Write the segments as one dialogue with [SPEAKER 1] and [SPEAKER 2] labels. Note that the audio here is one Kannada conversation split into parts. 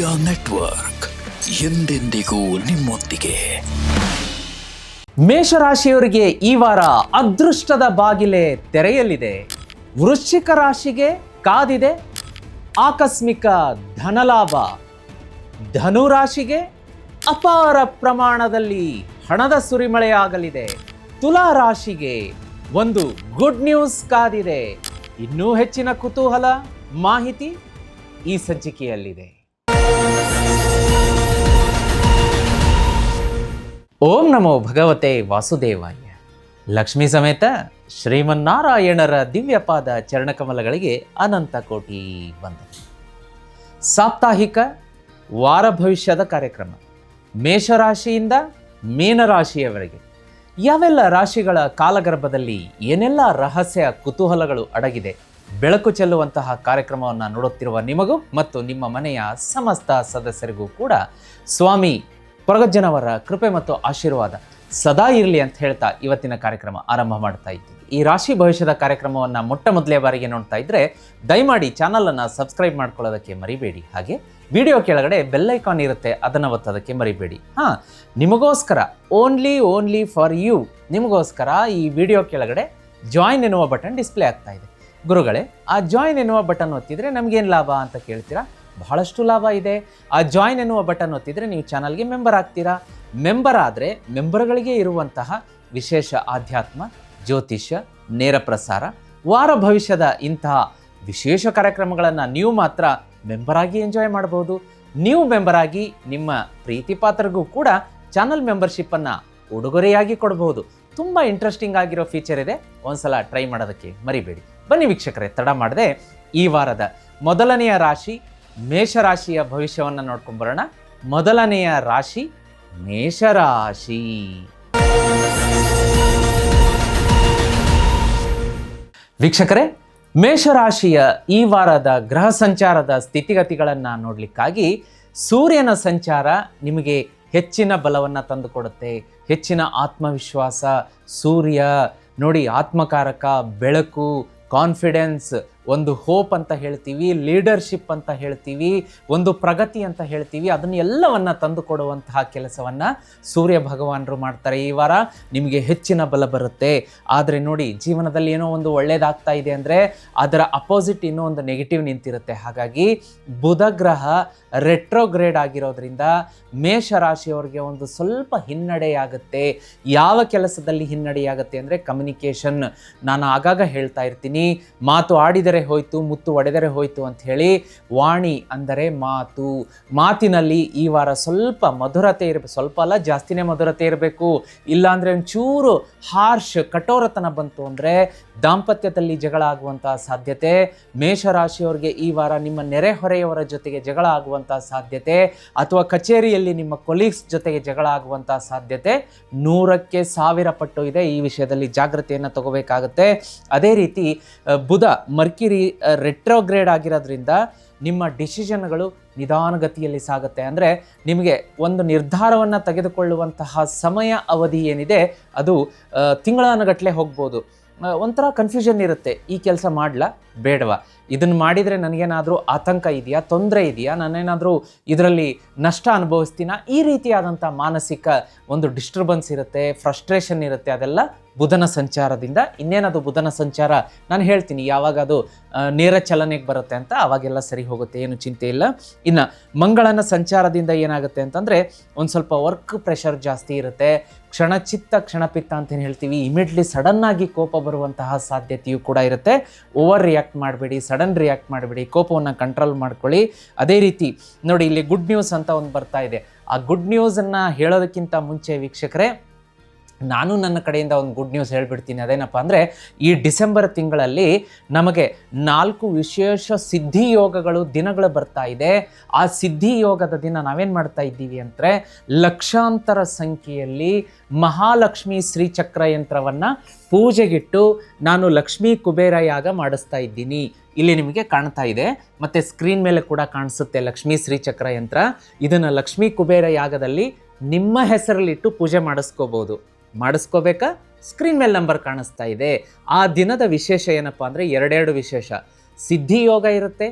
[SPEAKER 1] ಮೀಡಿಯಾ ನೆಟ್ವರ್ಕ್ ಎಂದೆಂದಿಗೂ ನಿಮ್ಮೊಂದಿಗೆ.
[SPEAKER 2] ಮೇಷರಾಶಿಯವರಿಗೆ ಈ ವಾರ ಅದೃಷ್ಟದ ಬಾಗಿಲೆ ತೆರೆಯಲಿದೆ. ವೃಶ್ಚಿಕ ರಾಶಿಗೆ ಕಾದಿದೆ ಆಕಸ್ಮಿಕ ಧನಲಾಭ. ಧನು ರಾಶಿಗೆ ಅಪಾರ ಪ್ರಮಾಣದಲ್ಲಿ ಹಣದ ಸುರಿಮಳೆಯಾಗಲಿದೆ. ತುಲಾ ರಾಶಿಗೆ ಒಂದು ಗುಡ್ ನ್ಯೂಸ್ ಕಾದಿದೆ. ಇನ್ನೂ ಹೆಚ್ಚಿನ ಕುತೂಹಲ ಮಾಹಿತಿ ಈ ಸಂಚಿಕೆಯಲ್ಲಿದೆ. ಓಂ ನಮೋ ಭಗವತೆ ವಾಸುದೇವಾಯ. ಲಕ್ಷ್ಮೀ ಸಮೇತ ಶ್ರೀಮನ್ನಾರಾಯಣರ ದಿವ್ಯಪಾದ ಚರಣಕಮಲಗಳಿಗೆ ಅನಂತ ಕೋಟಿ ವಂದನೆ. ಸಾಪ್ತಾಹಿಕ ವಾರ ಭವಿಷ್ಯದ ಕಾರ್ಯಕ್ರಮ ಮೇಷರಾಶಿಯಿಂದ ಮೀನರಾಶಿಯವರೆಗೆ ಯಾವೆಲ್ಲ ರಾಶಿಗಳ ಕಾಲಗರ್ಭದಲ್ಲಿ ಏನೆಲ್ಲ ರಹಸ್ಯ ಕುತೂಹಲಗಳು ಅಡಗಿದೆ, ಬೆಳಕು ಚೆಲ್ಲುವಂತಹ ಕಾರ್ಯಕ್ರಮವನ್ನು ನೋಡುತ್ತಿರುವ ನಿಮಗೂ ಮತ್ತು ನಿಮ್ಮ ಮನೆಯ ಸಮಸ್ತ ಸದಸ್ಯರಿಗೂ ಕೂಡ ಸ್ವಾಮಿ ಪರಗಜ್ಜನವರ ಕೃಪೆ ಮತ್ತು ಆಶೀರ್ವಾದ ಸದಾ ಇರಲಿ ಅಂತ ಹೇಳ್ತಾ ಇವತ್ತಿನ ಕಾರ್ಯಕ್ರಮ ಆರಂಭ ಮಾಡ್ತಾ ಇದ್ದೀವಿ. ಈ ರಾಶಿ ಭವಿಷ್ಯದ ಕಾರ್ಯಕ್ರಮವನ್ನು ಮೊಟ್ಟ ಮೊದಲೇ ಬಾರಿಗೆ ನೋಡ್ತಾ ಇದ್ದರೆ ದಯಮಾಡಿ ಚಾನಲನ್ನು ಸಬ್ಸ್ಕ್ರೈಬ್ ಮಾಡ್ಕೊಳ್ಳೋದಕ್ಕೆ ಮರಿಬೇಡಿ. ಹಾಗೆ ವಿಡಿಯೋ ಕೆಳಗಡೆ ಬೆಲ್ ಐಕಾನ್ ಇರುತ್ತೆ, ಅದನ್ನು ಒತ್ತೋದಕ್ಕೆ ಮರಿಬೇಡಿ. ನಿಮಗೋಸ್ಕರ ಓನ್ಲಿ ಫಾರ್ ಯು, ನಿಮಗೋಸ್ಕರ ಈ ವಿಡಿಯೋ ಕೆಳಗಡೆ ಜಾಯಿನ್ ಎನ್ನುವ ಬಟನ್ ಡಿಸ್ಪ್ಲೇ ಆಗ್ತಾ ಇದೆ. ಗುರುಗಳೇ, ಆ ಜಾಯಿನ್ ಎನ್ನುವ ಬಟನ್ ಒತ್ತಿದರೆ ನಮಗೇನು ಲಾಭ ಅಂತ ಕೇಳ್ತೀರಾ? ಬಹಳಷ್ಟು ಲಾಭ ಇದೆ. ಆ ಜಾಯಿನ್ ಎನ್ನುವ ಬಟನ್ ಒತ್ತಿದರೆ ನೀವು ಚಾನಲ್ಗೆ ಮೆಂಬರ್ ಆಗ್ತೀರಾ. ಮೆಂಬರ್ ಆದರೆ ಮೆಂಬರ್ಗಳಿಗೆ ಇರುವಂತಹ ವಿಶೇಷ ಆಧ್ಯಾತ್ಮ, ಜ್ಯೋತಿಷ್ಯ, ನೇರ ಪ್ರಸಾರ, ವಾರ ಭವಿಷ್ಯದ ಇಂತಹ ವಿಶೇಷ ಕಾರ್ಯಕ್ರಮಗಳನ್ನು ನೀವು ಮಾತ್ರ ಮೆಂಬರ್ ಆಗಿ ಎಂಜಾಯ್ ಮಾಡ್ಬೋದು. ನೀವು ಮೆಂಬರ್ ಆಗಿ ನಿಮ್ಮ ಪ್ರೀತಿ ಪಾತ್ರರಿಗೂ ಕೂಡ ಚಾನಲ್ ಮೆಂಬರ್ಶಿಪ್ಪನ್ನು ಉಡುಗೊರೆಯಾಗಿ ಕೊಡಬಹುದು. ತುಂಬ ಇಂಟ್ರೆಸ್ಟಿಂಗ್ ಆಗಿರೋ ಫೀಚರ್ ಇದೆ, ಒಂದ್ಸಲ ಟ್ರೈ ಮಾಡೋದಕ್ಕೆ ಮರಿಬೇಡಿ. ಬನ್ನಿ ವೀಕ್ಷಕರೇ, ತಡ ಮಾಡದೆ ಈ ವಾರದ ಮೊದಲನೆಯ ರಾಶಿ ಮೇಷರಾಶಿಯ ಭವಿಷ್ಯವನ್ನು ನೋಡ್ಕೊಂಬರೋಣ. ಮೊದಲನೆಯ ರಾಶಿ ಮೇಷರಾಶಿ. ವೀಕ್ಷಕರೇ, ಮೇಷರಾಶಿಯ ಈ ವಾರದ ಗ್ರಹ ಸಂಚಾರದ ಸ್ಥಿತಿಗತಿಗಳನ್ನು ನೋಡಲಿಕ್ಕಾಗಿ ಸೂರ್ಯನ ಸಂಚಾರ ನಿಮಗೆ ಹೆಚ್ಚಿನ ಬಲವನ್ನು ತಂದುಕೊಡುತ್ತೆ, ಹೆಚ್ಚಿನ ಆತ್ಮವಿಶ್ವಾಸ. ಸೂರ್ಯ ನೋಡಿ, ಆತ್ಮಕಾರಕ, ಬೆಳಕು, ಕಾನ್ಫಿಡೆನ್ಸ್, ಒಂದು ಹೋಪ್ ಅಂತ ಹೇಳ್ತೀವಿ, ಲೀಡರ್ಶಿಪ್ ಅಂತ ಹೇಳ್ತೀವಿ, ಒಂದು ಪ್ರಗತಿ ಅಂತ ಹೇಳ್ತೀವಿ. ಅದನ್ನು ಎಲ್ಲವನ್ನು ತಂದುಕೊಡುವಂತಹ ಕೆಲಸವನ್ನು ಸೂರ್ಯ ಭಗವಾನರು ಮಾಡ್ತಾರೆ. ಈ ವಾರ ನಿಮಗೆ ಹೆಚ್ಚಿನ ಬಲ ಬರುತ್ತೆ. ಆದರೆ ನೋಡಿ, ಜೀವನದಲ್ಲಿ ಏನೋ ಒಂದು ಒಳ್ಳೇದಾಗ್ತಾ ಇದೆ ಅಂದರೆ ಅದರ ಅಪೋಸಿಟ್ ಇನ್ನೂ ಒಂದು ನೆಗೆಟಿವ್ ನಿಂತಿರುತ್ತೆ. ಹಾಗಾಗಿ ಬುಧ ಗ್ರಹ ರೆಟ್ರೋಗ್ರೇಡ್ ಆಗಿರೋದ್ರಿಂದ ಮೇಷರಾಶಿಯವರಿಗೆ ಒಂದು ಸ್ವಲ್ಪ ಹಿನ್ನಡೆಯಾಗುತ್ತೆ. ಯಾವ ಕೆಲಸದಲ್ಲಿ ಹಿನ್ನಡೆಯಾಗುತ್ತೆ ಅಂದರೆ ಕಮ್ಯುನಿಕೇಷನ್. ನಾನು ಆಗಾಗ ಹೇಳ್ತಾ ಇರ್ತೀನಿ, ಮಾತು ಆಡಿದರೆ ಹೋಯ್ತು, ಮುತ್ತು ಒಡೆದರೆ ಹೋಯ್ತು ಅಂತ ಹೇಳಿ. ವಾಣಿ ಅಂದರೆ ಮಾತು. ಮಾತಿನಲ್ಲಿ ಈ ವಾರ ಸ್ವಲ್ಪ ಮಧುರತೆ ಇರಬೇಕು. ಸ್ವಲ್ಪ ಅಲ್ಲ, ಜಾಸ್ತಿನೇ ಮಧುರತೆ ಇರಬೇಕು. ಇಲ್ಲಾಂದರೆ ಒಂಚೂರು ಹಾರ್ಶ್, ಕಠೋರತನ ಬಂತು ಅಂದರೆ ದಾಂಪತ್ಯದಲ್ಲಿ ಜಗಳ ಆಗುವಂತಹ ಸಾಧ್ಯತೆ. ಮೇಷರಾಶಿಯವರಿಗೆ ಈ ವಾರ ನಿಮ್ಮ ನೆರೆಹೊರೆಯವರ ಜೊತೆಗೆ ಜಗಳ ಆಗುವಂತಹ ಸಾಧ್ಯತೆ, ಅಥವಾ ಕಚೇರಿಯಲ್ಲಿ ನಿಮ್ಮ ಕೊಲೀಗ್ಸ್ ಜೊತೆಗೆ ಜಗಳ ಆಗುವಂತಹ ಸಾಧ್ಯತೆ 100ಕ್ಕೆ 1000 ಪಟ್ಟು ಇದೆ. ಈ ವಿಷಯದಲ್ಲಿ ಜಾಗೃತಿಯನ್ನು ತಗೋಬೇಕಾಗುತ್ತೆ. ಅದೇ ರೀತಿ ಬುಧ ಮರ್ಕಿರಿ ರೆಟ್ರೋಗ್ರೇಡ್ ಆಗಿರೋದ್ರಿಂದ ನಿಮ್ಮ ಡಿಸಿಷನ್ಗಳು ನಿಧಾನಗತಿಯಲ್ಲಿ ಸಾಗುತ್ತೆ. ಅಂದರೆ ನಿಮಗೆ ಒಂದು ನಿರ್ಧಾರವನ್ನು ತೆಗೆದುಕೊಳ್ಳುವಂತಹ ಸಮಯ ಅವಧಿ ಏನಿದೆ ಅದು ತಿಂಗಳಾನುಗಟ್ಟಲೆ ಹೋಗ್ಬೋದು. ಒಂಥರ ಕನ್ಫ್ಯೂಷನ್ ಇರುತ್ತೆ, ಈ ಕೆಲಸ ಮಾಡಲಾ ಬೇಡವಾ, ಇದನ್ನು ಮಾಡಿದರೆ ನನಗೇನಾದರೂ ಆತಂಕ ಇದೆಯಾ, ತೊಂದರೆ ಇದೆಯಾ, ನಾನೇನಾದರೂ ಇದರಲ್ಲಿ ನಷ್ಟ ಅನುಭವಿಸ್ತೀನಾ, ಈ ರೀತಿಯಾದಂಥ ಮಾನಸಿಕ ಒಂದು ಡಿಸ್ಟರ್ಬೆನ್ಸ್ ಇರುತ್ತೆ, ಫ್ರಸ್ಟ್ರೇಷನ್ ಇರುತ್ತೆ. ಅದೆಲ್ಲ ಬುಧನ ಸಂಚಾರದಿಂದ. ಇನ್ನೇನದು ಬುಧನ ಸಂಚಾರ ನಾನು ಹೇಳ್ತೀನಿ ಯಾವಾಗ ಅದು ನೇರ ಚಲನೆಗೆ ಬರುತ್ತೆ ಅಂತ, ಅವಾಗೆಲ್ಲ ಸರಿ ಹೋಗುತ್ತೆ, ಏನು ಚಿಂತೆ ಇಲ್ಲ. ಇನ್ನು ಮಂಗಳನ ಸಂಚಾರದಿಂದ ಏನಾಗುತ್ತೆ ಅಂತಂದರೆ ಒಂದು ಸ್ವಲ್ಪ ವರ್ಕ್ ಪ್ರೆಷರ್ ಜಾಸ್ತಿ ಇರುತ್ತೆ. ಕ್ಷಣಚಿತ್ತ ಕ್ಷಣಪಿತ್ತ ಅಂತೇನು ಹೇಳ್ತೀವಿ, ಇಮಿಡಿಯೇಟ್ಲಿ ಸಡನ್ನಾಗಿ ಕೋಪ ಬರುವಂತಹ ಸಾಧ್ಯತೆಯೂ ಕೂಡ ಇರುತ್ತೆ. ಓವರ್ ರಿಯಾಕ್ಟ್ ಮಾಡಬೇಡಿ, ಸಡನ್ ರಿಯಾಕ್ಟ್ ಮಾಡಬೇಡಿ, ಕೋಪವನ್ನು ಕಂಟ್ರೋಲ್ ಮಾಡ್ಕೊಳ್ಳಿ. ಅದೇ ರೀತಿ ನೋಡಿ, ಇಲ್ಲಿ ಗುಡ್ ನ್ಯೂಸ್ ಅಂತ ಒಂದು ಬರ್ತಾ ಇದೆ. ಆ ಗುಡ್ ನ್ಯೂಸನ್ನು ಹೇಳೋದಕ್ಕಿಂತ ಮುಂಚೆ ವೀಕ್ಷಕರೇ, ನಾನು ನನ್ನ ಕಡೆಯಿಂದ ಒಂದು ಗುಡ್ ನ್ಯೂಸ್ ಹೇಳ್ಬಿಡ್ತೀನಿ. ಅದೇನಪ್ಪ ಅಂದರೆ, ಈ ಡಿಸೆಂಬರ್ ತಿಂಗಳಲ್ಲಿ ನಮಗೆ 4 ವಿಶೇಷ ಸಿದ್ಧಿಯೋಗಗಳು ದಿನಗಳು ಬರ್ತಾ ಇದೆ. ಆ ಸಿದ್ಧಿಯೋಗದ ದಿನ ನಾವೇನು ಮಾಡ್ತಾ ಇದ್ದೀವಿ ಅಂದರೆ, ಲಕ್ಷಾಂತರ ಸಂಖ್ಯೆಯಲ್ಲಿ ಮಹಾಲಕ್ಷ್ಮಿ ಶ್ರೀಚಕ್ರ ಯಂತ್ರವನ್ನು ಪೂಜೆಗಿಟ್ಟು ನಾನು ಲಕ್ಷ್ಮೀ ಕುಬೇರ ಯಾಗ ಮಾಡಿಸ್ತಾ ಇದ್ದೀನಿ. ಇಲ್ಲಿ ನಿಮಗೆ ಕಾಣ್ತಾ ಇದೆ, ಮತ್ತು ಸ್ಕ್ರೀನ್ ಮೇಲೆ ಕೂಡ ಕಾಣಿಸುತ್ತೆ ಲಕ್ಷ್ಮೀ ಶ್ರೀಚಕ್ರ ಯಂತ್ರ. ಇದನ್ನು ಲಕ್ಷ್ಮೀ ಕುಬೇರ ಯಾಗದಲ್ಲಿ ನಿಮ್ಮ ಹೆಸರಲ್ಲಿಟ್ಟು ಪೂಜೆ ಮಾಡಿಸ್ಕೋಬೋದು. ಮಾಡಿಸ್ಕೋಬೇಕಾ? ಸ್ಕ್ರೀನ್ ಮೇಲೆ ನಂಬರ್ ಕಾಣಿಸ್ತಾ ಇದೆ. ಆ ದಿನದ ವಿಶೇಷ ಏನಪ್ಪ ಅಂದರೆ, ಎರಡೆರಡು ವಿಶೇಷ. ಸಿದ್ಧಿಯೋಗ ಇರುತ್ತೆ,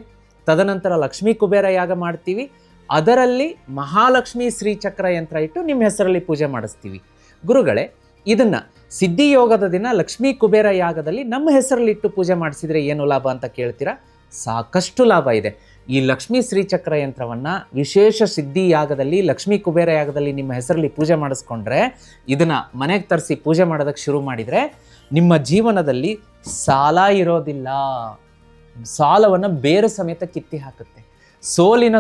[SPEAKER 2] ತದನಂತರ ಲಕ್ಷ್ಮೀ ಕುಬೇರ ಯಾಗ ಮಾಡ್ತೀವಿ. ಅದರಲ್ಲಿ ಮಹಾಲಕ್ಷ್ಮಿ ಶ್ರೀಚಕ್ರ ಯಂತ್ರ ಇಟ್ಟು ನಿಮ್ಮ ಹೆಸರಲ್ಲಿ ಪೂಜೆ ಮಾಡಿಸ್ತೀವಿ. ಗುರುಗಳೇ, ಇದನ್ನು ಸಿದ್ಧಿಯೋಗದ ದಿನ ಲಕ್ಷ್ಮೀ ಕುಬೇರ ಯಾಗದಲ್ಲಿ ನಮ್ಮ ಹೆಸರಲ್ಲಿಟ್ಟು ಪೂಜೆ ಮಾಡಿಸಿದರೆ ಏನು ಲಾಭ ಅಂತ ಕೇಳ್ತೀರಾ? ಸಾಕಷ್ಟು ಲಾಭ ಇದೆ. ಈ ಲಕ್ಷ್ಮೀ ಶ್ರೀಚಕ್ರ ಯಂತ್ರವನ್ನು ವಿಶೇಷ ಸಿದ್ಧಿ ಯಾಗದಲ್ಲಿ, ಲಕ್ಷ್ಮೀ ಕುಬೇರ ಯಾಗದಲ್ಲಿ ನಿಮ್ಮ ಹೆಸರಲ್ಲಿ ಪೂಜೆ ಮಾಡಿಸ್ಕೊಂಡ್ರೆ, ಇದನ್ನು ಮನೆಗೆ ತರಿಸಿ ಪೂಜೆ ಮಾಡೋದಕ್ಕೆ ಶುರು ಮಾಡಿದರೆ ನಿಮ್ಮ ಜೀವನದಲ್ಲಿ ಸಾಲ ಇರೋದಿಲ್ಲ. ಸಾಲವನ್ನು ಬೇರು ಸಮೇತ ಕಿತ್ತಿ ಹಾಕುತ್ತೆ. ಸೋಲಿನ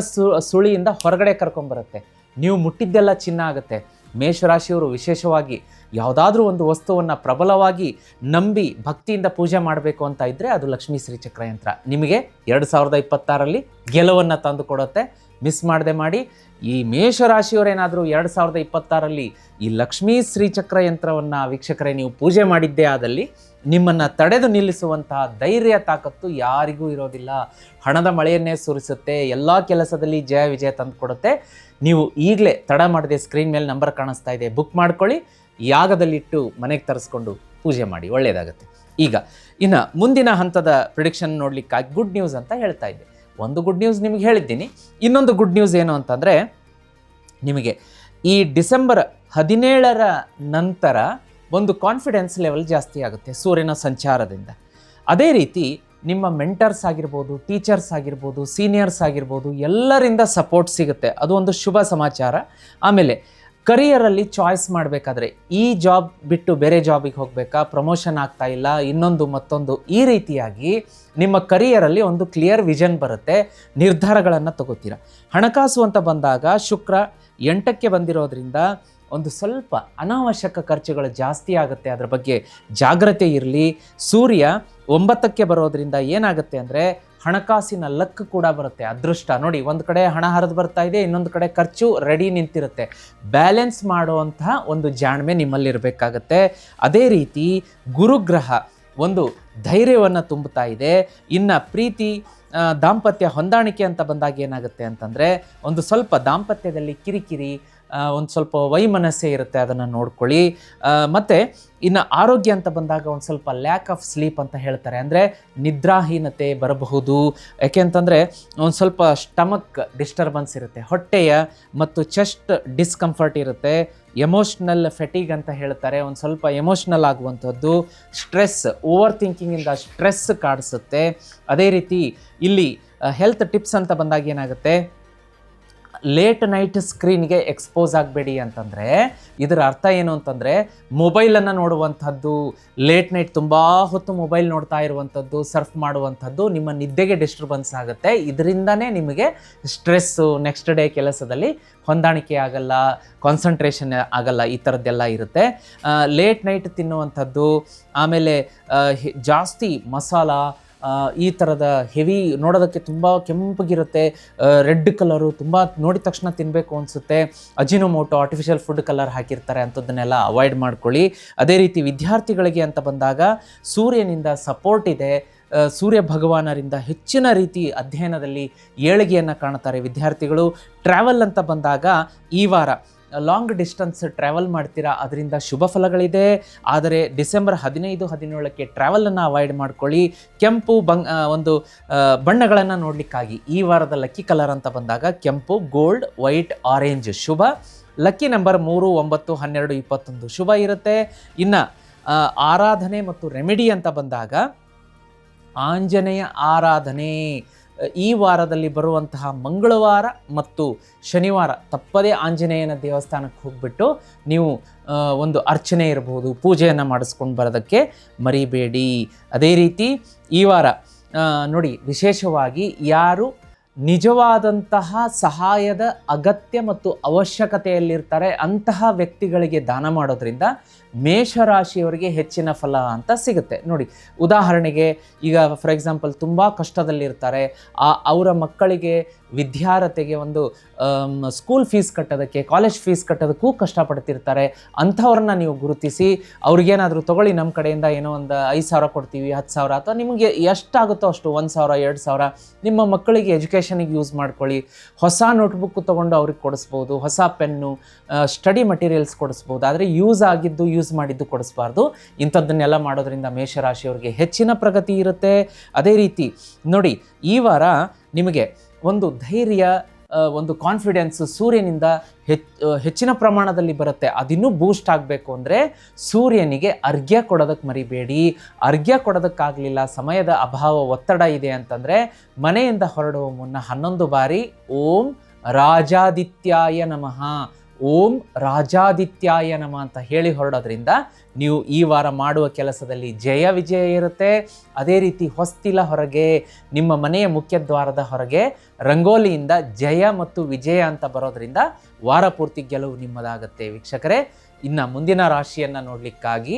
[SPEAKER 2] ಸುಳಿಯಿಂದ ಹೊರಗಡೆ ಕರ್ಕೊಂಬರುತ್ತೆ. ನೀವು ಮುಟ್ಟಿದ್ದೆಲ್ಲ ಚಿನ್ನ ಆಗುತ್ತೆ. ಮೇಷರಾಶಿಯವರು ವಿಶೇಷವಾಗಿ ಯಾವುದಾದ್ರೂ ಒಂದು ವಸ್ತುವನ್ನು ಪ್ರಬಲವಾಗಿ ನಂಬಿ ಭಕ್ತಿಯಿಂದ ಪೂಜೆ ಮಾಡಬೇಕು ಅಂತ ಇದ್ದರೆ ಅದು ಲಕ್ಷ್ಮೀ ಶ್ರೀಚಕ್ರ ಯಂತ್ರ ನಿಮಗೆ 2026ರಲ್ಲಿ ಗೆಲುವನ್ನು ತಂದು ಕೊಡುತ್ತೆ. ಮಿಸ್ ಮಾಡದೆ ಮಾಡಿ. ಈ ಮೇಷರಾಶಿಯವರೇನಾದರೂ 2026ರಲ್ಲಿ ಈ ಲಕ್ಷ್ಮೀ ಶ್ರೀಚಕ್ರ ಯಂತ್ರವನ್ನು ವೀಕ್ಷಕರೇ ನೀವು ಪೂಜೆ ಮಾಡಿದ್ದೇ ಆದಲ್ಲಿ ನಿಮ್ಮನ್ನು ತಡೆದು ನಿಲ್ಲಿಸುವಂತಹ ಧೈರ್ಯ ತಾಕತ್ತು ಯಾರಿಗೂ ಇರೋದಿಲ್ಲ. ಹಣದ ಮಳೆಯನ್ನೇ ಸುರಿಸುತ್ತೆ. ಎಲ್ಲ ಕೆಲಸದಲ್ಲಿ ಜಯ ವಿಜಯ ತಂದು ಕೊಡುತ್ತೆ. ನೀವು ಈಗಲೇ ತಡ ಮಾಡದೆ ಸ್ಕ್ರೀನ್ ಮೇಲೆ ನಂಬರ್ ಕಾಣಿಸ್ತಾ ಇದೆ, ಬುಕ್ ಮಾಡ್ಕೊಳ್ಳಿ. ಯಾಗದಲ್ಲಿಟ್ಟು ಮನೆಗೆ ತರಿಸ್ಕೊಂಡು ಪೂಜೆ ಮಾಡಿ, ಒಳ್ಳೆಯದಾಗುತ್ತೆ. ಈಗ ಇನ್ನು ಮುಂದಿನ ಹಂತದ ಪ್ರಿಡಿಕ್ಷನ್ ನೋಡಲಿಕ್ಕಾಗಿ ಗುಡ್ ನ್ಯೂಸ್ ಅಂತ ಹೇಳ್ತಾ ಇದ್ದೆ. ಒಂದು ಗುಡ್ ನ್ಯೂಸ್ ನಿಮಗೆ ಹೇಳಿದ್ದೀನಿ. ಇನ್ನೊಂದು ಗುಡ್ ನ್ಯೂಸ್ ಏನು ಅಂತಂದರೆ, ನಿಮಗೆ ಈ ಡಿಸೆಂಬರ್ 17ರ ನಂತರ ಒಂದು ಕಾನ್ಫಿಡೆನ್ಸ್ ಲೆವೆಲ್ ಜಾಸ್ತಿ ಆಗುತ್ತೆ ಸೂರ್ಯನ ಸಂಚಾರದಿಂದ. ಅದೇ ರೀತಿ ನಿಮ್ಮ ಮೆಂಟರ್ಸ್ ಆಗಿರ್ಬೋದು, ಟೀಚರ್ಸ್ ಆಗಿರ್ಬೋದು, ಸೀನಿಯರ್ಸ್ ಆಗಿರ್ಬೋದು, ಎಲ್ಲರಿಂದ ಸಪೋರ್ಟ್ ಸಿಗುತ್ತೆ. ಅದು ಒಂದು ಶುಭ ಸಮಾಚಾರ. ಆಮೇಲೆ ಕರಿಯರಲ್ಲಿ ಚಾಯ್ಸ್ ಮಾಡಬೇಕಾದ್ರೆ ಈ ಜಾಬ್ ಬಿಟ್ಟು ಬೇರೆ ಜಾಬಿಗೆ ಹೋಗಬೇಕಾ, ಪ್ರಮೋಷನ್ ಆಗ್ತಾ ಇಲ್ಲ, ಇನ್ನೊಂದು ಮತ್ತೊಂದು, ಈ ರೀತಿಯಾಗಿ ನಿಮ್ಮ ಕರಿಯರಲ್ಲಿ ಒಂದು ಕ್ಲಿಯರ್ ವಿಷನ್ ಬರುತ್ತೆ. ನಿರ್ಧಾರಗಳನ್ನು ತಗೋತೀರ. ಹಣಕಾಸು ಅಂತ ಬಂದಾಗ ಶುಕ್ರ 8ಕ್ಕೆ ಬಂದಿರೋದ್ರಿಂದ ಒಂದು ಸ್ವಲ್ಪ ಅನಾವಶ್ಯಕ ಖರ್ಚುಗಳು ಜಾಸ್ತಿ ಆಗುತ್ತೆ. ಅದರ ಬಗ್ಗೆ ಜಾಗ್ರತೆ ಇರಲಿ. ಸೂರ್ಯ 9ಕ್ಕೆ ಬರೋದ್ರಿಂದ ಏನಾಗುತ್ತೆ ಅಂದರೆ ಹಣಕಾಸಿನ ಲಕ್ ಕೂಡ ಬರುತ್ತೆ, ಅದೃಷ್ಟ. ನೋಡಿ, ಒಂದು ಕಡೆ ಹಣ ಹರಿದು ಬರ್ತಾ ಇದೆ, ಇನ್ನೊಂದು ಕಡೆ ಖರ್ಚು ರೆಡಿ ನಿಂತಿರುತ್ತೆ. ಬ್ಯಾಲೆನ್ಸ್ ಮಾಡುವಂತಹ ಒಂದು ಜಾಣ್ಮೆ ನಿಮ್ಮಲ್ಲಿರಬೇಕಾಗತ್ತೆ. ಅದೇ ರೀತಿ ಗುರುಗ್ರಹ ಒಂದು ಧೈರ್ಯವನ್ನು ತುಂಬುತ್ತಾ ಇದೆ. ಇನ್ನು ಪ್ರೀತಿ, ದಾಂಪತ್ಯ ಹೊಂದಾಣಿಕೆ ಅಂತ ಬಂದಾಗ ಏನಾಗುತ್ತೆ ಅಂತಂದರೆ ಒಂದು ಸ್ವಲ್ಪ ದಾಂಪತ್ಯದಲ್ಲಿ ಕಿರಿಕಿರಿ, ಒಂದು ಸ್ವಲ್ಪ ವೈಮನಸ್ಸೆ ಇರುತ್ತೆ, ಅದನ್ನು ನೋಡ್ಕೊಳ್ಳಿ. ಮತ್ತು ಇನ್ನು ಆರೋಗ್ಯ ಅಂತ ಬಂದಾಗ ಒಂದು ಸ್ವಲ್ಪ ಲ್ಯಾಕ್ ಆಫ್ ಸ್ಲೀಪ್ ಅಂತ ಹೇಳ್ತಾರೆ, ಅಂದರೆ ನಿದ್ರಾಹೀನತೆ ಬರಬಹುದು. ಯಾಕೆ ಅಂತಂದರೆ ಒಂದು ಸ್ವಲ್ಪ ಸ್ಟಮಕ್ ಡಿಸ್ಟರ್ಬೆನ್ಸ್ ಇರುತ್ತೆ, ಹೊಟ್ಟೆಯ ಮತ್ತು ಚೆಸ್ಟ್ ಡಿಸ್ಕಂಫರ್ಟ್ ಇರುತ್ತೆ. ಎಮೋಷ್ನಲ್ ಫೆಟಿಗ್ ಅಂತ ಹೇಳ್ತಾರೆ, ಒಂದು ಸ್ವಲ್ಪ ಎಮೋಷ್ನಲ್ ಆಗುವಂಥದ್ದು. ಸ್ಟ್ರೆಸ್, ಓವರ್ ಥಿಂಕಿಂಗಿಂದ ಸ್ಟ್ರೆಸ್ ಕಾಡಿಸುತ್ತೆ. ಅದೇ ರೀತಿ ಇಲ್ಲಿ ಹೆಲ್ತ್ ಟಿಪ್ಸ್ ಅಂತ ಬಂದಾಗ ಏನಾಗುತ್ತೆ, ಲೇಟ್ ನೈಟ್ ಸ್ಕ್ರೀನ್ಗೆ ಎಕ್ಸ್ಪೋಸ್ ಆಗಬೇಡಿ ಅಂತಂದರೆ ಇದರ ಅರ್ಥ ಏನು ಅಂತಂದರೆ ಮೊಬೈಲನ್ನು ನೋಡುವಂಥದ್ದು, ಲೇಟ್ ನೈಟ್ ತುಂಬ ಹೊತ್ತು ಮೊಬೈಲ್ ನೋಡ್ತಾ ಇರುವಂಥದ್ದು, ಸರ್ಫ್ ಮಾಡುವಂಥದ್ದು ನಿಮ್ಮ ನಿದ್ದೆಗೆ ಡಿಸ್ಟರ್ಬೆನ್ಸ್ ಆಗುತ್ತೆ. ಇದರಿಂದನೇ ನಿಮಗೆ ಸ್ಟ್ರೆಸ್ಸು, ನೆಕ್ಸ್ಟ್ ಡೇ ಕೆಲಸದಲ್ಲಿ ಹೊಂದಾಣಿಕೆ ಆಗಲ್ಲ, ಕಾನ್ಸಂಟ್ರೇಷನ್ ಆಗಲ್ಲ, ಈ ಥರದ್ದೆಲ್ಲ ಇರುತ್ತೆ. ಲೇಟ್ ನೈಟ್ ತಿನ್ನುವಂಥದ್ದು, ಆಮೇಲೆ ಜಾಸ್ತಿ ಮಸಾಲ, ಈ ಥರದ ಹೆವಿ, ನೋಡೋದಕ್ಕೆ ತುಂಬ ಕೆಂಪಗಿರುತ್ತೆ, ರೆಡ್ ಕಲರು, ತುಂಬ ನೋಡಿದ ತಕ್ಷಣ ತಿನ್ನಬೇಕು ಅನಿಸುತ್ತೆ. ಅಜಿನೋಮೋಟೊ, ಆರ್ಟಿಫಿಷಿಯಲ್ ಫುಡ್ ಕಲರ್ ಹಾಕಿರ್ತಾರೆ, ಅಂಥದ್ದನ್ನೆಲ್ಲ ಅವಾಯ್ಡ್ ಮಾಡ್ಕೊಳ್ಳಿ. ಅದೇ ರೀತಿ ವಿದ್ಯಾರ್ಥಿಗಳಿಗೆ ಅಂತ ಬಂದಾಗ ಸೂರ್ಯನಿಂದ ಸಪೋರ್ಟ್ ಇದೆ. ಸೂರ್ಯ ಭಗವಾನರಿಂದ ಹೆಚ್ಚಿನ ರೀತಿ ಅಧ್ಯಯನದಲ್ಲಿ ಏಳಿಗೆಯನ್ನು ಕಾಣ್ತಾರೆ ವಿದ್ಯಾರ್ಥಿಗಳು. ಟ್ರಾವೆಲ್ ಅಂತ ಬಂದಾಗ ಈ ವಾರ ಲಾಂಗ್ ಡಿಸ್ಟೆನ್ಸ್ ಟ್ರಾವೆಲ್ ಮಾಡ್ತೀರಾ, ಅದರಿಂದ ಶುಭ ಫಲಗಳಿದೆ. ಆದರೆ ಡಿಸೆಂಬರ್ 15, 17ಕ್ಕೆ ಟ್ರಾವೆಲನ್ನು ಅವಾಯ್ಡ್ ಮಾಡ್ಕೊಳ್ಳಿ. ಕೆಂಪು ಒಂದು ಬಣ್ಣಗಳನ್ನು ನೋಡಲಿಕ್ಕಾಗಿ ಈ ವಾರದ ಲಕ್ಕಿ ಕಲರ್ ಅಂತ ಬಂದಾಗ ಕೆಂಪು, ಗೋಲ್ಡ್, ವೈಟ್, ಆರೆಂಜ್ ಶುಭ. ಲಕ್ಕಿ ನಂಬರ್ 3, 9, 12, 21 ಶುಭ ಇರುತ್ತೆ. ಇನ್ನು ಆರಾಧನೆ ಮತ್ತು ರೆಮಿಡಿ ಅಂತ ಬಂದಾಗ ಆಂಜನೇಯ ಆರಾಧನೆ ಈ ವಾರದಲ್ಲಿ ಬರುವಂತಹ ಮಂಗಳವಾರ ಮತ್ತು ಶನಿವಾರ ತಪ್ಪದೇ ಆಂಜನೇಯನ ದೇವಸ್ಥಾನಕ್ಕೆ ಹೋಗ್ಬಿಟ್ಟು ನೀವು ಒಂದು ಅರ್ಚನೆ ಇರಬಹುದು, ಪೂಜೆಯನ್ನು ಮಾಡಿಸ್ಕೊಂಡು ಬರೋದಕ್ಕೆ ಮರಿಬೇಡಿ. ಅದೇ ರೀತಿ ಈ ವಾರ ನೋಡಿ, ವಿಶೇಷವಾಗಿ ಯಾರು ನಿಜವಾದಂತಹ ಸಹಾಯದ ಅಗತ್ಯ ಮತ್ತು ಅವಶ್ಯಕತೆಯಲ್ಲಿರ್ತಾರೆ ಅಂತಹ ವ್ಯಕ್ತಿಗಳಿಗೆ ದಾನ ಮಾಡೋದ್ರಿಂದ ಮೇಷರಾಶಿಯವರಿಗೆ ಹೆಚ್ಚಿನ ಫಲ ಅಂತ ಸಿಗುತ್ತೆ. ನೋಡಿ, ಉದಾಹರಣೆಗೆ ಈಗ ಫಾರ್ ಎಕ್ಸಾಂಪಲ್ ತುಂಬ ಕಷ್ಟದಲ್ಲಿರ್ತಾರೆ, ಅವರ ಮಕ್ಕಳಿಗೆ ವಿದ್ಯಾರ್ಹತೆಗೆ ಒಂದು ಸ್ಕೂಲ್ ಫೀಸ್ ಕಟ್ಟೋದಕ್ಕೆ, ಕಾಲೇಜ್ ಫೀಸ್ ಕಟ್ಟೋದಕ್ಕೂ ಕಷ್ಟಪಡ್ತಿರ್ತಾರೆ. ಅಂಥವ್ರನ್ನ ನೀವು ಗುರುತಿಸಿ ಅವ್ರಿಗೇನಾದರೂ ತೊಗೊಳ್ಳಿ, ನಮ್ಮ ಕಡೆಯಿಂದ ಏನೋ ಒಂದು 5,000 ಕೊಡ್ತೀವಿ, 10,000 ಅಥವಾ ನಿಮಗೆ ಎಷ್ಟಾಗುತ್ತೋ ಅಷ್ಟು 1,000, 2,000 ನಿಮ್ಮ ಮಕ್ಕಳಿಗೆ ಎಜುಕೇಷನಿಗೆ ಯೂಸ್ ಮಾಡ್ಕೊಳ್ಳಿ. ಹೊಸ ನೋಟ್ಬುಕ್ ತೊಗೊಂಡು ಅವ್ರಿಗೆ ಕೊಡಿಸ್ಬೋದು, ಹೊಸ ಪೆನ್ನು, ಸ್ಟಡಿ ಮಟೀರಿಯಲ್ಸ್ ಕೊಡಿಸ್ಬೋದು. ಆದರೆ ಯೂಸ್ ಆಗಿದ್ದು ಯೂಸ್ ಮಾಡಿದ್ದು ಕೊಡಿಸ್ಬಾರ್ದು. ಇಂಥದ್ದನ್ನೆಲ್ಲ ಮಾಡೋದ್ರಿಂದ ಮೇಷರಾಶಿಯವರಿಗೆ ಹೆಚ್ಚಿನ ಪ್ರಗತಿ ಇರುತ್ತೆ. ಅದೇ ರೀತಿ ನೋಡಿ, ಈ ವಾರ ನಿಮಗೆ ಒಂದು ಧೈರ್ಯ, ಒಂದು ಕಾನ್ಫಿಡೆನ್ಸ್ ಸೂರ್ಯನಿಂದ ಹೆಚ್ಚಿನ ಪ್ರಮಾಣದಲ್ಲಿ ಬರುತ್ತೆ. ಅದಿನ್ನೂ ಬೂಸ್ಟ್ ಆಗಬೇಕು ಅಂದರೆ ಸೂರ್ಯನಿಗೆ ಅರ್ಘ್ಯ ಕೊಡೋದಕ್ಕೆ ಮರಿಬೇಡಿ. ಅರ್ಘ್ಯ ಕೊಡೋದಕ್ಕಾಗಲಿಲ್ಲ, ಸಮಯದ ಅಭಾವ, ಒತ್ತಡ ಇದೆ ಅಂತಂದರೆ ಮನೆಯಿಂದ ಹೊರಡುವ ಮುನ್ನ 11 ಬಾರಿ ಓಂ ರಾಜಾದಿತ್ಯಾಯ ನಮಃ, ಓಂ ರಾಜಾದಿತ್ಯಾಯ ನಮಃ ಅಂತ ಹೇಳಿ ಹೊರಡೋದ್ರಿಂದ ನೀವು ಈ ವಾರ ಮಾಡುವ ಕೆಲಸದಲ್ಲಿ ಜಯ ವಿಜಯ ಇರುತ್ತೆ. ಅದೇ ರೀತಿ ಹೊಸ್ತಿಲ ಹೊರಗೆ, ನಿಮ್ಮ ಮನೆಯ ಮುಖ್ಯದ್ವಾರದ ಹೊರಗೆ ರಂಗೋಲಿಯಿಂದ ಜಯ ಮತ್ತು ವಿಜಯ ಅಂತ ಬರೋದ್ರಿಂದ ವಾರ ಪೂರ್ತಿ ಗೆಲುವು ನಿಮ್ಮದಾಗತ್ತೆ. ವೀಕ್ಷಕರೇ, ಇನ್ನು ಮುಂದಿನ ರಾಶಿಯನ್ನು ನೋಡಲಿಕ್ಕಾಗಿ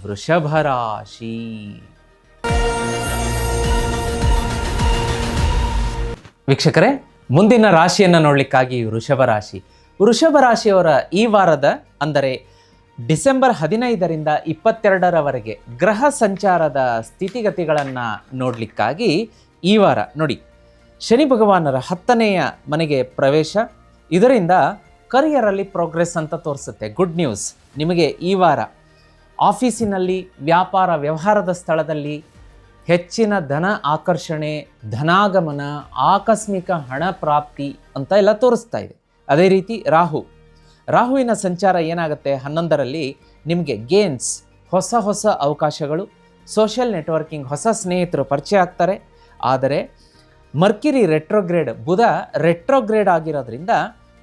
[SPEAKER 2] ವೃಷಭ ರಾಶಿ. ವೀಕ್ಷಕರೇ, ಮುಂದಿನ ರಾಶಿಯನ್ನು ನೋಡಲಿಕ್ಕಾಗಿ ವೃಷಭ ರಾಶಿ. ವೃಷಭ ರಾಶಿಯವರ ಈ ವಾರದ ಅಂದರೆ ಡಿಸೆಂಬರ್ 15ರಿಂದ 22ರವರೆಗೆ ಗ್ರಹ ಸಂಚಾರದ ಸ್ಥಿತಿಗತಿಗಳನ್ನು ನೋಡಲಿಕ್ಕಾಗಿ ಈ ವಾರ ನೋಡಿ, ಶನಿ ಭಗವಾನರ 10ನೇಯ ಮನೆಗೆ ಪ್ರವೇಶ, ಇದರಿಂದ ಕರಿಯರಲ್ಲಿ ಪ್ರೋಗ್ರೆಸ್ ಅಂತ ತೋರಿಸುತ್ತೆ. Good news. ನಿಮಗೆ ಈ ವಾರ ಆಫೀಸಿನಲ್ಲಿ, ವ್ಯಾಪಾರ ವ್ಯವಹಾರದ ಸ್ಥಳದಲ್ಲಿ ಹೆಚ್ಚಿನ ಧನ ಆಕರ್ಷಣೆ, ಧನಾಗಮನ, ಆಕಸ್ಮಿಕ ಹಣ ಪ್ರಾಪ್ತಿ ಅಂತ ಎಲ್ಲ ತೋರಿಸ್ತಾ ಇದೆ. ಅದೇ ರೀತಿ ರಾಹುವಿನ ಸಂಚಾರ ಏನಾಗುತ್ತೆ 11ರಲ್ಲಿ ನಿಮಗೆ ಗೇನ್ಸ್, ಹೊಸ ಅವಕಾಶಗಳು, ಸೋಷಿಯಲ್ ನೆಟ್ವರ್ಕಿಂಗ್, ಹೊಸ ಸ್ನೇಹಿತರು ಪರಿಚಯ ಆಗ್ತಾರೆ. ಆದರೆ ಮರ್ಕಿರಿ ರೆಟ್ರೋಗ್ರೇಡ್, ಬುಧ ರೆಟ್ರೋಗ್ರೇಡ್ ಆಗಿರೋದ್ರಿಂದ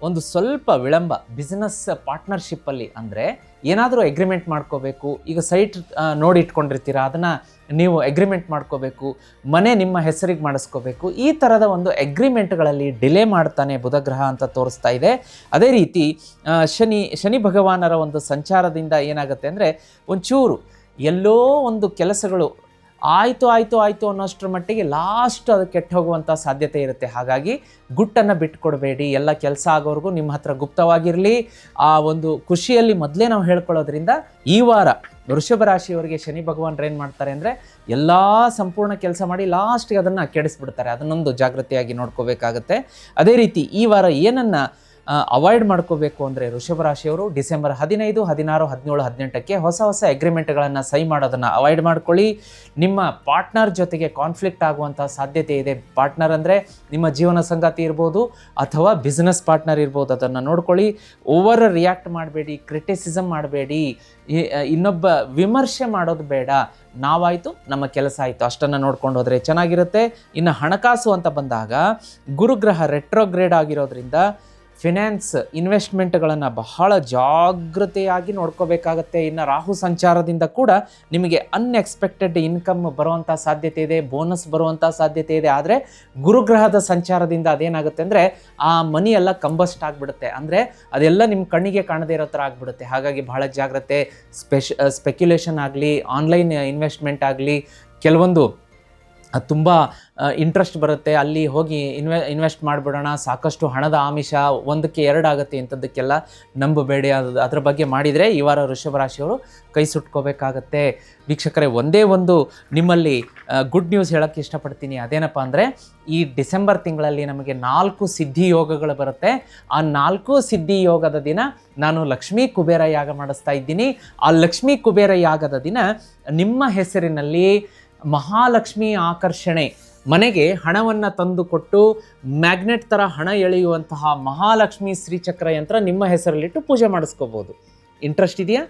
[SPEAKER 2] ಒಂದು ಸ್ವಲ್ಪ ವಿಳಂಬ ಬಿಸ್ನೆಸ್ ಪಾರ್ಟ್ನರ್ಶಿಪ್ಪಲ್ಲಿ. ಅಂದರೆ ಏನಾದರೂ ಎಗ್ರಿಮೆಂಟ್ ಮಾಡ್ಕೋಬೇಕು, ಈಗ ಸೈಟ್ ನೋಡಿ ಇಟ್ಕೊಂಡಿರ್ತೀರ, ಅದನ್ನು ನೀವು ಎಗ್ರಿಮೆಂಟ್ ಮಾಡ್ಕೋಬೇಕು, ಮನೆ ನಿಮ್ಮ ಹೆಸರಿಗೆ ಮಾಡಿಸ್ಕೋಬೇಕು, ಈ ಥರದ ಒಂದು ಎಗ್ರಿಮೆಂಟ್ಗಳಲ್ಲಿ ಡಿಲೇ ಮಾಡ್ತಾನೆ ಬುಧಗ್ರಹ ಅಂತ ತೋರಿಸ್ತಾ ಇದೆ. ಅದೇ ರೀತಿ ಶನಿ ಭಗವಾನರ ಒಂದು ಸಂಚಾರದಿಂದ ಏನಾಗುತ್ತೆ ಅಂದರೆ ಒಂಚೂರು ಎಲ್ಲೋ ಒಂದು ಕೆಲಸಗಳು ಆಯಿತು ಅನ್ನೋಷ್ಟರ ಮಟ್ಟಿಗೆ ಲಾಸ್ಟ್ ಅದು ಕೆಟ್ಟು ಹೋಗುವಂಥ ಸಾಧ್ಯತೆ ಇರುತ್ತೆ. ಹಾಗಾಗಿ ಗುಟ್ಟನ್ನು ಬಿಟ್ಕೊಡ್ಬೇಡಿ. ಎಲ್ಲ ಕೆಲಸ ಆಗೋವರೆಗೂ ನಿಮ್ಮ ಹತ್ರ ಗುಪ್ತವಾಗಿರಲಿ. ಆ ಒಂದು ಖುಷಿಯಲ್ಲಿ ಮೊದಲೇ ನಾವು ಹೇಳ್ಕೊಳ್ಳೋದ್ರಿಂದ ಈ ವಾರ ವೃಷಭ ರಾಶಿಯವರಿಗೆ ಶನಿ ಭಗವಾನ್ ಏನು ಮಾಡ್ತಾರೆ ಅಂದರೆ ಎಲ್ಲ ಸಂಪೂರ್ಣ ಕೆಲಸ ಮಾಡಿ ಲಾಸ್ಟ್ಗೆ ಅದನ್ನು ಕೆಡಿಸ್ಬಿಡ್ತಾರೆ. ಅದನ್ನೊಂದು ಜಾಗೃತಿಯಾಗಿ ನೋಡ್ಕೋಬೇಕಾಗತ್ತೆ. ಅದೇ ರೀತಿ ಈ ವಾರ ಏನನ್ನು ಅವಾಯ್ಡ್ ಮಾಡ್ಕೋಬೇಕು ಅಂದರೆ ವೃಷಭ ರಾಶಿಯವರು ಡಿಸೆಂಬರ್ 15, 16, 17, 18ಕ್ಕೆ ಹೊಸ ಎಗ್ರಿಮೆಂಟ್ಗಳನ್ನು ಸಹಿ ಮಾಡೋದನ್ನು ಅವಾಯ್ಡ್ ಮಾಡ್ಕೊಳ್ಳಿ. ನಿಮ್ಮ ಪಾರ್ಟ್ನರ್ ಜೊತೆಗೆ ಕಾನ್ಫ್ಲಿಕ್ಟ್ ಆಗುವಂಥ ಸಾಧ್ಯತೆ ಇದೆ. ಪಾರ್ಟ್ನರ್ ಅಂದರೆ ನಿಮ್ಮ ಜೀವನ ಸಂಗಾತಿ ಇರ್ಬೋದು ಅಥವಾ ಬಿಸ್ನೆಸ್ ಪಾರ್ಟ್ನರ್ ಇರ್ಬೋದು. ಅದನ್ನು ನೋಡ್ಕೊಳ್ಳಿ. ಓವರ್ ರಿಯಾಕ್ಟ್ ಮಾಡಬೇಡಿ, ಕ್ರಿಟಿಸಿಸಮ್ ಮಾಡಬೇಡಿ, ಇನ್ನೊಬ್ಬ ವಿಮರ್ಶೆ ಮಾಡೋದು ಬೇಡ. ನಾವಾಯಿತು, ನಮ್ಮ ಕೆಲಸ ಆಯಿತು, ಅಷ್ಟನ್ನು ನೋಡ್ಕೊಂಡು ಹೋದರೆ ಚೆನ್ನಾಗಿರುತ್ತೆ. ಇನ್ನು ಹಣಕಾಸು ಅಂತ ಬಂದಾಗ ಗುರುಗ್ರಹ ರೆಟ್ರೋಗ್ರೇಡ್ ಆಗಿರೋದ್ರಿಂದ ಫಿನಾನ್ಸ್, ಇನ್ವೆಸ್ಟ್ಮೆಂಟ್ಗಳನ್ನು ಬಹಳ ಜಾಗೃತೆಯಾಗಿ ನೋಡ್ಕೋಬೇಕಾಗತ್ತೆ. ಇನ್ನು ರಾಹು ಸಂಚಾರದಿಂದ ಕೂಡ ನಿಮಗೆ ಅನ್ಎಕ್ಸ್ಪೆಕ್ಟೆಡ್ ಇನ್ಕಮ್ ಬರುವಂಥ ಸಾಧ್ಯತೆ ಇದೆ, ಬೋನಸ್ ಬರುವಂಥ ಸಾಧ್ಯತೆ ಇದೆ. ಆದರೆ ಗುರುಗ್ರಹದ ಸಂಚಾರದಿಂದ ಅದೇನಾಗುತ್ತೆ ಅಂದರೆ ಆ ಮನಿ ಎಲ್ಲ ಕಂಬಸ್ಟ್ ಆಗಿಬಿಡುತ್ತೆ. ಅಂದರೆ ಅದೆಲ್ಲ ನಿಮ್ಮ ಕಣ್ಣಿಗೆ ಕಾಣದೇ ಇರೋ ಥರ ಆಗಿಬಿಡುತ್ತೆ. ಹಾಗಾಗಿ ಬಹಳ ಜಾಗ್ರತೆ. ಸ್ಪೆಕ್ಯುಲೇಷನ್ ಆಗಲಿ, ಆನ್ಲೈನ್ ಇನ್ವೆಸ್ಟ್ಮೆಂಟ್ ಆಗಲಿ, ಕೆಲವೊಂದು ತುಂಬ ಇಂಟ್ರೆಸ್ಟ್ ಬರುತ್ತೆ, ಅಲ್ಲಿ ಹೋಗಿ ಇನ್ವೆಸ್ಟ್ ಮಾಡಿಬಿಡೋಣ, ಸಾಕಷ್ಟು ಹಣದ ಆಮಿಷ, 1ಕ್ಕೆ 2 ಆಗುತ್ತೆ, ಇಂಥದ್ದಕ್ಕೆಲ್ಲ ನಂಬಬೇಡಿ. ಅದ್ರ ಬಗ್ಗೆ ಮಾಡಿದರೆ ಈ ವಾರ ವೃಷಭ ರಾಶಿಯವರು ಕೈ ಸುಟ್ಕೋಬೇಕಾಗತ್ತೆ. ವೀಕ್ಷಕರೇ, ಒಂದೇ ಒಂದು ನಿಮ್ಮಲ್ಲಿ ಗುಡ್ ನ್ಯೂಸ್ ಹೇಳೋಕ್ಕೆ ಇಷ್ಟಪಡ್ತೀನಿ. ಅದೇನಪ್ಪ ಅಂದರೆ ಈ ಡಿಸೆಂಬರ್ ತಿಂಗಳಲ್ಲಿ ನಮಗೆ 4 ಸಿದ್ಧಿ ಯೋಗಗಳು ಬರುತ್ತೆ. ಆ 4 ಸಿದ್ಧಿ ಯೋಗದ ದಿನ ನಾನು ಲಕ್ಷ್ಮೀ ಕುಬೇರ ಯಾಗ ಮಾಡಿಸ್ತಾ ಇದ್ದೀನಿ. ಆ ಲಕ್ಷ್ಮೀ ಕುಬೇರ ಯಾಗದ ದಿನ ನಿಮ್ಮ ಹೆಸರಿನಲ್ಲಿ ಮಹಾಲಕ್ಷ್ಮಿ ಆಕರ್ಷಣೆ, ಮನೆಗೆ ಹಣವನ್ನು ತಂದು ಕೊಟ್ಟು ಮ್ಯಾಗ್ನೆಟ್ ಥರ ಹಣ ಎಳೆಯುವಂತಹ ಮಹಾಲಕ್ಷ್ಮಿ ಶ್ರೀಚಕ್ರ ಯಂತ್ರ ನಿಮ್ಮ ಹೆಸರಲ್ಲಿಟ್ಟು ಪೂಜೆ ಮಾಡಿಸ್ಕೋಬೋದು. ಇಂಟ್ರೆಸ್ಟ್ ಇದೆಯಾ?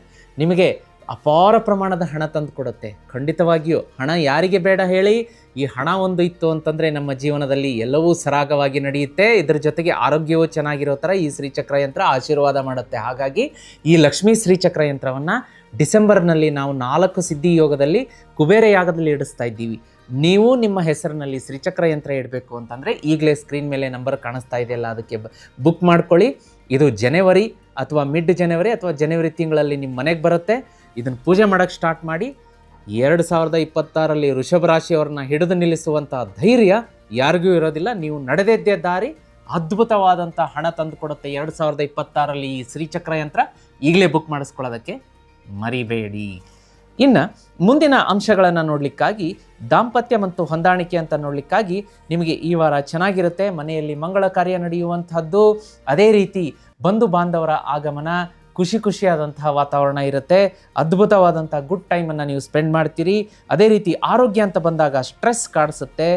[SPEAKER 2] ನಿಮಗೆ ಅಪಾರ ಪ್ರಮಾಣದ ಹಣ ತಂದು ಕೊಡುತ್ತೆ. ಖಂಡಿತವಾಗಿಯೂ ಹಣ ಯಾರಿಗೆ ಬೇಡ ಹೇಳಿ? ಈ ಹಣ ಒಂದು ಇತ್ತು ಅಂತಂದರೆ ನಮ್ಮ ಜೀವನದಲ್ಲಿ ಎಲ್ಲವೂ ಸರಾಗವಾಗಿ ನಡೆಯುತ್ತೆ. ಇದರ ಜೊತೆಗೆ ಆರೋಗ್ಯವೂ ಚೆನ್ನಾಗಿರೋ ಥರ ಈ ಶ್ರೀಚಕ್ರ ಯಂತ್ರ ಆಶೀರ್ವಾದ ಮಾಡುತ್ತೆ. ಹಾಗಾಗಿ ಈ ಲಕ್ಷ್ಮೀ ಶ್ರೀಚಕ್ರ ಯಂತ್ರವನ್ನು ಡಿಸೆಂಬರ್ನಲ್ಲಿ ನಾವು 4 ಸಿದ್ಧಿ ಯೋಗದಲ್ಲಿ ಕುಬೇರ ಯಾಗದಲ್ಲಿ ಇಡಿಸ್ತಾ ಇದ್ದೀವಿ. ನೀವು ನಿಮ್ಮ ಹೆಸರಿನಲ್ಲಿ ಶ್ರೀಚಕ್ರ ಯಂತ್ರ ಇಡಬೇಕು ಅಂತಂದರೆ ಈಗಲೇ ಸ್ಕ್ರೀನ್ ಮೇಲೆ ನಂಬರ್ ಕಾಣಿಸ್ತಾ ಇದೆಯಲ್ಲ, ಅದಕ್ಕೆ ಬುಕ್ ಮಾಡ್ಕೊಳ್ಳಿ. ಇದು ಜನವರಿ ಅಥವಾ ಮಿಡ್ ಜನವರಿ ಅಥವಾ ಜನವರಿ ತಿಂಗಳಲ್ಲಿ ನಿಮ್ಮ ಮನೆಗೆ ಬರುತ್ತೆ. ಇದನ್ನು ಪೂಜೆ ಮಾಡೋಕ್ಕೆ ಸ್ಟಾರ್ಟ್ ಮಾಡಿ. 2026ರಲ್ಲಿ ವೃಷಭ ರಾಶಿಯವ್ರನ್ನ ಹಿಡಿದು ನಿಲ್ಲಿಸುವಂಥ ಧೈರ್ಯ ಯಾರಿಗೂ ಇರೋದಿಲ್ಲ. ನೀವು ನಡೆದಿದ್ದೇ ದಾರಿ ಅದ್ಭುತವಾದಂಥ ಹಣ ತಂದು ಕೊಡುತ್ತೆ 2026ರಲ್ಲಿ ಈ ಶ್ರೀಚಕ್ರ ಯಂತ್ರ. ಈಗಲೇ ಬುಕ್ ಮಾಡಿಸ್ಕೊಳ್ಳೋದಕ್ಕೆ ಮರಿಬೇಡಿ. ಇನ್ನು ಮುಂದಿನ ಅಂಶಗಳನ್ನು ನೋಡಲಿಕ್ಕಾಗಿ ದಾಂಪತ್ಯ ಮತ್ತು ಹೊಂದಾಣಿಕೆ ಅಂತ ನೋಡಲಿಕ್ಕಾಗಿ ನಿಮಗೆ ಈ ವಾರ ಚೆನ್ನಾಗಿರುತ್ತೆ. ಮನೆಯಲ್ಲಿ ಮಂಗಳ ಕಾರ್ಯ ನಡೆಯುವಂಥದ್ದು, ಅದೇ ರೀತಿ ಬಂಧು ಬಾಂಧವರ ಆಗಮನ, ಖುಷಿಯಾದಂತಹ ವಾತಾವರಣ ಇರುತ್ತೆ, ಅದ್ಭುತವಾದಂಥ ಗುಡ್ ಟೈಮನ್ನು ನೀವು ಸ್ಪೆಂಡ್ ಮಾಡ್ತೀರಿ. ಅದೇ ರೀತಿ ಆರೋಗ್ಯ ಅಂತ ಬಂದಾಗ ಸ್ಟ್ರೆಸ್ ಕಾಡಿಸುತ್ತೆ,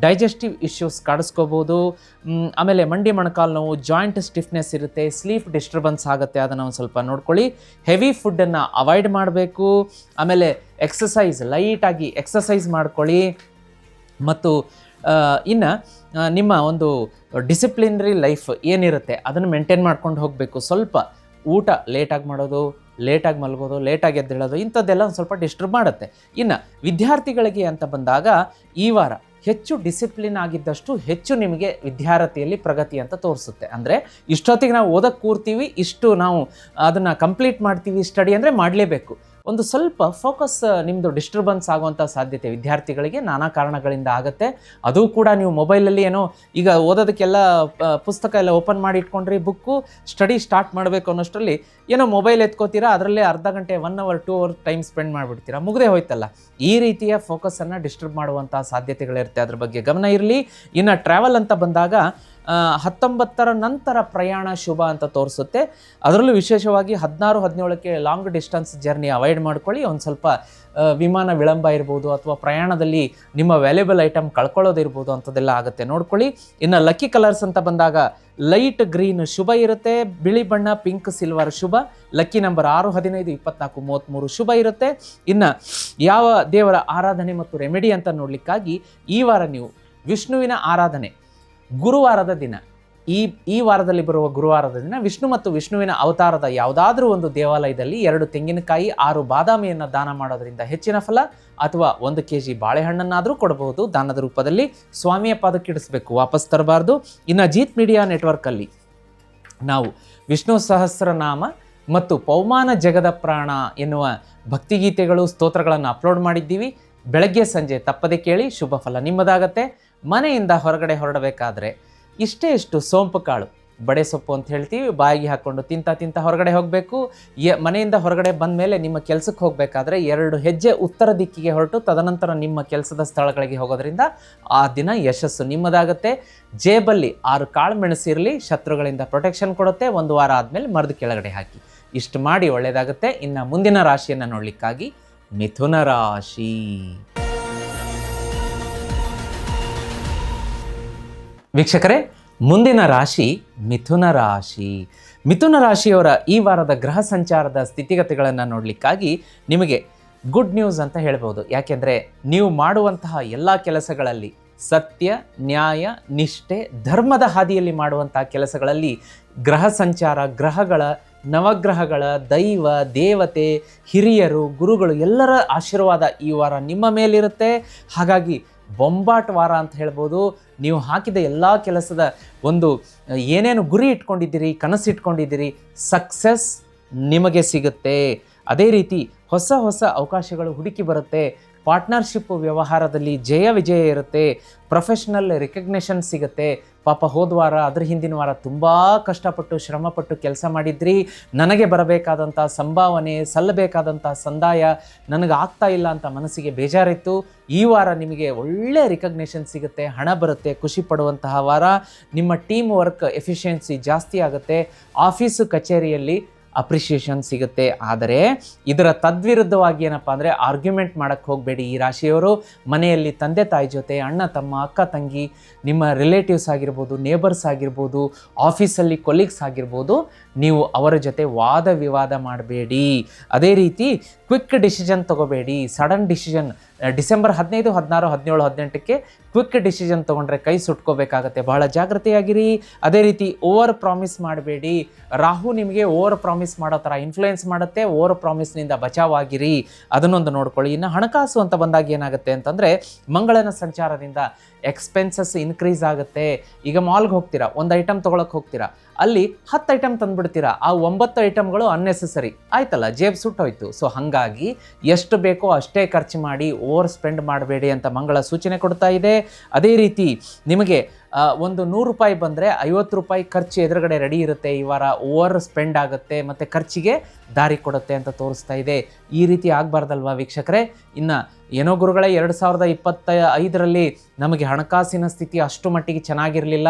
[SPEAKER 2] ಡೈಜೆಸ್ಟಿವ್ ಇಶ್ಯೂಸ್ ಕಾಡಿಸ್ಕೋಬೋದು. ಆಮೇಲೆ ಮಂಡಿ ಮೊಣಕಾಲು ನೋವು, ಜಾಯಿಂಟ್ ಸ್ಟಿಫ್ನೆಸ್ ಇರುತ್ತೆ, ಸ್ಲೀಪ್ ಡಿಸ್ಟರ್ಬೆನ್ಸ್ ಆಗುತ್ತೆ, ಅದನ್ನು ಒಂದು ಸ್ವಲ್ಪ ನೋಡ್ಕೊಳ್ಳಿ. ಹೆವಿ ಫುಡ್ಡನ್ನು ಅವಾಯ್ಡ್ ಮಾಡಬೇಕು. ಆಮೇಲೆ ಲೈಟಾಗಿ ಎಕ್ಸಸೈಸ್ ಮಾಡ್ಕೊಳ್ಳಿ. ಮತ್ತು ಇನ್ನು ನಿಮ್ಮ ಒಂದು ಡಿಸಿಪ್ಲಿನರಿ ಲೈಫ್ ಏನಿರುತ್ತೆ ಅದನ್ನು ಮೇಂಟೈನ್ ಮಾಡ್ಕೊಂಡು ಹೋಗಬೇಕು. ಸ್ವಲ್ಪ ಊಟ ಲೇಟಾಗಿ ಮಾಡೋದು, ಲೇಟಾಗಿ ಮಲಗೋದು, ಲೇಟಾಗಿ ಎದ್ದೇಳೋದು, ಇಂಥದ್ದೆಲ್ಲ ಒಂದು ಸ್ವಲ್ಪ ಡಿಸ್ಟರ್ಬ್ ಮಾಡುತ್ತೆ. ಇನ್ನು ವಿದ್ಯಾರ್ಥಿಗಳಿಗೆ ಅಂತ ಬಂದಾಗ ಈ ವಾರ ಹೆಚ್ಚು ಡಿಸಿಪ್ಲಿನ್ ಆಗಿದ್ದಷ್ಟು ಹೆಚ್ಚು ನಿಮಗೆ ವಿದ್ಯಾರ್ಥಿಯಲ್ಲಿ ಪ್ರಗತಿ ಅಂತ ತೋರಿಸುತ್ತೆ. ಅಂದರೆ ಇಷ್ಟೊತ್ತಿಗೆ ನಾವು ಓದಕ್ಕೆ ಕೂರ್ತೀವಿ, ಇಷ್ಟು ನಾವು ಅದನ್ನು ಕಂಪ್ಲೀಟ್ ಮಾಡ್ತೀವಿ ಸ್ಟಡಿ ಅಂದರೆ ಮಾಡಲೇಬೇಕು. ಒಂದು ಸ್ವಲ್ಪ ಫೋಕಸ್ ನಿಮ್ಮದು ಡಿಸ್ಟರ್ಬೆನ್ಸ್ ಆಗುವಂಥ ಸಾಧ್ಯತೆ ವಿದ್ಯಾರ್ಥಿಗಳಿಗೆ ನಾನಾ ಕಾರಣಗಳಿಂದ ಆಗುತ್ತೆ. ಅದು ಕೂಡ ನೀವು ಮೊಬೈಲಲ್ಲಿ ಏನೋ ಈಗ ಓದೋದಕ್ಕೆಲ್ಲ ಪುಸ್ತಕ ಎಲ್ಲ ಓಪನ್ ಮಾಡಿ ಇಟ್ಕೊಂಡ್ರಿ, ಬುಕ್ಕು ಸ್ಟಡಿ ಸ್ಟಾರ್ಟ್ ಮಾಡಬೇಕು ಅನ್ನೋಷ್ಟರಲ್ಲಿ ಏನೋ ಮೊಬೈಲ್ ಎತ್ಕೋತೀರಾ, ಅದರಲ್ಲೇ ಅರ್ಧ ಗಂಟೆ 1 hour 2 hour ಟೈಮ್ ಸ್ಪೆಂಡ್ ಮಾಡಿಬಿಡ್ತೀರಾ, ಮುಗದೆ ಹೋಯ್ತಲ್ಲ. ಈ ರೀತಿಯ ಫೋಕಸನ್ನು ಡಿಸ್ಟರ್ಬ್ ಮಾಡುವಂಥ ಸಾಧ್ಯತೆಗಳಿರುತ್ತೆ, ಅದ್ರ ಬಗ್ಗೆ ಗಮನ ಇರಲಿ. ಇನ್ನು ಟ್ರಾವೆಲ್ ಅಂತ ಬಂದಾಗ 19ರ ನಂತರ ಪ್ರಯಾಣ ಶುಭ ಅಂತ ತೋರಿಸುತ್ತೆ. ಅದರಲ್ಲೂ ವಿಶೇಷವಾಗಿ 16-17ಕ್ಕೆ ಲಾಂಗ್ ಡಿಸ್ಟೆನ್ಸ್ ಜರ್ನಿ ಅವಾಯ್ಡ್ ಮಾಡ್ಕೊಳ್ಳಿ. ಒಂದು ಸ್ವಲ್ಪ ವಿಮಾನ ವಿಳಂಬ ಇರ್ಬೋದು ಅಥವಾ ಪ್ರಯಾಣದಲ್ಲಿ ನಿಮ್ಮ ವ್ಯಾಲ್ಯೂಬಲ್ ಐಟಮ್ ಕಳ್ಕೊಳ್ಳೋದಿರ್ಬೋದು, ಅಂಥದ್ದೆಲ್ಲ ಆಗುತ್ತೆ, ನೋಡ್ಕೊಳ್ಳಿ. ಇನ್ನು ಲಕ್ಕಿ ಕಲರ್ಸ್ ಅಂತ ಬಂದಾಗ ಲೈಟ್ ಗ್ರೀನ್ ಶುಭ ಇರುತ್ತೆ, ಬಿಳಿ ಬಣ್ಣ, ಪಿಂಕ್, ಸಿಲ್ವರ್ ಶುಭ. ಲಕ್ಕಿ ನಂಬರ್ 6, 15, 24, 33 ಶುಭ ಇರುತ್ತೆ. ಇನ್ನು ಯಾವ ದೇವರ ಆರಾಧನೆ ಮತ್ತು ರೆಮಿಡಿ ಅಂತ ನೋಡಲಿಕ್ಕಾಗಿ ಈ ವಾರ ನೀವು ವಿಷ್ಣುವಿನ ಆರಾಧನೆ ಗುರುವಾರದ ದಿನ, ಈ ವಾರದಲ್ಲಿ ಬರುವ ಗುರುವಾರದ ದಿನ ವಿಷ್ಣು ಮತ್ತು ವಿಷ್ಣುವಿನ ಅವತಾರದ ಯಾವುದಾದ್ರೂ ಒಂದು ದೇವಾಲಯದಲ್ಲಿ 2 ತೆಂಗಿನಕಾಯಿ 6 ಬಾದಾಮಿಯನ್ನು ದಾನ ಮಾಡೋದ್ರಿಂದ ಹೆಚ್ಚಿನ ಫಲ, ಅಥವಾ 1 kg ಬಾಳೆಹಣ್ಣನ್ನಾದರೂ ಕೊಡಬಹುದು ದಾನದ ರೂಪದಲ್ಲಿ. ಸ್ವಾಮಿಯ ಪಾದಕ್ಕಿಡಿಸ್ಬೇಕು, ವಾಪಸ್ ತರಬಾರ್ದು. ಇನ್ನು ಅಜಿತ್ ಮೀಡಿಯಾ ನೆಟ್ವರ್ಕಲ್ಲಿ ನಾವು ವಿಷ್ಣು ಸಹಸ್ರನಾಮ ಮತ್ತು ಪೌಮಾನ ಜಗದ ಪ್ರಾಣ ಎನ್ನುವ ಭಕ್ತಿಗೀತೆಗಳು, ಸ್ತೋತ್ರಗಳನ್ನು ಅಪ್ಲೋಡ್ ಮಾಡಿದ್ದೀವಿ. ಬೆಳಗ್ಗೆ ಸಂಜೆ ತಪ್ಪದೆ ಕೇಳಿ, ಶುಭ ಫಲ ನಿಮ್ಮದಾಗತ್ತೆ. ಮನೆಯಿಂದ ಹೊರಗಡೆ ಹೊರಡಬೇಕಾದ್ರೆ ಇಷ್ಟು ಸೋಂಪು ಕಾಳು, ಬಡೆ ಸೊಪ್ಪು ಅಂತ ಹೇಳ್ತೀವಿ, ಬಾಯಿಗೆ ಹಾಕ್ಕೊಂಡು ತಿಂತ ಹೊರಗಡೆ ಹೋಗಬೇಕು. ಮನೆಯಿಂದ ಹೊರಗಡೆ ಬಂದ ಮೇಲೆ ನಿಮ್ಮ ಕೆಲಸಕ್ಕೆ ಹೋಗಬೇಕಾದ್ರೆ 2 ಹೆಜ್ಜೆ ಉತ್ತರ ದಿಕ್ಕಿಗೆ ಹೊರಟು ತದನಂತರ ನಿಮ್ಮ ಕೆಲಸದ ಸ್ಥಳಗಳಿಗೆ ಹೋಗೋದ್ರಿಂದ ಆ ದಿನ ಯಶಸ್ಸು ನಿಮ್ಮದಾಗುತ್ತೆ. ಜೇಬಲ್ಲಿ 6 ಕಾಳು ಮೆಣಸಿರಲಿ, ಶತ್ರುಗಳಿಂದ ಪ್ರೊಟೆಕ್ಷನ್ ಕೊಡುತ್ತೆ. 1 ವಾರ ಆದಮೇಲೆ ಮರದ ಕೆಳಗಡೆ ಹಾಕಿ. ಇಷ್ಟು ಮಾಡಿ ಒಳ್ಳೆಯದಾಗುತ್ತೆ. ಇನ್ನು ಮುಂದಿನ ರಾಶಿಯನ್ನು ನೋಡಲಿಕ್ಕಾಗಿ ಮಿಥುನ ರಾಶಿ. ವೀಕ್ಷಕರೇ, ಮುಂದಿನ ರಾಶಿ ಮಿಥುನ ರಾಶಿ. ಮಿಥುನ ರಾಶಿಯವರ ಈ ವಾರದ ಗ್ರಹ ಸಂಚಾರದ ಸ್ಥಿತಿಗತಿಗಳನ್ನು ನೋಡಲಿಕ್ಕಾಗಿ ನಿಮಗೆ ಗುಡ್ ನ್ಯೂಸ್ ಅಂತ ಹೇಳ್ಬೋದು. ಯಾಕೆಂದರೆ ನೀವು ಮಾಡುವಂತಹ ಎಲ್ಲ ಕೆಲಸಗಳಲ್ಲಿ ಸತ್ಯ, ನ್ಯಾಯ, ನಿಷ್ಠೆ, ಧರ್ಮದ ಹಾದಿಯಲ್ಲಿ ಮಾಡುವಂಥ ಕೆಲಸಗಳಲ್ಲಿ ಗ್ರಹ ಸಂಚಾರ, ಗ್ರಹಗಳ, ನವಗ್ರಹಗಳ, ದೈವ, ದೇವತೆ, ಹಿರಿಯರು, ಗುರುಗಳು ಎಲ್ಲರ ಆಶೀರ್ವಾದ ಈ ವಾರ ನಿಮ್ಮ ಮೇಲಿರುತ್ತೆ. ಹಾಗಾಗಿ ಬೊಂಬಾಟ್ ವಾರ ಅಂತ ಹೇಳ್ಬೋದು. ನೀವು ಹಾಕಿದ ಎಲ್ಲ ಕೆಲಸದ ಒಂದು ಏನೇನು ಗುರಿ ಇಟ್ಕೊಂಡಿದ್ದೀರಿ, ಕನಸು ಇಟ್ಕೊಂಡಿದ್ದೀರಿ, ಸಕ್ಸಸ್ ನಿಮಗೆ ಸಿಗುತ್ತೆ. ಅದೇ ರೀತಿ ಹೊಸ ಅವಕಾಶಗಳು ಹುಡುಕಿ ಬರುತ್ತೆ. ಪಾರ್ಟ್ನರ್ಶಿಪ್ ವ್ಯವಹಾರದಲ್ಲಿ ಜಯ ವಿಜಯ ಇರುತ್ತೆ. ಪ್ರೊಫೆಷ್ನಲ್ ರಿಕಗ್ನಿಷನ್ ಸಿಗುತ್ತೆ. ಪಾಪ ಹೋದ ವಾರ, ಅದ್ರ ಹಿಂದಿನ ವಾರ ತುಂಬ ಕಷ್ಟಪಟ್ಟು ಶ್ರಮಪಟ್ಟು ಕೆಲಸ ಮಾಡಿದ್ರಿ, ನನಗೆ ಬರಬೇಕಾದಂಥ ಸಂಭಾವನೆ, ಸಲ್ಲಬೇಕಾದಂಥ ಸಂದಾಯ ನನಗೆ ಆಗ್ತಾ ಇಲ್ಲ ಅಂತ ಮನಸ್ಸಿಗೆ ಬೇಜಾರಿತ್ತು. ಈ ವಾರ ನಿಮಗೆ ಒಳ್ಳೆ ರಿಕಗ್ನಿಷನ್ ಸಿಗುತ್ತೆ, ಹಣ ಬರುತ್ತೆ, ಖುಷಿ ಪಡುವಂತಹ ವಾರ. ನಿಮ್ಮ ಟೀಮ್ ವರ್ಕ್ ಎಫಿಷಿಯನ್ಸಿ ಜಾಸ್ತಿ ಆಗುತ್ತೆ. ಆಫೀಸು ಕಚೇರಿಯಲ್ಲಿ ಅಪ್ರಿಷಿಯೇಷನ್ ಸಿಗುತ್ತೆ. ಆದರೆ ಇದರ ತದ್ವಿರುದ್ಧವಾಗಿ ಏನಪ್ಪ ಅಂದರೆ ಆರ್ಗ್ಯುಮೆಂಟ್ ಮಾಡೋಕ್ಕೆ ಹೋಗಬೇಡಿ ಈ ರಾಶಿಯವರು. ಮನೆಯಲ್ಲಿ ತಂದೆ ತಾಯಿ ಜೊತೆ, ಅಣ್ಣ ತಮ್ಮ, ಅಕ್ಕ ತಂಗಿ, ನಿಮ್ಮ ರಿಲೇಟಿವ್ಸ್ ಆಗಿರ್ಬೋದು, ನೇಬರ್ಸ್ ಆಗಿರ್ಬೋದು, ಆಫೀಸಲ್ಲಿ ಕೊಲೀಗ್ಸ್ ಆಗಿರ್ಬೋದು, ನೀವು ಅವರ ಜೊತೆ ವಾದ ವಿವಾದ ಮಾಡಬೇಡಿ. ಅದೇ ರೀತಿ ಕ್ವಿಕ್ ಡಿಸಿಷನ್ ತೊಗೋಬೇಡಿ, ಸಡನ್ ಡಿಸಿಷನ್. ಡಿಸೆಂಬರ್ 15, 16, 17, 18ಕ್ಕೆ ಕ್ವಿಕ್ ಡಿಸಿಷನ್ ತೊಗೊಂಡ್ರೆ ಕೈ ಸುಟ್ಕೋಬೇಕಾಗತ್ತೆ, ಬಹಳ ಜಾಗ್ರತೆಯಾಗಿರಿ. ಅದೇ ರೀತಿ ಓವರ್ ಪ್ರಾಮಿಸ್ ಮಾಡಬೇಡಿ. ರಾಹು ನಿಮಗೆ ಓವರ್ ಪ್ರಾಮಿಸ್ ಮಾಡೋ ಥರ ಇನ್ಫ್ಲೂಯೆನ್ಸ್ ಮಾಡುತ್ತೆ. ಓವರ್ ಪ್ರಾಮಿಸ್ನಿಂದ ಬಚಾವಾಗಿರಿ, ಅದನ್ನೊಂದು ನೋಡ್ಕೊಳ್ಳಿ. ಇನ್ನು ಹಣಕಾಸು ಅಂತ ಬಂದಾಗ ಏನಾಗುತ್ತೆ ಅಂತಂದರೆ ಮಂಗಳನ ಸಂಚಾರದಿಂದ ಎಕ್ಸ್ಪೆನ್ಸಸ್ ಇನ್ಕ್ರೀಸ್ ಆಗುತ್ತೆ. ಈಗ ಮಾಲ್ಗೆ ಹೋಗ್ತೀರಾ, 1 ಐಟಮ್ ತೊಗೊಳಕ್ಕೆ ಹೋಗ್ತೀರಾ, ಅಲ್ಲಿ 10 ಐಟಮ್ ತಂದುಬಿಡ್ತೀರಾ, ಆ 9 ಐಟಮ್ಗಳು ಅನ್ನೆಸೆಸರಿ ಆಯ್ತಲ್ಲ, ಜೇಬ್ ಸುಟ್ಟೋಯ್ತು. ಸೊ ಹಾಗಾಗಿ ಎಷ್ಟು ಬೇಕೋ ಅಷ್ಟೇ ಖರ್ಚು ಮಾಡಿ, ಓವರ್ ಸ್ಪೆಂಡ್ ಮಾಡಬೇಡಿ ಅಂತ ಮಂಗಳ ಸೂಚನೆ ಕೊಡ್ತಾ ಇದೆ. ಅದೇ ರೀತಿ ನಿಮಗೆ ಒಂದು 100 ರೂಪಾಯಿ ಬಂದರೆ 50 ರೂಪಾಯಿ ಖರ್ಚು ಎದುರುಗಡೆ ರೆಡಿ ಇರುತ್ತೆ, ಈ ವಾರ ಓವರ್ ಸ್ಪೆಂಡ್ ಆಗುತ್ತೆ ಮತ್ತು ಖರ್ಚಿಗೆ ದಾರಿ ಕೊಡುತ್ತೆ ಅಂತ ತೋರಿಸ್ತಾ ಇದೆ. ಈ ರೀತಿ ಆಗಬಾರ್ದಲ್ವಾ ವೀಕ್ಷಕರೇ? ಇನ್ನು ಏನೋ ಗುರುಗಳೇ 2025ರಲ್ಲಿ ನಮಗೆ ಹಣಕಾಸಿನ ಸ್ಥಿತಿ ಅಷ್ಟು ಮಟ್ಟಿಗೆ ಚೆನ್ನಾಗಿರಲಿಲ್ಲ,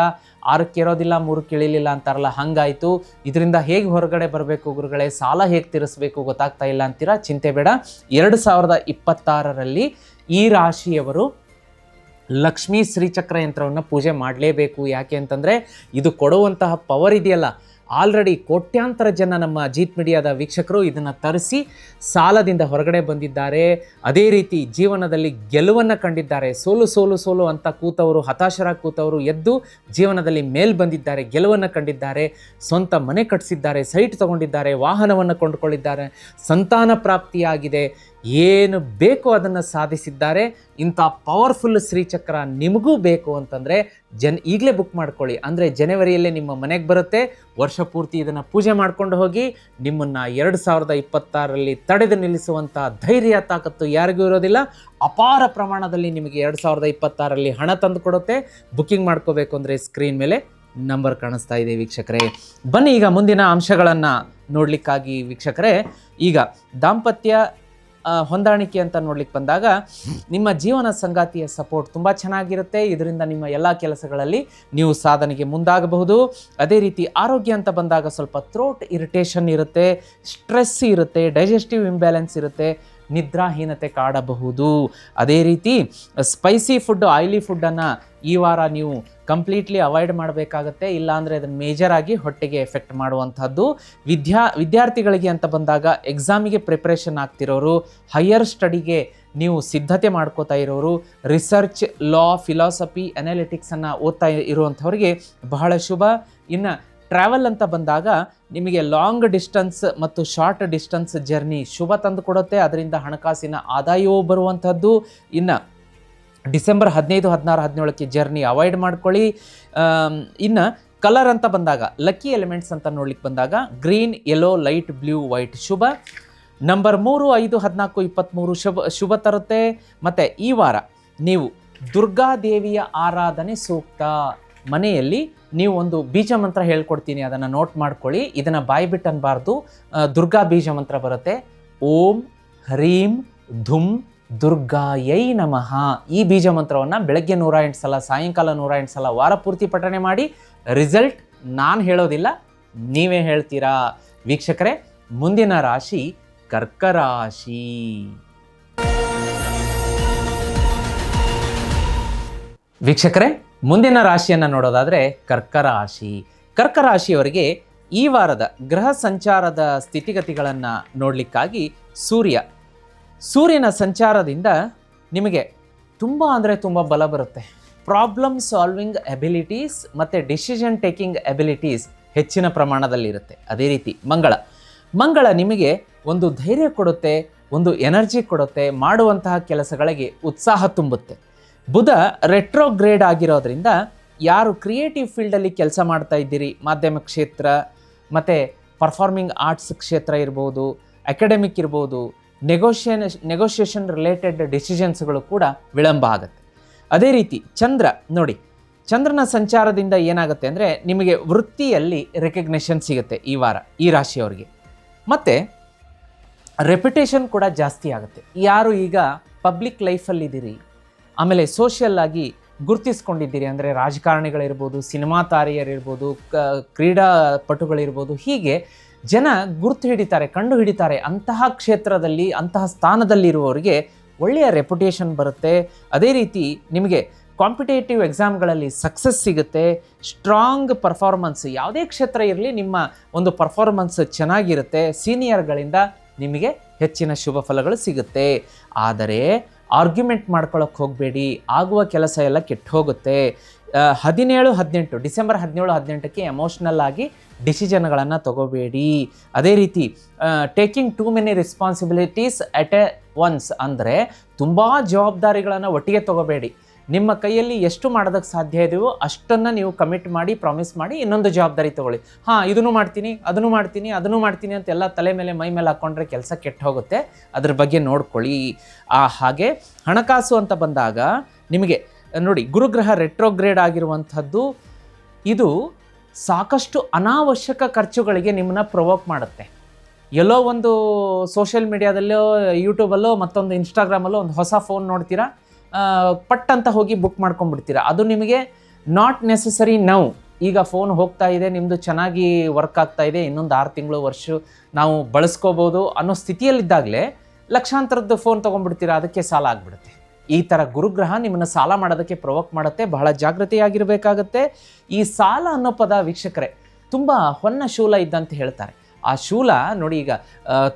[SPEAKER 2] 6ಕ್ಕೆ ಇರೋದಿಲ್ಲ 3ಕ್ಕೆ ಇಳಿಲಿಲ್ಲ ಅಂತಾರಲ್ಲ, ಹಂಗಾಯಿತು. ಇದರಿಂದ ಹೇಗೆ ಹೊರಗಡೆ ಬರಬೇಕು ಗುರುಗಳೇ, ಸಾಲ ಹೇಗೆ ತೀರಿಸಬೇಕು ಗೊತ್ತಾಗ್ತಾ ಇಲ್ಲ ಅಂತೀರಾ? ಚಿಂತೆ ಬೇಡ. 2026ರಲ್ಲಿ ಈ ರಾಶಿಯವರು ಲಕ್ಷ್ಮೀ ಶ್ರೀಚಕ್ರ ಯಂತ್ರವನ್ನು ಪೂಜೆ ಮಾಡಲೇಬೇಕು. ಯಾಕೆ ಅಂತಂದರೆ ಇದು ಕೊಡುವಂತಹ ಪವರ್ ಇದೆಯಲ್ಲ, ಆಲ್ರೆಡಿ ಕೋಟ್ಯಾಂತರ ಜನ ನಮ್ಮ ಜೀತ್ ಮೀಡಿಯಾದ ವೀಕ್ಷಕರು ಇದನ್ನು ತರಿಸಿ ಸಾಲದಿಂದ ಹೊರಗಡೆ ಬಂದಿದ್ದಾರೆ. ಅದೇ ರೀತಿ ಜೀವನದಲ್ಲಿ ಗೆಲುವನ್ನು ಕಂಡಿದ್ದಾರೆ. ಸೋಲು ಅಂತ ಕೂತವರು, ಹತಾಶರಾಗಿ ಕೂತವರು ಎದ್ದು ಜೀವನದಲ್ಲಿ ಮೇಲ್ ಬಂದಿದ್ದಾರೆ, ಗೆಲುವನ್ನು ಕಂಡಿದ್ದಾರೆ, ಸ್ವಂತ ಮನೆ ಕಟ್ಟಿಸಿದ್ದಾರೆ, ಸೈಟ್ ತಗೊಂಡಿದ್ದಾರೆ, ವಾಹನವನ್ನು ಕೊಂಡುಕೊಳ್ಳಿದ್ದಾರೆ, ಸಂತಾನ ಪ್ರಾಪ್ತಿಯಾಗಿದೆ, ಏನು ಬೇಕೋ ಅದನ್ನು ಸಾಧಿಸಿದ್ದಾರೆ. ಇಂಥ ಪವರ್ಫುಲ್ ಶ್ರೀಚಕ್ರ ನಿಮಗೂ ಬೇಕು ಅಂತಂದರೆ ಈಗಲೇ ಬುಕ್ ಮಾಡ್ಕೊಳ್ಳಿ. ಅಂದರೆ ಜನವರಿಯಲ್ಲೇ ನಿಮ್ಮ ಮನೆಗೆ ಬರುತ್ತೆ. ವರ್ಷ ಪೂರ್ತಿ ಇದನ್ನು ಪೂಜೆ ಮಾಡ್ಕೊಂಡು ಹೋಗಿ. ನಿಮ್ಮನ್ನು 2026ರಲ್ಲಿ ತಡೆದು ನಿಲ್ಲಿಸುವಂಥ ಧೈರ್ಯ ತಾಕತ್ತು ಯಾರಿಗೂ ಇರೋದಿಲ್ಲ. ಅಪಾರ ಪ್ರಮಾಣದಲ್ಲಿ ನಿಮಗೆ 2026ರಲ್ಲಿ ಹಣ ತಂದು ಕೊಡುತ್ತೆ. ಬುಕ್ಕಿಂಗ್ ಮಾಡ್ಕೋಬೇಕು ಅಂದರೆ ಸ್ಕ್ರೀನ್ ಮೇಲೆ ನಂಬರ್ ಕಾಣಿಸ್ತಾ ಇದೆ ವೀಕ್ಷಕರೇ. ಬನ್ನಿ ಈಗ ಮುಂದಿನ ಅಂಶಗಳನ್ನು ನೋಡಲಿಕ್ಕಾಗಿ ವೀಕ್ಷಕರೇ, ಈಗ ದಾಂಪತ್ಯ ಹೊಂದಾಣಿಕೆ ಅಂತ ನೋಡ್ಲಿಕ್ಕೆ ಬಂದಾಗ ನಿಮ್ಮ ಜೀವನ ಸಂಗಾತಿಯ ಸಪೋರ್ಟ್ ತುಂಬ ಚೆನ್ನಾಗಿರುತ್ತೆ. ಇದರಿಂದ ನಿಮ್ಮ ಎಲ್ಲ ಕೆಲಸಗಳಲ್ಲಿ ನೀವು ಸಾಧನೆಗೆ ಮುಂದಾಗಬಹುದು. ಅದೇ ರೀತಿ ಆರೋಗ್ಯ ಅಂತ ಬಂದಾಗ ಸ್ವಲ್ಪ ಥ್ರೋಟ್ ಇರಿಟೇಷನ್ ಇರುತ್ತೆ, ಸ್ಟ್ರೆಸ್ ಇರುತ್ತೆ, ಡೈಜೆಸ್ಟಿವ್ ಇಂಬ್ಯಾಲೆನ್ಸ್ ಇರುತ್ತೆ, ನಿದ್ರಾಹೀನತೆ ಕಾಡಬಹುದು. ಅದೇ ರೀತಿ ಸ್ಪೈಸಿ ಫುಡ್, ಆಯಿಲಿ ಫುಡ್ಡನ್ನು ಈ ವಾರ ನೀವು ಕಂಪ್ಲೀಟ್ಲಿ ಅವಾಯ್ಡ್ ಮಾಡಬೇಕಾಗತ್ತೆ. ಇಲ್ಲಾಂದರೆ ಅದನ್ನು ಮೇಜರಾಗಿ ಹೊಟ್ಟೆಗೆ ಎಫೆಕ್ಟ್ ಮಾಡುವಂಥದ್ದು. ವಿದ್ಯಾರ್ಥಿಗಳಿಗೆ ಅಂತ ಬಂದಾಗ ಎಕ್ಸಾಮಿಗೆ ಪ್ರಿಪ್ರೇಷನ್ ಆಗ್ತಿರೋರು, ಹೈಯರ್ ಸ್ಟಡಿಗೆ ನೀವು ಸಿದ್ಧತೆ ಮಾಡ್ಕೋತಾ ಇರೋರು, ರಿಸರ್ಚ್, ಲಾ, ಫಿಲಾಸಫಿ, ಅನಾಲಿಟಿಕ್ಸನ್ನು ಓದ್ತಾ ಇರುವಂಥವ್ರಿಗೆ ಬಹಳ ಶುಭ. ಇನ್ನು ಟ್ರಾವೆಲ್ ಅಂತ ಬಂದಾಗ ನಿಮಗೆ ಲಾಂಗ್ ಡಿಸ್ಟೆನ್ಸ್ ಮತ್ತು ಶಾರ್ಟ್ ಡಿಸ್ಟೆನ್ಸ್ ಜರ್ನಿ ಶುಭ ತಂದು ಕೊಡುತ್ತೆ. ಅದರಿಂದ ಹಣಕಾಸಿನ ಆದಾಯವೂ ಬರುವಂಥದ್ದು. ಇನ್ನು ಡಿಸೆಂಬರ್ 15, 16, 17ಕ್ಕೆ ಜರ್ನಿ ಅವಾಯ್ಡ್ ಮಾಡ್ಕೊಳ್ಳಿ. ಇನ್ನು ಕಲರ್ ಅಂತ ಬಂದಾಗ ಲಕ್ಕಿ ಎಲಿಮೆಂಟ್ಸ್ ಅಂತ ನೋಡ್ಲಿಕ್ಕೆ ಬಂದಾಗ green, yellow, light blue, white ಶುಭ. ನಂಬರ್ 3, 5, 14, 23 ಶುಭ ತರುತ್ತೆ. ಮತ್ತು ಈ ವಾರ ನೀವು ದುರ್ಗಾದೇವಿಯ ಆರಾಧನೆ ಸೂಕ್ತ. ಮನೆಯಲ್ಲಿ ನೀವು ಒಂದು ಬೀಜ ಮಂತ್ರ ಹೇಳ್ಕೊಡ್ತೀನಿ, ಅದನ್ನು ನೋಟ್ ಮಾಡ್ಕೊಳ್ಳಿ. ಇದನ್ನು ಬಾಯಿ ಬಿಟ್ಟು ಅನ್ಬಾರ್ದು. ದುರ್ಗಾ ಬೀಜ ಮಂತ್ರ ಬರುತ್ತೆ. ಓಂ ಹ್ರೀಂ ಧುಂ ದುರ್ಗಾಯೈ ನಮಃ. ಈ ಬೀಜ ಮಂತ್ರವನ್ನು ಬೆಳಗ್ಗೆ 108 ಸಲ, ಸಾಯಂಕಾಲ 108 ಸಲ ವಾರ ಪೂರ್ತಿ ಪಠಣೆ ಮಾಡಿ. ರಿಸಲ್ಟ್ ನಾನು ಹೇಳೋದಿಲ್ಲ, ನೀವೇ ಹೇಳ್ತೀರಾ ವೀಕ್ಷಕರೇ. ಮುಂದಿನ ರಾಶಿ ಕರ್ಕ ರಾಶಿ. ವೀಕ್ಷಕರೇ, ಮುಂದಿನ ರಾಶಿಯನ್ನು ನೋಡೋದಾದರೆ ಕರ್ಕ ರಾಶಿ. ಕರ್ಕ ರಾಶಿಯವರಿಗೆ ಈ ವಾರದ ಗ್ರಹ ಸಂಚಾರದ ಸ್ಥಿತಿಗತಿಗಳನ್ನು ನೋಡಲಿಕ್ಕಾಗಿ ಸೂರ್ಯನ ಸಂಚಾರದಿಂದ ನಿಮಗೆ ತುಂಬ ಅಂದರೆ ತುಂಬ ಬಲ ಬರುತ್ತೆ. ಪ್ರಾಬ್ಲಮ್ ಸಾಲ್ವಿಂಗ್ ಎಬಿಲಿಟೀಸ್ ಮತ್ತು ಡಿಸಿಷನ್ ಟೇಕಿಂಗ್ ಎಬಿಲಿಟೀಸ್ ಹೆಚ್ಚಿನ ಪ್ರಮಾಣದಲ್ಲಿರುತ್ತೆ. ಅದೇ ರೀತಿ ಮಂಗಳ ನಿಮಗೆ ಒಂದು ಧೈರ್ಯ ಕೊಡುತ್ತೆ, ಒಂದು ಎನರ್ಜಿ ಕೊಡುತ್ತೆ, ಮಾಡುವಂತಹ ಕೆಲಸಗಳಿಗೆ ಉತ್ಸಾಹ ತುಂಬುತ್ತೆ. ಬುಧ ರೆಟ್ರೋಗ್ರೇಡ್ ಆಗಿರೋದ್ರಿಂದ ಯಾರು ಕ್ರಿಯೇಟಿವ್ ಫೀಲ್ಡಲ್ಲಿ ಕೆಲಸ ಮಾಡ್ತಾ ಇದ್ದೀರಿ, ಮಾಧ್ಯಮ ಕ್ಷೇತ್ರ ಮತ್ತು ಪರ್ಫಾರ್ಮಿಂಗ್ ಆರ್ಟ್ಸ್ ಕ್ಷೇತ್ರ ಇರ್ಬೋದು, ಅಕಾಡೆಮಿಕ್ ಇರ್ಬೋದು, ನೆಗೋಷಿಯೇಷನ್ ರಿಲೇಟೆಡ್ ಡಿಸಿಷನ್ಸ್ಗಳು ಕೂಡ ವಿಳಂಬ ಆಗುತ್ತೆ. ಅದೇ ರೀತಿ ಚಂದ್ರನ ಸಂಚಾರದಿಂದ ಏನಾಗುತ್ತೆ ಅಂದರೆ ನಿಮಗೆ ವೃತ್ತಿಯಲ್ಲಿ ರೆಕಗ್ನಿಷನ್ ಸಿಗುತ್ತೆ ಈ ವಾರ ಈ ರಾಶಿಯವರಿಗೆ. ಮತ್ತು ರೆಪ್ಯುಟೇಷನ್ ಕೂಡ ಜಾಸ್ತಿ ಆಗುತ್ತೆ. ಯಾರು ಈಗ ಪಬ್ಲಿಕ್ ಲೈಫಲ್ಲಿದ್ದೀರಿ, ಆಮೇಲೆ ಸೋಷಿಯಲ್ ಆಗಿ ಗುರುತಿಸ್ಕೊಂಡಿದ್ದೀರಿ, ಅಂದರೆ ರಾಜಕಾರಣಿಗಳಿರ್ಬೋದು, ಸಿನಿಮಾ ತಾರೆಯರಿರ್ಬೋದು, ಕ್ರೀಡಾಪಟುಗಳಿರ್ಬೋದು, ಹೀಗೆ ಜನ ಕಂಡು ಹಿಡಿತಾರೆ. ಅಂತಹ ಕ್ಷೇತ್ರದಲ್ಲಿ, ಅಂತಹ ಸ್ಥಾನದಲ್ಲಿರುವವರಿಗೆ ಒಳ್ಳೆಯ ರೆಪ್ಯುಟೇಷನ್ ಬರುತ್ತೆ. ಅದೇ ರೀತಿ ನಿಮಗೆ ಕಾಂಪಿಟೇಟಿವ್ ಎಕ್ಸಾಮ್ಗಳಲ್ಲಿ ಸಕ್ಸಸ್ ಸಿಗುತ್ತೆ. ಸ್ಟ್ರಾಂಗ್ ಪರ್ಫಾರ್ಮೆನ್ಸ್, ಯಾವುದೇ ಕ್ಷೇತ್ರ ಇರಲಿ ನಿಮ್ಮ ಒಂದು ಪರ್ಫಾರ್ಮೆನ್ಸ್ ಚೆನ್ನಾಗಿರುತ್ತೆ. ಸೀನಿಯರ್ಗಳಿಂದ ನಿಮಗೆ ಹೆಚ್ಚಿನ ಶುಭ ಫಲಗಳು ಸಿಗುತ್ತೆ. ಆದರೆ ಆರ್ಗ್ಯುಮೆಂಟ್ ಮಾಡ್ಕೊಳ್ಳೋಕೆ ಹೋಗಬೇಡಿ, ಆಗುವ ಕೆಲಸ ಎಲ್ಲ ಕೆಟ್ಟು ಹೋಗುತ್ತೆ. 17-18 ಡಿಸೆಂಬರ್ 17-18ಕ್ಕೆ ಎಮೋಷ್ನಲ್ ಆಗಿ ಡಿಸಿಷನ್ಗಳನ್ನು ತಗೋಬೇಡಿ. ಅದೇ ರೀತಿ taking too many responsibilities at a once, ಅಂದರೆ ತುಂಬ ಜವಾಬ್ದಾರಿಗಳನ್ನು ಒಟ್ಟಿಗೆ ತಗೋಬೇಡಿ. ನಿಮ್ಮ ಕೈಯಲ್ಲಿ ಎಷ್ಟು ಮಾಡೋದಕ್ಕೆ ಸಾಧ್ಯ ಇದೆಯೋ ಅಷ್ಟನ್ನು ನೀವು ಕಮಿಟ್ ಮಾಡಿ, ಪ್ರಾಮಿಸ್ ಮಾಡಿ ಇನ್ನೊಂದು ಜವಾಬ್ದಾರಿ ತೊಗೊಳ್ಳಿ. ಇದನ್ನು ಮಾಡ್ತೀನಿ, ಅದನ್ನು ಮಾಡ್ತೀನಿ ಅಂತ ಎಲ್ಲ ತಲೆ ಮೇಲೆ ಮೈ ಮೇಲೆ ಹಾಕ್ಕೊಂಡ್ರೆ ಕೆಲಸ ಕೆಟ್ಟು ಹೋಗುತ್ತೆ. ಅದ್ರ ಬಗ್ಗೆ ನೋಡ್ಕೊಳ್ಳಿ. ಹಾಗೆ ಹಣಕಾಸು ಅಂತ ಬಂದಾಗ ನಿಮಗೆ ನೋಡಿ, ಗುರುಗ್ರಹ ರೆಟ್ರೋಗ್ರೇಡ್ ಆಗಿರುವಂಥದ್ದು ಇದು ಸಾಕಷ್ಟು ಅನಾವಶ್ಯಕ ಖರ್ಚುಗಳಿಗೆ ನಿಮ್ಮನ್ನ ಪ್ರೊವೋಕ್ ಮಾಡುತ್ತೆ. ಎಲ್ಲೋ ಒಂದು ಸೋಷಿಯಲ್ ಮೀಡಿಯಾದಲ್ಲೋ, ಯೂಟ್ಯೂಬಲ್ಲೋ, ಮತ್ತೊಂದು ಇನ್ಸ್ಟಾಗ್ರಾಮಲ್ಲೋ ಒಂದು ಹೊಸ ಫೋನ್ ನೋಡ್ತೀರಾ, ಪಟ್ ಅಂತ ಹೋಗಿ ಬುಕ್ ಮಾಡ್ಕೊಂಡ್ಬಿಡ್ತೀರಾ. ಅದು ನಿಮಗೆ ನಾಟ್ ನೆಸಸರಿ ನೌ. ಈಗ ಫೋನ್ ಹೋಗ್ತಾ ಇದೆ, ನಿಮ್ಮದು ಚೆನ್ನಾಗಿ ವರ್ಕ್ ಆಗ್ತಾ ಇದೆ, ಇನ್ನೊಂದು 6 ತಿಂಗಳು ವರ್ಷ ನಾವು ಬಳಸ್ಕೋಬೋದು ಅನ್ನೋ ಸ್ಥಿತಿಯಲ್ಲಿದ್ದಾಗಲೇ ಲಕ್ಷಾಂತರದ್ದು ಫೋನ್ ತೊಗೊಂಡ್ಬಿಡ್ತೀರಾ, ಅದಕ್ಕೆ ಸಾಲ ಆಗಿಬಿಡುತ್ತೆ. ಈ ಥರ ಗುರುಗ್ರಹ ನಿಮ್ಮನ್ನು ಸಾಲ ಮಾಡೋದಕ್ಕೆ ಪ್ರೊವೋಕ್ ಮಾಡುತ್ತೆ. ಬಹಳ ಜಾಗೃತಿಯಾಗಿರಬೇಕಾಗತ್ತೆ. ಈ ಸಾಲ ಅನ್ನೋ ಪದ ವೀಕ್ಷಕರೇ ತುಂಬ ಹೊನ್ನ ಶೂಲ ಇದ್ದಂತ ಹೇಳ್ತಾರೆ. ಆ ಶೂಲ ನೋಡಿ, ಈಗ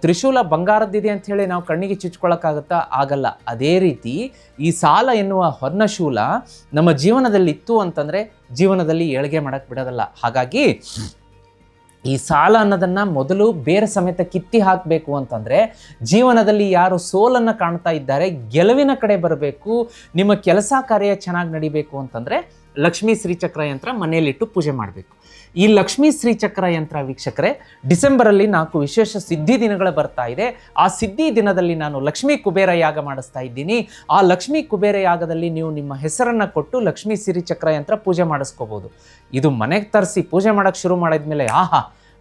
[SPEAKER 2] ತ್ರಿಶೂಲ ಬಂಗಾರದ್ದಿದೆ ಅಂತ ಹೇಳಿ ನಾವು ಕಣ್ಣಿಗೆ ಚುಚ್ಕೊಳ್ಳೋಕ್ಕಾಗತ್ತಾ? ಆಗಲ್ಲ. ಅದೇ ರೀತಿ ಈ ಸಾಲ ಎನ್ನುವ ಹೊನ್ನ ಶೂಲ ನಮ್ಮ ಜೀವನದಲ್ಲಿ ಇತ್ತು ಅಂತಂದರೆ ಜೀವನದಲ್ಲಿ ಏಳಿಗೆ ಮಾಡೋಕ್ಕೆ ಬಿಡೋದಲ್ಲ. ಹಾಗಾಗಿ ಈ ಸಾಲ ಅನ್ನೋದನ್ನು ಮೊದಲು ಬೇರೆ ಸಮೇತ ಕಿತ್ತಿ ಹಾಕಬೇಕು ಅಂತಂದರೆ ಜೀವನದಲ್ಲಿ ಯಾರು ಸೋಲನ್ನು ಕಾಣ್ತಾ ಇದ್ದಾರೆ ಗೆಲುವಿನ ಕಡೆ ಬರಬೇಕು, ನಿಮ್ಮ ಕೆಲಸ ಕಾರ್ಯ ಚೆನ್ನಾಗಿ ನಡಿಬೇಕು ಅಂತಂದರೆ ಲಕ್ಷ್ಮೀ ಶ್ರೀಚಕ್ರ ಯಂತ್ರ ಮನೆಯಲ್ಲಿಟ್ಟು ಪೂಜೆ ಮಾಡಬೇಕು. ಈ ಲಕ್ಷ್ಮೀ ಶ್ರೀಚಕ್ರ ಯಂತ್ರ ವೀಕ್ಷಕರೇ ಡಿಸೆಂಬರಲ್ಲಿ 4 ವಿಶೇಷ ಸಿದ್ಧಿ ದಿನಗಳು ಬರ್ತಾ ಇದೆ. ಆ ಸಿದ್ಧಿ ದಿನದಲ್ಲಿ ನಾನು ಲಕ್ಷ್ಮೀ ಕುಬೇರ ಯಾಗ ಮಾಡಿಸ್ತಾ ಇದ್ದೀನಿ. ಆ ಲಕ್ಷ್ಮೀ ಕುಬೇರ ಯಾಗದಲ್ಲಿ ನೀವು ನಿಮ್ಮ ಹೆಸರನ್ನು ಕೊಟ್ಟು ಲಕ್ಷ್ಮೀ ಶ್ರೀಚಕ್ರ ಯಂತ್ರ ಪೂಜೆ ಮಾಡಿಸ್ಕೋಬೋದು. ಇದು ಮನೆಗೆ ತರಿಸಿ ಪೂಜೆ ಮಾಡೋಕ್ಕೆ ಶುರು ಮಾಡಿದ್ಮೇಲೆ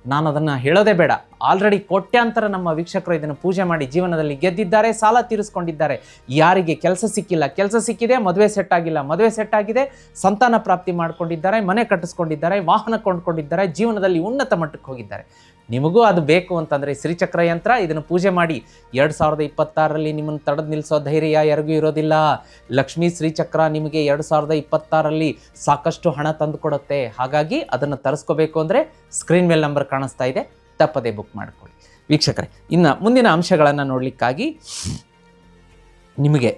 [SPEAKER 2] ನಾನು ಅದನ್ನು ಹೇಳೋದೇ ಬೇಡ, ಆಲ್ರೆಡಿ ಕೋಟ್ಯಾಂತರ ನಮ್ಮ ವೀಕ್ಷಕರು ಇದನ್ನು ಪೂಜೆ ಮಾಡಿ ಜೀವನದಲ್ಲಿ ಗೆದ್ದಿದ್ದಾರೆ, ಸಾಲ ತೀರಿಸ್ಕೊಂಡಿದ್ದಾರೆ. ಯಾರಿಗೆ ಕೆಲಸ ಸಿಕ್ಕಿಲ್ಲ, ಕೆಲಸ ಸಿಕ್ಕಿದೆ, ಮದುವೆ ಸೆಟ್ ಆಗಿಲ್ಲ, ಮದುವೆ ಸೆಟ್ ಆಗಿದೆ, ಸಂತಾನ ಪ್ರಾಪ್ತಿ ಮಾಡ್ಕೊಂಡಿದ್ದಾರೆ, ಮನೆ ಕಟ್ಟಿಸ್ಕೊಂಡಿದ್ದಾರೆ, ವಾಹನ ಕೊಂಡ್ಕೊಂಡಿದ್ದಾರೆ, ಜೀವನದಲ್ಲಿ ಉನ್ನತ ಮಟ್ಟಕ್ಕೆ ಹೋಗಿದ್ದಾರೆ. ನಿಮಗೂ ಅದು ಬೇಕು ಅಂತಂದರೆ ಶ್ರೀಚಕ್ರ ಯಂತ್ರ ಇದನ್ನು ಪೂಜೆ ಮಾಡಿ. 2026ರಲ್ಲಿ ನಿಮ್ಮನ್ನು ತಡೆದು ನಿಲ್ಲಿಸೋ ಧೈರ್ಯ ಯಾರಿಗೂ ಇರೋದಿಲ್ಲ. ಲಕ್ಷ್ಮೀ ಶ್ರೀಚಕ್ರ ನಿಮಗೆ 2026ರಲ್ಲಿ ಸಾಕಷ್ಟು ಹಣ ತಂದು ಕೊಡುತ್ತೆ. ಹಾಗಾಗಿ ಅದನ್ನು ತರಿಸ್ಕೋಬೇಕು ಅಂದರೆ ಸ್ಕ್ರೀನ್ ಮೇಲೆ ನಂಬರ್ ಕಾಣಿಸ್ತಾ ಇದೆ, ತಪ್ಪದೇ ಬುಕ್ ಮಾಡ್ಕೊಳ್ಳಿ. ವೀಕ್ಷಕರೇ, ಇನ್ನು ಮುಂದಿನ ಅಂಶಗಳನ್ನು ನೋಡಲಿಕ್ಕಾಗಿ ನಿಮಗೆ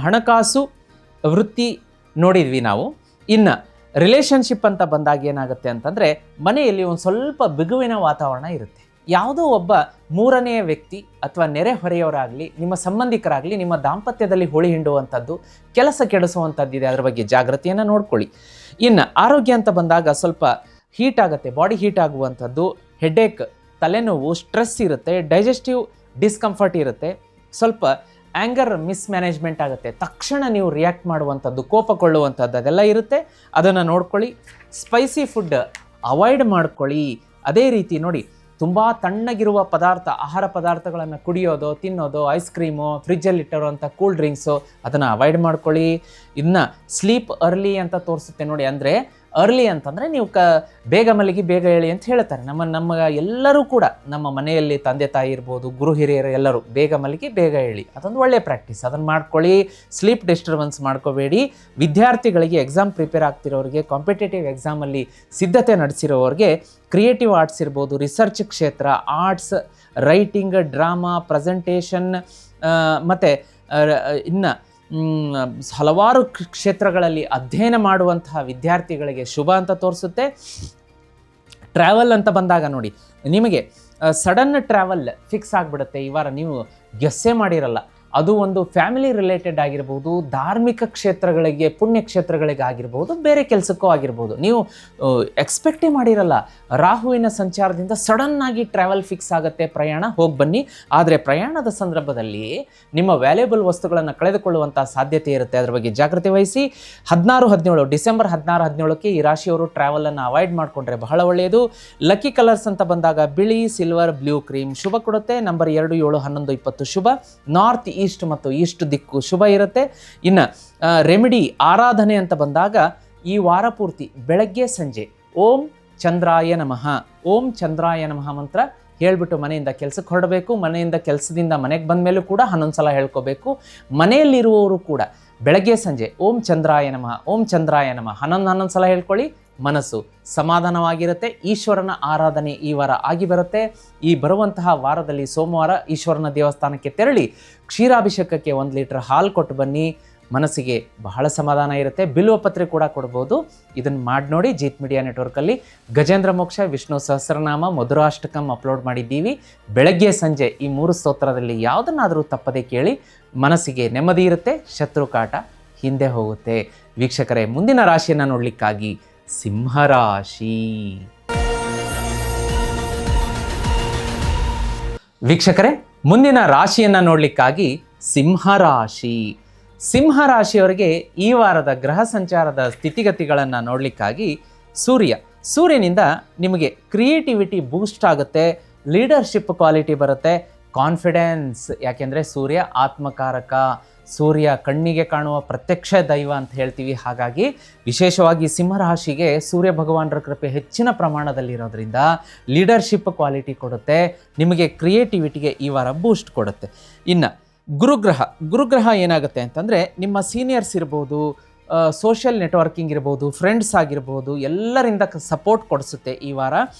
[SPEAKER 2] ಹಣಕಾಸು ವೃತ್ತಿ ನೋಡಿದ್ವಿ ನಾವು. ಇನ್ನು ರಿಲೇಷನ್ಶಿಪ್ ಅಂತ ಬಂದಾಗ ಏನಾಗುತ್ತೆ ಅಂತಂದರೆ ಮನೆಯಲ್ಲಿ ಒಂದು ಸ್ವಲ್ಪ ಬಿಗುವಿನ ವಾತಾವರಣ ಇರುತ್ತೆ. ಯಾವುದೋ ಒಬ್ಬ 3ನೇ ವ್ಯಕ್ತಿ ಅಥವಾ ನೆರೆಹೊರೆಯವರಾಗಲಿ, ನಿಮ್ಮ ಸಂಬಂಧಿಕರಾಗಲಿ ನಿಮ್ಮ ದಾಂಪತ್ಯದಲ್ಲಿ ಹುಳಿ ಹಿಂಡುವಂಥದ್ದು, ಕೆಲಸ ಕೆಡಿಸುವಂಥದ್ದಿದೆ. ಅದರ ಬಗ್ಗೆ ಜಾಗೃತಿಯನ್ನು ನೋಡ್ಕೊಳ್ಳಿ. ಇನ್ನು ಆರೋಗ್ಯ ಅಂತ ಬಂದಾಗ ಸ್ವಲ್ಪ ಹೀಟ್ ಆಗುತ್ತೆ, ಬಾಡಿ ಹೀಟ್ ಆಗುವಂಥದ್ದು, ಹೆಡ್ಏಕ್, ತಲೆನೋವು, ಸ್ಟ್ರೆಸ್ ಇರುತ್ತೆ, ಡೈಜೆಸ್ಟಿವ್ ಡಿಸ್ಕಂಫರ್ಟ್ ಇರುತ್ತೆ, ಸ್ವಲ್ಪ ಆ್ಯಂಗರ್ ಮಿಸ್ಮ್ಯಾನೇಜ್ಮೆಂಟ್ ಆಗುತ್ತೆ, ತಕ್ಷಣ ನೀವು ರಿಯಾಕ್ಟ್ ಮಾಡುವಂಥದ್ದು, ಕೋಪಗೊಳ್ಳುವಂಥದ್ದು ಅದೆಲ್ಲ ಇರುತ್ತೆ. ಅದನ್ನು ನೋಡ್ಕೊಳ್ಳಿ. ಸ್ಪೈಸಿ ಫುಡ್ ಅವಾಯ್ಡ್ ಮಾಡ್ಕೊಳ್ಳಿ. ಅದೇ ರೀತಿ ನೋಡಿ, ತುಂಬ ತಣ್ಣಗಿರುವ ಆಹಾರ ಪದಾರ್ಥಗಳನ್ನು ಕುಡಿಯೋದು, ತಿನ್ನೋದು, ಐಸ್ ಕ್ರೀಮು, ಫ್ರಿಜ್ಜಲ್ಲಿಟ್ಟಿರೋಂಥ ಕೂಲ್ ಡ್ರಿಂಕ್ಸು ಅದನ್ನು ಅವಾಯ್ಡ್ ಮಾಡ್ಕೊಳ್ಳಿ. ಇನ್ನು ಸ್ಲೀಪ್ ಅರ್ಲಿ ಅಂತ ತೋರಿಸುತ್ತೆ ನೋಡಿ, ಅಂದರೆ ಅರ್ಲಿ ಅಂತಂದರೆ ನೀವು ಬೇಗ ಮಲಗಿ ಬೇಗ ಹೇಳಿ ಅಂತ ಹೇಳ್ತಾರೆ. ನಮ್ಮ ಎಲ್ಲರೂ ಕೂಡ ನಮ್ಮ ಮನೆಯಲ್ಲಿ ತಂದೆ ತಾಯಿ ಇರ್ಬೋದು, ಗುರು ಹಿರಿಯರು ಎಲ್ಲರೂ ಬೇಗ ಮಲಗಿ ಬೇಗ ಹೇಳಿ, ಅದೊಂದು ಒಳ್ಳೆಯ ಪ್ರಾಕ್ಟೀಸ್, ಅದನ್ನು ಮಾಡ್ಕೊಳ್ಳಿ. ಸ್ಲೀಪ್ ಡಿಸ್ಟರ್ಬೆನ್ಸ್ ಮಾಡ್ಕೋಬೇಡಿ. ವಿದ್ಯಾರ್ಥಿಗಳಿಗೆ ಎಕ್ಸಾಮ್ ಪ್ರಿಪೇರ್ ಆಗ್ತಿರೋರಿಗೆ, ಕಾಂಪಿಟೇಟಿವ್ ಎಕ್ಸಾಮಲ್ಲಿ ಸಿದ್ಧತೆ ನಡೆಸಿರೋರಿಗೆ ಕ್ರಿಯೇಟಿವ್ ಆರ್ಟ್ಸ್ ಇರ್ಬೋದು, ರಿಸರ್ಚ್ ಕ್ಷೇತ್ರ, ಆರ್ಟ್ಸ್, ರೈಟಿಂಗ್, ಡ್ರಾಮಾ, ಪ್ರೆಸೆಂಟೇಷನ್ ಮತ್ತು ಇನ್ನು ಹಲವಾರು ಕ್ಷೇತ್ರಗಳಲ್ಲಿ ಅಧ್ಯಯನ ಮಾಡುವಂತಹ ವಿದ್ಯಾರ್ಥಿಗಳಿಗೆ ಶುಭ ಅಂತ ತೋರಿಸುತ್ತೆ. ಟ್ರಾವೆಲ್ ಅಂತ ಬಂದಾಗ ನೋಡಿ, ನಿಮಗೆ ಸಡನ್ ಟ್ರಾವೆಲ್ ಫಿಕ್ಸ್ ಆಗಿಬಿಡುತ್ತೆ ಈ ವಾರ, ನೀವು ಗೆಸ್ಸೇ ಮಾಡಿರಲ್ಲ. ಅದು ಒಂದು ಫ್ಯಾಮಿಲಿ ರಿಲೇಟೆಡ್ ಆಗಿರ್ಬೋದು, ಧಾರ್ಮಿಕ ಕ್ಷೇತ್ರಗಳಿಗೆ, ಪುಣ್ಯ ಕ್ಷೇತ್ರಗಳಿಗೆ ಆಗಿರ್ಬೋದು, ಬೇರೆ ಕೆಲಸಕ್ಕೂ ಆಗಿರ್ಬೋದು. ನೀವು ಎಕ್ಸ್ಪೆಕ್ಟೇ ಮಾಡಿರಲ್ಲ, ರಾಹುವಿನ ಸಂಚಾರದಿಂದ ಸಡನ್ನಾಗಿ ಟ್ರಾವೆಲ್ ಫಿಕ್ಸ್ ಆಗುತ್ತೆ, ಪ್ರಯಾಣ ಹೋಗಿ ಬನ್ನಿ. ಆದರೆ ಪ್ರಯಾಣದ ಸಂದರ್ಭದಲ್ಲಿ ನಿಮ್ಮ ವ್ಯಾಲ್ಯೂಬಲ್ ವಸ್ತುಗಳನ್ನು ಕಳೆದುಕೊಳ್ಳುವಂಥ ಸಾಧ್ಯತೆ ಇರುತ್ತೆ. ಅದರ ಬಗ್ಗೆ ಜಾಗೃತಿ ವಹಿಸಿ. ಡಿಸೆಂಬರ್ 16-17ಕ್ಕೆ ಈ ರಾಶಿಯವರು ಟ್ರಾವೆಲನ್ನು ಅವಾಯ್ಡ್ ಮಾಡಿಕೊಂಡ್ರೆ ಬಹಳ ಒಳ್ಳೆಯದು. ಲಕ್ಕಿ ಕಲರ್ಸ್ ಅಂತ ಬಂದಾಗ ಬಿಳಿ, ಸಿಲ್ವರ್, ಬ್ಲೂ, ಕ್ರೀಮ್ ಶುಭ ಕೊಡುತ್ತೆ. ನಂಬರ್ 2, 7, 11, 20 ಶುಭ. ನಾರ್ತ್ ಈಸ್ಟ್ ಮತ್ತು ಈಸ್ಟ್ ದಿಕ್ಕು ಶುಭ ಇರುತ್ತೆ. ಇನ್ನು ರೆಮಿಡಿ ಆರಾಧನೆ ಅಂತ ಬಂದಾಗ ಈ ವಾರ ಪೂರ್ತಿ ಬೆಳಗ್ಗೆ ಸಂಜೆ ಓಂ ಚಂದ್ರಾಯ ನಮಃ, ಓಂ ಚಂದ್ರಾಯ ನಮಃ ಮಂತ್ರ ಹೇಳ್ಬಿಟ್ಟು ಮನೆಯಿಂದ ಕೆಲಸಕ್ಕೆ ಹೊರಡಬೇಕು. ಮನೆಯಿಂದ ಕೆಲಸದಿಂದ ಮನೆಗೆ ಬಂದ ಮೇಲೂ ಕೂಡ 11 ಸಲ ಹೇಳ್ಕೋಬೇಕು. ಮನೆಯಲ್ಲಿರುವವರು ಕೂಡ ಬೆಳಗ್ಗೆ ಸಂಜೆ ಓಂ ಚಂದ್ರಾಯ ನಮಃ, ಓಂ ಚಂದ್ರಾಯ ನಮಃ 11 ಸಲ ಹೇಳ್ಕೊಳ್ಳಿ. ಮನಸ್ಸು ಸಮಾಧಾನವಾಗಿರುತ್ತೆ. ಈಶ್ವರನ ಆರಾಧನೆ ಈ ವಾರ ಆಗಿ ಬರುತ್ತೆ. ಈ ಬರುವಂತಹ ವಾರದಲ್ಲಿ ಸೋಮವಾರ ಈಶ್ವರನ ದೇವಸ್ಥಾನಕ್ಕೆ ತೆರಳಿ ಕ್ಷೀರಾಭಿಷೇಕಕ್ಕೆ 1 ಲೀಟರ್ ಹಾಲು ಕೊಟ್ಟು ಬನ್ನಿ. ಮನಸ್ಸಿಗೆ ಬಹಳ ಸಮಾಧಾನ ಇರುತ್ತೆ. ಬಿಲ್ವಪತ್ರೆ ಕೂಡ ಕೊಡ್ಬೋದು. ಇದನ್ನು ಮಾಡಿ ನೋಡಿ. ಜೀತ್ ಮೀಡಿಯಾ ನೆಟ್ವರ್ಕಲ್ಲಿ ಗಜೇಂದ್ರ ಮೋಕ್ಷ, ವಿಷ್ಣು ಸಹಸ್ರನಾಮ, ಮಧುರಾಷ್ಟಕಂ ಅಪ್ಲೋಡ್ ಮಾಡಿದ್ದೀವಿ. ಬೆಳಗ್ಗೆ ಸಂಜೆ ಈ 3 ಸ್ತೋತ್ರದಲ್ಲಿ ಯಾವುದನ್ನಾದರೂ ತಪ್ಪದೆ ಕೇಳಿ. ಮನಸ್ಸಿಗೆ ನೆಮ್ಮದಿ ಇರುತ್ತೆ, ಶತ್ರು ಕಾಟ ಹಿಂದೆ ಹೋಗುತ್ತೆ. ವೀಕ್ಷಕರೇ, ಮುಂದಿನ ರಾಶಿಯನ್ನು ನೋಡಲಿಕ್ಕಾಗಿ ಸಿಂಹರಾಶಿ. ವೀಕ್ಷಕರೇ, ಮುಂದಿನ ರಾಶಿಯನ್ನು ನೋಡಲಿಕ್ಕಾಗಿ ಸಿಂಹರಾಶಿ. ಸಿಂಹ ರಾಶಿಯವರಿಗೆ ಈ ವಾರದ ಗ್ರಹ ಸಂಚಾರದ ಸ್ಥಿತಿಗತಿಗಳನ್ನು ನೋಡಲಿಕ್ಕಾಗಿ ಸೂರ್ಯನಿಂದ ನಿಮಗೆ ಕ್ರಿಯೇಟಿವಿಟಿ ಬೂಸ್ಟ್ ಆಗುತ್ತೆ, ಲೀಡರ್ಶಿಪ್ ಕ್ವಾಲಿಟಿ ಬರುತ್ತೆ, ಕಾನ್ಫಿಡೆನ್ಸ್, ಯಾಕೆಂದರೆ ಸೂರ್ಯ ಆತ್ಮಕಾರಕ, ಸೂರ್ಯ ಕಣ್ಣಿಗೆ ಕಾಣುವ ಪ್ರತ್ಯಕ್ಷ ದೈವ ಅಂತ ಹೇಳ್ತೀವಿ. ಹಾಗಾಗಿ ವಿಶೇಷವಾಗಿ ಸಿಂಹರಾಶಿಗೆ ಸೂರ್ಯ ಭಗವಾನರ ಕೃಪೆ ಹೆಚ್ಚಿನ ಪ್ರಮಾಣದಲ್ಲಿರೋದ್ರಿಂದ ಲೀಡರ್ಶಿಪ್ ಕ್ವಾಲಿಟಿ ಕೊಡುತ್ತೆ, ನಿಮಗೆ ಕ್ರಿಯೇಟಿವಿಟಿಗೆ ಈ ವಾರ ಬೂಸ್ಟ್ ಕೊಡುತ್ತೆ. ಇನ್ನು ಗುರುಗ್ರಹ ಏನಾಗುತ್ತೆ ಅಂತಂದರೆ ನಿಮ್ಮ ಸೀನಿಯರ್ಸ್ ಇರ್ಬೋದು, ಸೋಷಿಯಲ್ ನೆಟ್ವರ್ಕಿಂಗ್ ಇರ್ಬೋದು, ಫ್ರೆಂಡ್ಸ್ ಆಗಿರ್ಬೋದು, ಎಲ್ಲರಿಂದ ಸಪೋರ್ಟ್ ಕೊಡಿಸುತ್ತೆ ಈ ವಾರ.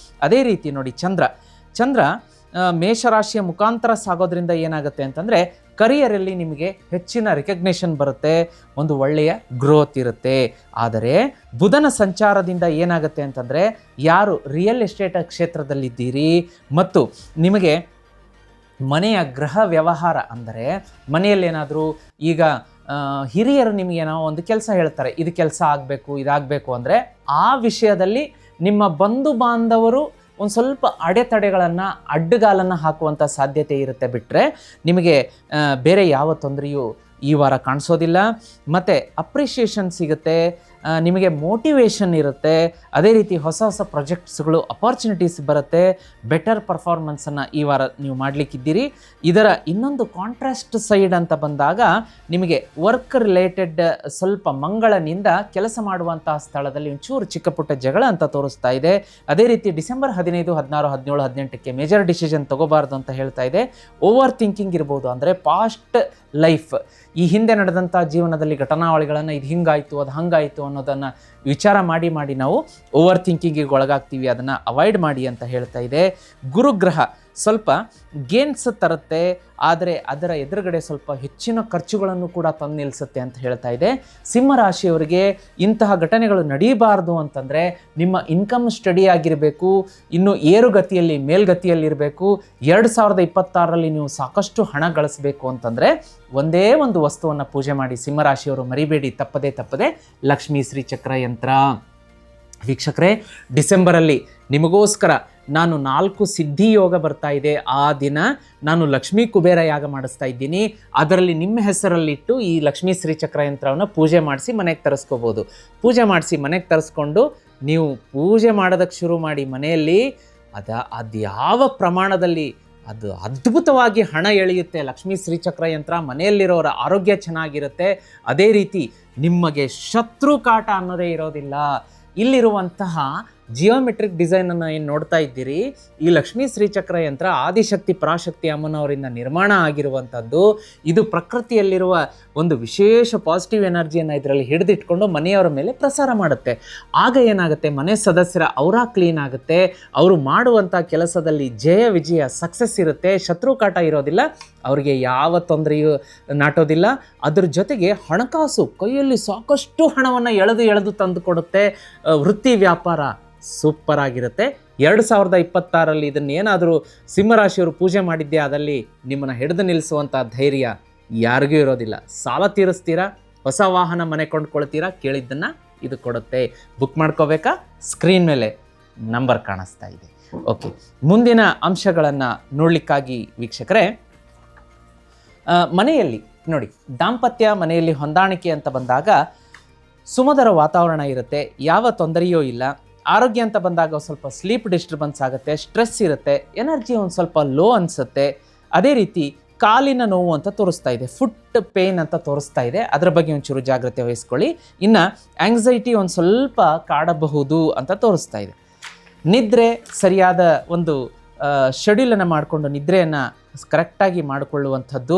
[SPEAKER 2] ಅದೇ ರೀತಿ ನೋಡಿ ಚಂದ್ರ ಮೇಷರಾಶಿಯ ಮುಖಾಂತರ ಸಾಗೋದ್ರಿಂದ ಏನಾಗುತ್ತೆ ಅಂತಂದರೆ ಕರಿಯರಲ್ಲಿ ನಿಮಗೆ ಹೆಚ್ಚಿನ ರಿಕಗ್ನೇಷನ್ ಬರುತ್ತೆ, ಒಂದು ಒಳ್ಳೆಯ ಗ್ರೋತ್ ಇರುತ್ತೆ. ಆದರೆ ಬುಧನ ಸಂಚಾರದಿಂದ ಏನಾಗುತ್ತೆ ಅಂತಂದರೆ ಯಾರು ರಿಯಲ್ ಎಸ್ಟೇಟ್ ಕ್ಷೇತ್ರದಲ್ಲಿದ್ದೀರಿ ಮತ್ತು ನಿಮಗೆ ಮನೆಯ ಗೃಹ ವ್ಯವಹಾರ ಅಂದರೆ ಮನೆಯಲ್ಲೇನಾದರೂ ಈಗ ಹಿರಿಯರು ನಿಮಗೇನೋ ಒಂದು ಕೆಲಸ ಹೇಳ್ತಾರೆ, ಇದು ಕೆಲಸ ಆಗಬೇಕು ಇದಾಗಬೇಕು ಅಂದರೆ ಆ ವಿಷಯದಲ್ಲಿ ನಿಮ್ಮ ಬಂಧು ಬಾಂಧವರು ಒಂದು ಸ್ವಲ್ಪ ಅಡೆತಡೆಗಳನ್ನು ಅಡ್ಡಗಾಲನ್ನು ಹಾಕುವಂಥ ಸಾಧ್ಯತೆ ಇರುತ್ತೆ. ಬಿಟ್ಟರೆ ನಿಮಗೆ ಬೇರೆ ಯಾವ ತೊಂದರೆಯೂ ಈ ವಾರ ಕಾಣಿಸೋದಿಲ್ಲ. ಮತ್ತು ಅಪ್ರಿಷಿಯೇಷನ್ ಸಿಗುತ್ತೆ, ನಿಮಗೆ ಮೋಟಿವೇಶನ್ ಇರುತ್ತೆ, ಅದೇ ರೀತಿ ಹೊಸ ಪ್ರಾಜೆಕ್ಟ್ಸ್ಗಳು ಅಪಾರ್ಚುನಿಟೀಸ್ ಬರುತ್ತೆ, ಬೆಟರ್ ಪರ್ಫಾರ್ಮೆನ್ಸನ್ನು ಈ ವಾರ ನೀವು ಮಾಡಲಿಕ್ಕಿದ್ದೀರಿ. ಇದರ ಇನ್ನೊಂದು ಕಾಂಟ್ರಾಸ್ಟ್ ಸೈಡ್ ಅಂತ ಬಂದಾಗ ನಿಮಗೆ ವರ್ಕ್ ರಿಲೇಟೆಡ್ ಸ್ವಲ್ಪ ಮಂಗಳನಿಂದ ಕೆಲಸ ಮಾಡುವಂಥ ಸ್ಥಳದಲ್ಲಿ ಒಂಚೂರು ಚಿಕ್ಕ ಪುಟ್ಟ ಜಗಳ ಅಂತ ತೋರಿಸ್ತಾ ಇದೆ. ಅದೇ ರೀತಿ ಡಿಸೆಂಬರ್ 15, 16, 17, 18ಕ್ಕೆ ಮೇಜರ್ ಡಿಸಿಷನ್ ತಗೋಬಾರ್ದು ಅಂತ ಹೇಳ್ತಾ ಇದೆ. ಓವರ್ ಥಿಂಕಿಂಗ್ ಇರ್ಬೋದು, ಅಂದರೆ ಪಾಸ್ಟ್ ಲೈಫ್, ಈ ಹಿಂದೆ ನಡೆದಂಥ ಜೀವನದಲ್ಲಿ ಘಟನಾವಳಿಗಳನ್ನು ಇದು ಹಿಂಗಾಯಿತು ಅದು ಹಂಗಾಯಿತು ಅನ್ನೋದನ್ನು ವಿಚಾರ ಮಾಡಿ ನಾವು ಓವರ್ ಥಿಂಕಿಂಗಿಗೆ ಒಳಗಾಗ್ತೀವಿ, ಅದನ್ನು ಅವಾಯ್ಡ್ ಮಾಡಿ ಅಂತ ಹೇಳ್ತಾ ಇದೆ. ಗುರುಗ್ರಹ ಸ್ವಲ್ಪ ಗೇನ್ಸ್ ತರುತ್ತೆ, ಆದರೆ ಅದರ ಎದುರುಗಡೆ ಸ್ವಲ್ಪ ಹೆಚ್ಚಿನ ಖರ್ಚುಗಳನ್ನು ಕೂಡ ತಂದು ನಿಲ್ಲಿಸುತ್ತೆ ಅಂತ ಹೇಳ್ತಾ ಇದೆ. ಸಿಂಹರಾಶಿಯವರಿಗೆ ಇಂತಹ ಘಟನೆಗಳು ನಡೀಬಾರ್ದು ಅಂತಂದರೆ ನಿಮ್ಮ ಇನ್ಕಮ್ ಸ್ಟಡಿ ಆಗಿರಬೇಕು, ಇನ್ನು ಏರುಗತಿಯಲ್ಲಿ ಮೇಲ್ಗತಿಯಲ್ಲಿರಬೇಕು. 2026ರಲ್ಲಿ ನೀವು ಸಾಕಷ್ಟು ಹಣ ಗಳಿಸಬೇಕು ಅಂತಂದರೆ ಒಂದೇ ಒಂದು ವಸ್ತುವನ್ನು ಪೂಜೆ ಮಾಡಿ ಸಿಂಹರಾಶಿಯವರು ಮರಿಬೇಡಿ, ತಪ್ಪದೆ ಲಕ್ಷ್ಮೀ ಶ್ರೀ ಚಕ್ರ ಯಂತ್ರ. ವೀಕ್ಷಕರೇ, ಡಿಸೆಂಬರಲ್ಲಿ ನಿಮಗೋಸ್ಕರ ನಾನು 4 ಸಿದ್ಧಿ ಯೋಗ ಬರ್ತಾ ಇದೆ. ಆ ದಿನ ನಾನು ಲಕ್ಷ್ಮೀ ಕುಬೇರ ಯಾಗ ಮಾಡಿಸ್ತಾ ಇದ್ದೀನಿ. ಅದರಲ್ಲಿ ನಿಮ್ಮ ಹೆಸರಲ್ಲಿಟ್ಟು ಈ ಲಕ್ಷ್ಮೀ ಶ್ರೀ ಚಕ್ರ ಯಂತ್ರವನ್ನು ಪೂಜೆ ಮಾಡಿಸಿ ಮನೆಗೆ ತರಿಸ್ಕೋಬೋದು. ಪೂಜೆ ಮಾಡಿಸಿ ಮನೆಗೆ ತರಿಸ್ಕೊಂಡು ನೀವು ಪೂಜೆ ಮಾಡೋದಕ್ಕೆ ಶುರು ಮಾಡಿ ಮನೆಯಲ್ಲಿ ಅದು ಯಾವ ಪ್ರಮಾಣದಲ್ಲಿ ಅದು ಅದ್ಭುತವಾಗಿ ಹಣ ಎಳೆಯುತ್ತೆ. ಲಕ್ಷ್ಮೀ ಶ್ರೀಚಕ್ರ ಯಂತ್ರ ಮನೆಯಲ್ಲಿರೋರ ಆರೋಗ್ಯ ಚೆನ್ನಾಗಿರುತ್ತೆ. ಅದೇ ರೀತಿ ನಿಮಗೆ ಶತ್ರು ಕಾಟ ಅನ್ನೋದೇ ಇರೋದಿಲ್ಲ. ಇಲ್ಲಿರುವಂತಹ ಜಿಯೋಮೆಟ್ರಿಕ್ ಡಿಸೈನನ್ನು ಏನು ನೋಡ್ತಾ ಇದ್ದೀರಿ, ಈ ಲಕ್ಷ್ಮೀ ಶ್ರೀಚಕ್ರ ಯಂತ್ರ ಆದಿಶಕ್ತಿ ಪರಾಶಕ್ತಿ ಅಮ್ಮನವರಿಂದ ನಿರ್ಮಾಣ ಆಗಿರುವಂಥದ್ದು. ಇದು ಪ್ರಕೃತಿಯಲ್ಲಿರುವ ಒಂದು ವಿಶೇಷ ಪಾಸಿಟಿವ್ ಎನರ್ಜಿಯನ್ನು ಇದರಲ್ಲಿ ಹಿಡಿದಿಟ್ಕೊಂಡು ಮನೆಯವರ ಮೇಲೆ ಪ್ರಸಾರ ಮಾಡುತ್ತೆ. ಆಗ ಏನಾಗುತ್ತೆ, ಮನೆ ಸದಸ್ಯರ ಔರಾ ಕ್ಲೀನ್ ಆಗುತ್ತೆ, ಅವರು ಮಾಡುವಂಥ ಕೆಲಸದಲ್ಲಿ ಜಯ ವಿಜಯ ಸಕ್ಸಸ್ ಇರುತ್ತೆ, ಶತ್ರು ಕಾಟ ಇರೋದಿಲ್ಲ, ಅವರಿಗೆ ಯಾವ ತೊಂದರೆಯೂ ನಾಟೋದಿಲ್ಲ. ಅದ್ರ ಜೊತೆಗೆ ಹಣಕಾಸು ಕೈಯಲ್ಲಿ ಸಾಕಷ್ಟು ಹಣವನ್ನು ಎಳೆದು ತಂದು ಕೊಡುತ್ತೆ. ವೃತ್ತಿ ವ್ಯಾಪಾರ ಸೂಪರ್ ಆಗಿರುತ್ತೆ. 2026ರಲ್ಲಿ ಇದನ್ನೇನಾದರೂ ಸಿಂಹರಾಶಿಯವರು ಪೂಜೆ ಮಾಡಿದ್ದೆ ಆದಲ್ಲಿ ನಿಮ್ಮನ್ನು ಹಿಡಿದು ನಿಲ್ಲಿಸುವಂಥ ಧೈರ್ಯ ಯಾರಿಗೂ ಇರೋದಿಲ್ಲ. ಸಾಲ ತೀರಿಸ್ತೀರಾ, ಹೊಸ ವಾಹನ ಮನೆ ಕೊಂಡ್ಕೊಳ್ತೀರಾ, ಕೇಳಿದ್ದನ್ನು ಇದು ಕೊಡುತ್ತೆ. ಬುಕ್ ಮಾಡ್ಕೋಬೇಕಾ? ಸ್ಕ್ರೀನ್ ಮೇಲೆ ನಂಬರ್ ಕಾಣಿಸ್ತಾ ಇದೆ. ಓಕೆ, ಮುಂದಿನ ಅಂಶಗಳನ್ನು ನೋಡಲಿಕ್ಕಾಗಿ ವೀಕ್ಷಕರೇ, ಮನೆಯಲ್ಲಿ ನೋಡಿ, ದಾಂಪತ್ಯ ಮನೆಯಲ್ಲಿ ಹೊಂದಾಣಿಕೆ ಅಂತ ಬಂದಾಗ ಸುಮಧುರ ವಾತಾವರಣ ಇರುತ್ತೆ, ಯಾವ ತೊಂದರೆಯೂ ಇಲ್ಲ. ಆರೋಗ್ಯ ಅಂತ ಬಂದಾಗ ಸ್ವಲ್ಪ ಸ್ಲೀಪ್ ಡಿಸ್ಟರ್ಬೆನ್ಸ್ ಆಗುತ್ತೆ, ಸ್ಟ್ರೆಸ್ ಇರುತ್ತೆ, ಎನರ್ಜಿ ಒಂದು ಸ್ವಲ್ಪ ಲೋ ಅನಿಸುತ್ತೆ. ಅದೇ ರೀತಿ ಕಾಲಿನ ನೋವು ಅಂತ ತೋರಿಸ್ತಾ ಇದೆ, ಫುಟ್ ಪೇನ್ ಅಂತ ತೋರಿಸ್ತಾ ಇದೆ. ಅದರ ಬಗ್ಗೆ ಒಂಚೂರು ಜಾಗ್ರತೆ ವಹಿಸ್ಕೊಳ್ಳಿ. ಇನ್ನು ಆಂಗ್ಸೈಟಿ ಒಂದು ಸ್ವಲ್ಪ ಕಾಡಬಹುದು ಅಂತ ತೋರಿಸ್ತಾ ಇದೆ. ನಿದ್ರೆ ಸರಿಯಾದ ಒಂದು ಶೆಡ್ಯೂಲನ್ನು ಮಾಡಿಕೊಂಡು ನಿದ್ರೆಯನ್ನು ಕರೆಕ್ಟಾಗಿ ಮಾಡಿಕೊಳ್ಳುವಂಥದ್ದು.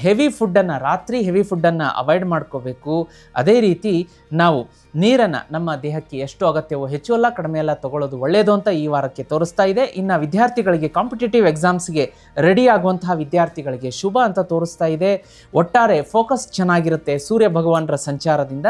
[SPEAKER 2] ಹೆವಿ ಫುಡ್ಡನ್ನು, ರಾತ್ರಿ ಹೆವಿ ಫುಡ್ಡನ್ನು ಅವಾಯ್ಡ್ ಮಾಡ್ಕೋಬೇಕು. ಅದೇ ರೀತಿ ನಾವು ನೀರನ್ನು ನಮ್ಮ ದೇಹಕ್ಕೆ ಎಷ್ಟು ಅಗತ್ಯವೋ ಹೆಚ್ಚು ಅಲ್ಲ ಕಡಿಮೆ ಅಲ್ಲ ತಗೊಳ್ಳೋದು ಒಳ್ಳೆಯದು ಅಂತ ಈ ವಾರಕ್ಕೆ ತೋರಿಸ್ತಾ ಇದೆ. ಇನ್ನು ವಿದ್ಯಾರ್ಥಿಗಳಿಗೆ, ಕಾಂಪಿಟೇಟಿವ್ ಎಕ್ಸಾಮ್ಸ್ಗೆ ರೆಡಿ ಆಗುವಂತಹ ವಿದ್ಯಾರ್ಥಿಗಳಿಗೆ ಶುಭ ಅಂತ ತೋರಿಸ್ತಾ ಇದೆ. ಒಟ್ಟಾರೆ ಫೋಕಸ್ ಚೆನ್ನಾಗಿರುತ್ತೆ ಸೂರ್ಯ ಭಗವಾನರ ಸಂಚಾರದಿಂದ.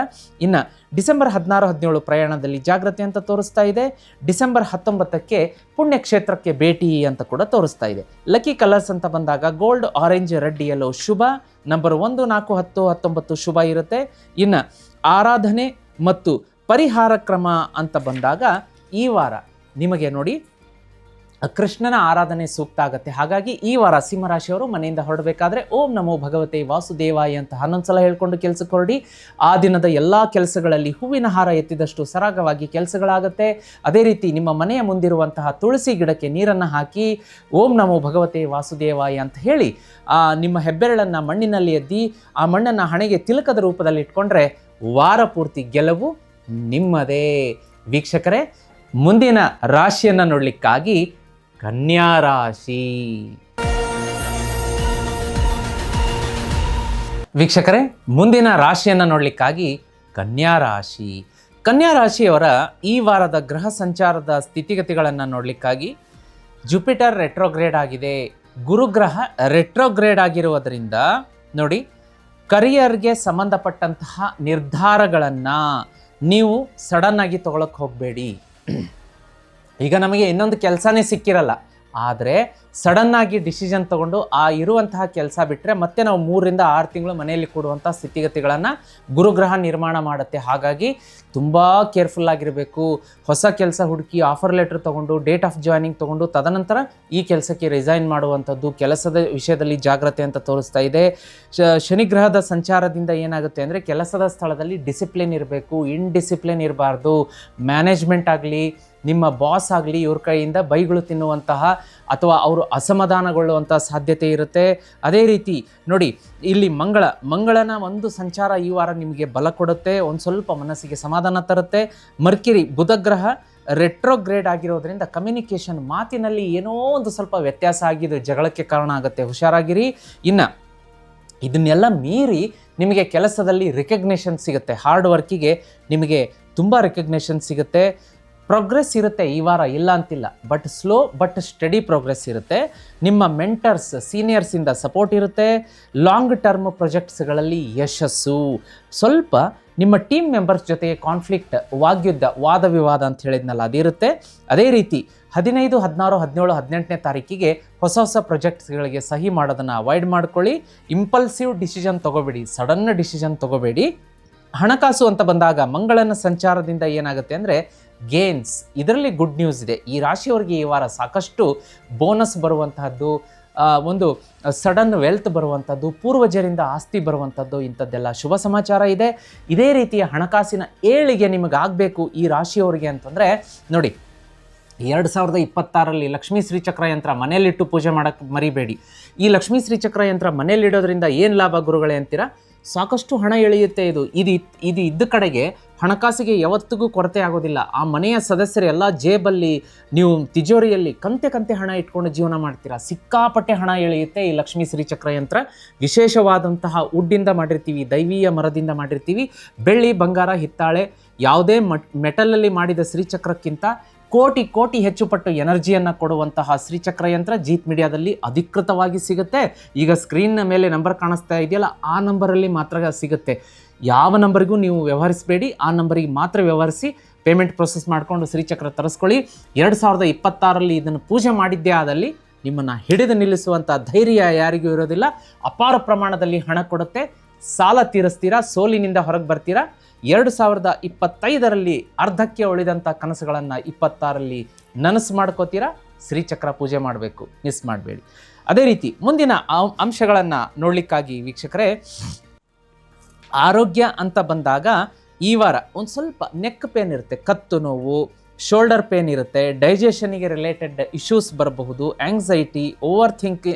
[SPEAKER 2] ಇನ್ನು ಡಿಸೆಂಬರ್ 16, 17 ಪ್ರಯಾಣದಲ್ಲಿ ಜಾಗ್ರತೆ ಅಂತ ತೋರಿಸ್ತಾ ಇದೆ. ಡಿಸೆಂಬರ್ 19ಕ್ಕೆ ಪುಣ್ಯಕ್ಷೇತ್ರಕ್ಕೆ ಭೇಟಿ ಅಂತ ಕೂಡ ತೋರಿಸ್ತಾ ಇದೆ. ಲಕ್ಕಿ ಕಲರ್ಸ್ ಅಂತ ಬಂದಾಗ ಗೋಲ್ಡ್, ಆರೆಂಜ್, ರೆಡ್, ಯೆಲ್ಲೋ ಶುಭ. ನಂಬರ್ 1, 4, 10, 19 ಶುಭ ಇರುತ್ತೆ. ಇನ್ನು ಆರಾಧನೆ ಮತ್ತು ಪರಿಹಾರ ಕ್ರಮ ಅಂತ ಬಂದಾಗ ಈ ವಾರ ನಿಮಗೆ ನೋಡಿ ಕೃಷ್ಣನ ಆರಾಧನೆ ಸೂಕ್ತ ಆಗುತ್ತೆ. ಹಾಗಾಗಿ ಈ ವಾರ ಸಿಂಹರಾಶಿಯವರು ಮನೆಯಿಂದ ಹೊರಡಬೇಕಾದ್ರೆ ಓಂ ನಮೋ ಭಗವತೆ ವಾಸುದೇವಾಯ ಅಂತ 11 ಸಲ ಹೇಳ್ಕೊಂಡು ಕೆಲಸಕ್ಕೆ ಹೊರಡಿ. ಆ ದಿನದ ಎಲ್ಲ ಕೆಲಸಗಳಲ್ಲಿ ಹೂವಿನ ಹಾರ ಎತ್ತಿದಷ್ಟು ಸರಾಗವಾಗಿ ಕೆಲಸಗಳಾಗುತ್ತೆ. ಅದೇ ರೀತಿ ನಿಮ್ಮ ಮನೆಯ ಮುಂದಿರುವಂತಹ ತುಳಸಿ ಗಿಡಕ್ಕೆ ನೀರನ್ನು ಹಾಕಿ ಓಂ ನಮೋ ಭಗವತೆ ವಾಸುದೇವಾಯ ಅಂತ ಹೇಳಿ ನಿಮ್ಮ ಹೆಬ್ಬೆರಳನ್ನು ಮಣ್ಣಿನಲ್ಲಿ ಎದ್ದಿ ಆ ಮಣ್ಣನ್ನು ಹಣೆಗೆ ತಿಲಕದ ರೂಪದಲ್ಲಿ ಇಟ್ಕೊಂಡ್ರೆ ವಾರ ಪೂರ್ತಿ ಗೆಲುವು ನಿಮ್ಮದೇ. ವೀಕ್ಷಕರೇ, ಮುಂದಿನ ರಾಶಿಯನ್ನು ನೋಡಲಿಕ್ಕಾಗಿ ಕನ್ಯಾ ರಾಶಿ. ವೀಕ್ಷಕರೇ, ಮುಂದಿನ ರಾಶಿಯನ್ನು ನೋಡಲಿಕ್ಕಾಗಿ ಕನ್ಯಾ ರಾಶಿ. ಕನ್ಯಾ ರಾಶಿಯವರ ಈ ವಾರದ ಗ್ರಹ ಸಂಚಾರದ ಸ್ಥಿತಿಗತಿಗಳನ್ನು ನೋಡಲಿಕ್ಕಾಗಿ ಜುಪಿಟರ್ ರೆಟ್ರೋಗ್ರೇಡ್ ಆಗಿದೆ. ಗುರುಗ್ರಹ ರೆಟ್ರೋಗ್ರೇಡ್ ಆಗಿರುವುದರಿಂದ ನೋಡಿ, ಕರಿಯರ್ಗೆ ಸಂಬಂಧಪಟ್ಟಂತಹ ನಿರ್ಧಾರಗಳನ್ನು ನೀವು ಸಡನ್ನಾಗಿ ತಗೊಳಕ್ಕೆ ಹೋಗಬೇಡಿ. ಈಗ ನಮಗೆ ಇನ್ನೊಂದು ಕೆಲಸನೇ ಸಿಕ್ಕಿರಲ್ಲ, ಆದರೆ ಸಡನ್ನಾಗಿ ಡಿಸಿಷನ್ ತಗೊಂಡು ಆ ಇರುವಂತಹ ಕೆಲಸ ಬಿಟ್ಟರೆ ಮತ್ತೆ ನಾವು 3 ರಿಂದ 6 ತಿಂಗಳು ಮನೆಯಲ್ಲಿ ಕೊಡುವಂಥ ಸ್ಥಿತಿಗತಿಗಳನ್ನು ಗುರುಗ್ರಹ ನಿರ್ಮಾಣ ಮಾಡುತ್ತೆ. ಹಾಗಾಗಿ ತುಂಬ ಕೇರ್ಫುಲ್ ಆಗಿರಬೇಕು. ಹೊಸ ಕೆಲಸ ಹುಡುಕಿ ಆಫರ್ ಲೆಟರ್ ತೊಗೊಂಡು ಡೇಟ್ ಆಫ್ ಜಾಯ್ನಿಂಗ್ ತೊಗೊಂಡು ತದನಂತರ ಈ ಕೆಲಸಕ್ಕೆ ರಿಸೈನ್ ಮಾಡುವಂಥದ್ದು ಕೆಲಸದ ವಿಷಯದಲ್ಲಿ ಜಾಗ್ರತೆ ಅಂತ ತೋರಿಸ್ತಾ ಇದೆ. ಶನಿಗ್ರಹದ ಸಂಚಾರದಿಂದ ಏನಾಗುತ್ತೆ ಅಂದರೆ ಕೆಲಸದ ಸ್ಥಳದಲ್ಲಿ ಡಿಸಿಪ್ಲಿನ್ ಇರಬೇಕು, ಇನ್ಡಿಸಿಪ್ಲಿನ್ ಇರಬಾರ್ದು. ಮ್ಯಾನೇಜ್ಮೆಂಟ್ ಆಗಲಿ ನಿಮ್ಮ ಬಾಸ್ ಆಗಲಿ ಇವ್ರ ಕೈಯಿಂದ ಬೈಗಳು ತಿನ್ನುವಂತಹ ಅಥವಾ ಅವರು ಅಸಮಾಧಾನಗೊಳ್ಳುವಂಥ ಸಾಧ್ಯತೆ ಇರುತ್ತೆ. ಅದೇ ರೀತಿ ನೋಡಿ, ಇಲ್ಲಿ ಮಂಗಳನ ಒಂದು ಸಂಚಾರ ಈ ವಾರ ನಿಮಗೆ ಬಲ ಕೊಡುತ್ತೆ, ಒಂದು ಸ್ವಲ್ಪ ಮನಸ್ಸಿಗೆ ಸಮಾಧಾನ ತರುತ್ತೆ. ಮರ್ಕಿರಿ ಬುಧಗ್ರಹ ರೆಟ್ರೋಗ್ರೇಡ್ ಆಗಿರೋದ್ರಿಂದ ಕಮ್ಯುನಿಕೇಷನ್ ಮಾತಿನಲ್ಲಿ ಏನೋ ಒಂದು ಸ್ವಲ್ಪ ವ್ಯತ್ಯಾಸ ಆಗಿದ್ದು ಜಗಳಕ್ಕೆ ಕಾರಣ ಆಗುತ್ತೆ, ಹುಷಾರಾಗಿರಿ. ಇನ್ನು ಇದನ್ನೆಲ್ಲ ಮೀರಿ ನಿಮಗೆ ಕೆಲಸದಲ್ಲಿ ರಿಕಗ್ನೇಷನ್ ಸಿಗುತ್ತೆ. ಹಾರ್ಡ್ ವರ್ಕಿಗೆ ನಿಮಗೆ ತುಂಬ ರಿಕಗ್ನೇಷನ್ ಸಿಗುತ್ತೆ. ಪ್ರೋಗ್ರೆಸ್ ಇರುತ್ತೆ ಈ ವಾರ, ಇಲ್ಲ ಅಂತಿಲ್ಲ, but slow but study progress ಇರುತ್ತೆ. ನಿಮ್ಮ ಮೆಂಟರ್ಸ್ ಸೀನಿಯರ್ಸಿಂದ ಸಪೋರ್ಟ್ ಇರುತ್ತೆ. ಲಾಂಗ್ ಟರ್ಮ್ ಪ್ರಾಜೆಕ್ಟ್ಸ್ಗಳಲ್ಲಿ ಯಶಸ್ಸು. ಸ್ವಲ್ಪ ನಿಮ್ಮ ಟೀಮ್ ಮೆಂಬರ್ಸ್ ಜೊತೆಗೆ ಕಾನ್ಫ್ಲಿಕ್ಟ್, ವಾಗ್ಯುದ್ಧ, ವಾದ ವಿವಾದ ಅಂತ ಹೇಳಿದ್ನಲ್ಲ, ಅದಿರುತ್ತೆ. ಅದೇ ರೀತಿ 15, 16, 17, 18ನೇ ತಾರೀಕಿಗೆ ಹೊಸ ಪ್ರಾಜೆಕ್ಟ್ಸ್ಗಳಿಗೆ ಸಹಿ ಮಾಡೋದನ್ನು ಅವಾಯ್ಡ್ ಮಾಡ್ಕೊಳ್ಳಿ. ಇಂಪಲ್ಸಿವ್ ಡಿಸಿಷನ್ ತೊಗೋಬೇಡಿ, ಸಡನ್ ಡಿಸಿಷನ್ ತೊಗೋಬೇಡಿ. ಹಣಕಾಸು ಅಂತ ಬಂದಾಗ ಮಂಗಳನ ಸಂಚಾರದಿಂದ ಏನಾಗುತ್ತೆ ಅಂದರೆ ಗೇನ್ಸ್, ಇದರಲ್ಲಿ ಗುಡ್ ನ್ಯೂಸ್ ಇದೆ. ಈ ರಾಶಿಯವರಿಗೆ ಈ ವಾರ ಸಾಕಷ್ಟು ಬೋನಸ್ ಬರುವಂತಹದ್ದು, ಒಂದು ಸಡನ್ ವೆಲ್ತ್ ಬರುವಂಥದ್ದು, ಪೂರ್ವಜರಿಂದ ಆಸ್ತಿ ಬರುವಂಥದ್ದು, ಇಂಥದ್ದೆಲ್ಲ ಶುಭ ಸಮಾಚಾರ ಇದೆ. ಇದೇ ರೀತಿಯ ಹಣಕಾಸಿನ ಏಳಿಗೆ ನಿಮಗಾಗಬೇಕು ಈ ರಾಶಿಯವರಿಗೆ ಅಂತಂದರೆ ನೋಡಿ, 2026ರಲ್ಲಿ ಲಕ್ಷ್ಮೀ ಶ್ರೀಚಕ್ರ ಯಂತ್ರ ಮನೆಯಲ್ಲಿಟ್ಟು ಪೂಜೆ ಮಾಡೋಕ್ಕೆ ಮರಿಬೇಡಿ. ಈ ಲಕ್ಷ್ಮೀ ಶ್ರೀಚಕ್ರ ಯಂತ್ರ ಮನೆಯಲ್ಲಿಡೋದ್ರಿಂದ ಏನು ಲಾಭ ಗುರುಗಳೇ ಅಂತೀರಾ? ಸಾಕಷ್ಟು ಹಣ ಎಳೆಯುತ್ತೆ. ಇದು ಇದ್ದ ಕಡೆಗೆ ಹಣಕಾಸಿಗೆ ಯಾವತ್ತಿಗೂ ಕೊರತೆ ಆಗೋದಿಲ್ಲ. ಆ ಮನೆಯ ಸದಸ್ಯರು ಎಲ್ಲ ಜೇಬಲ್ಲಿ, ನೀವು ತಿಜೋರಿಯಲ್ಲಿ ಕಂತೆ ಹಣ ಇಟ್ಕೊಂಡು ಜೀವನ ಮಾಡ್ತೀರಾ. ಸಿಕ್ಕಾಪಟ್ಟೆ ಹಣ ಎಳೆಯುತ್ತೆ ಈ ಲಕ್ಷ್ಮೀ ಶ್ರೀಚಕ್ರ ಯಂತ್ರ. ವಿಶೇಷವಾದಂತಹ ವುಡ್ಡಿಂದ ಮಾಡಿರ್ತೀವಿ, ದೈವೀಯ ಮರದಿಂದ ಮಾಡಿರ್ತೀವಿ. ಬೆಳ್ಳಿ, ಬಂಗಾರ, ಹಿತ್ತಾಳೆ ಯಾವುದೇ ಮೆಟಲಲ್ಲಿ ಮಾಡಿದ ಶ್ರೀಚಕ್ರಕ್ಕಿಂತ ಕೋಟಿ ಹೆಚ್ಚು ಪಟ್ಟು ಎನರ್ಜಿಯನ್ನು ಕೊಡುವಂತಹ ಶ್ರೀಚಕ್ರ ಯಂತ್ರ ಜೀತ್ ಮೀಡಿಯಾದಲ್ಲಿ ಅಧಿಕೃತವಾಗಿ ಸಿಗುತ್ತೆ. ಈಗ ಸ್ಕ್ರೀನ್ನ ಮೇಲೆ ನಂಬರ್ ಕಾಣಿಸ್ತಾ ಇದೆಯಲ್ಲ, ಆ ನಂಬರಲ್ಲಿ ಮಾತ್ರ ಸಿಗುತ್ತೆ. ಯಾವ ನಂಬರಿಗೂ ನೀವು ವ್ಯವಹರಿಸಬೇಡಿ, ಆ ನಂಬರಿಗೆ ಮಾತ್ರ ವ್ಯವಹರಿಸಿ ಪೇಮೆಂಟ್ ಪ್ರೊಸೆಸ್ ಮಾಡಿಕೊಂಡು ಶ್ರೀಚಕ್ರ ತರಿಸ್ಕೊಳ್ಳಿ. 2026ರಲ್ಲಿ ಇದನ್ನು ಪೂಜೆ ಮಾಡಿದ್ದೇ ಆದಲ್ಲಿ ನಿಮ್ಮನ್ನು ಹಿಡಿದು ನಿಲ್ಲಿಸುವಂಥ ಧೈರ್ಯ ಯಾರಿಗೂ ಇರೋದಿಲ್ಲ. ಅಪಾರ ಪ್ರಮಾಣದಲ್ಲಿ ಹಣ ಕೊಡುತ್ತೆ, ಸಾಲ ತೀರಿಸ್ತೀರಾ, ಸೋಲಿನಿಂದ ಹೊರಗೆ ಬರ್ತೀರಾ. 2025ರಲ್ಲಿ ಅರ್ಧಕ್ಕೆ ಉಳಿದಂಥ ಕನಸುಗಳನ್ನು 26ರಲ್ಲಿ ನನಸು ಮಾಡ್ಕೋತೀರಾ. ಶ್ರೀಚಕ್ರ ಪೂಜೆ ಮಾಡಬೇಕು, ಮಿಸ್ ಮಾಡಬೇಡಿ. ಅದೇ ರೀತಿ ಮುಂದಿನ ಅಂಶಗಳನ್ನು ನೋಡಲಿಕ್ಕಾಗಿ ವೀಕ್ಷಕರೇ, ಆರೋಗ್ಯ ಅಂತ ಬಂದಾಗ ಈ ವಾರ ಒಂದು ಸ್ವಲ್ಪ ನೆಕ್ ಪೇನ್ ಇರುತ್ತೆ, ಕತ್ತು ನೋವು, ಶೋಲ್ಡರ್ ಪೇನ್ ಇರುತ್ತೆ, ಡೈಜೆಷನ್ಗೆ ರಿಲೇಟೆಡ್ ಇಶ್ಯೂಸ್ ಬರಬಹುದು, ಆಂಗ್ಸೈಟಿ, ಓವರ್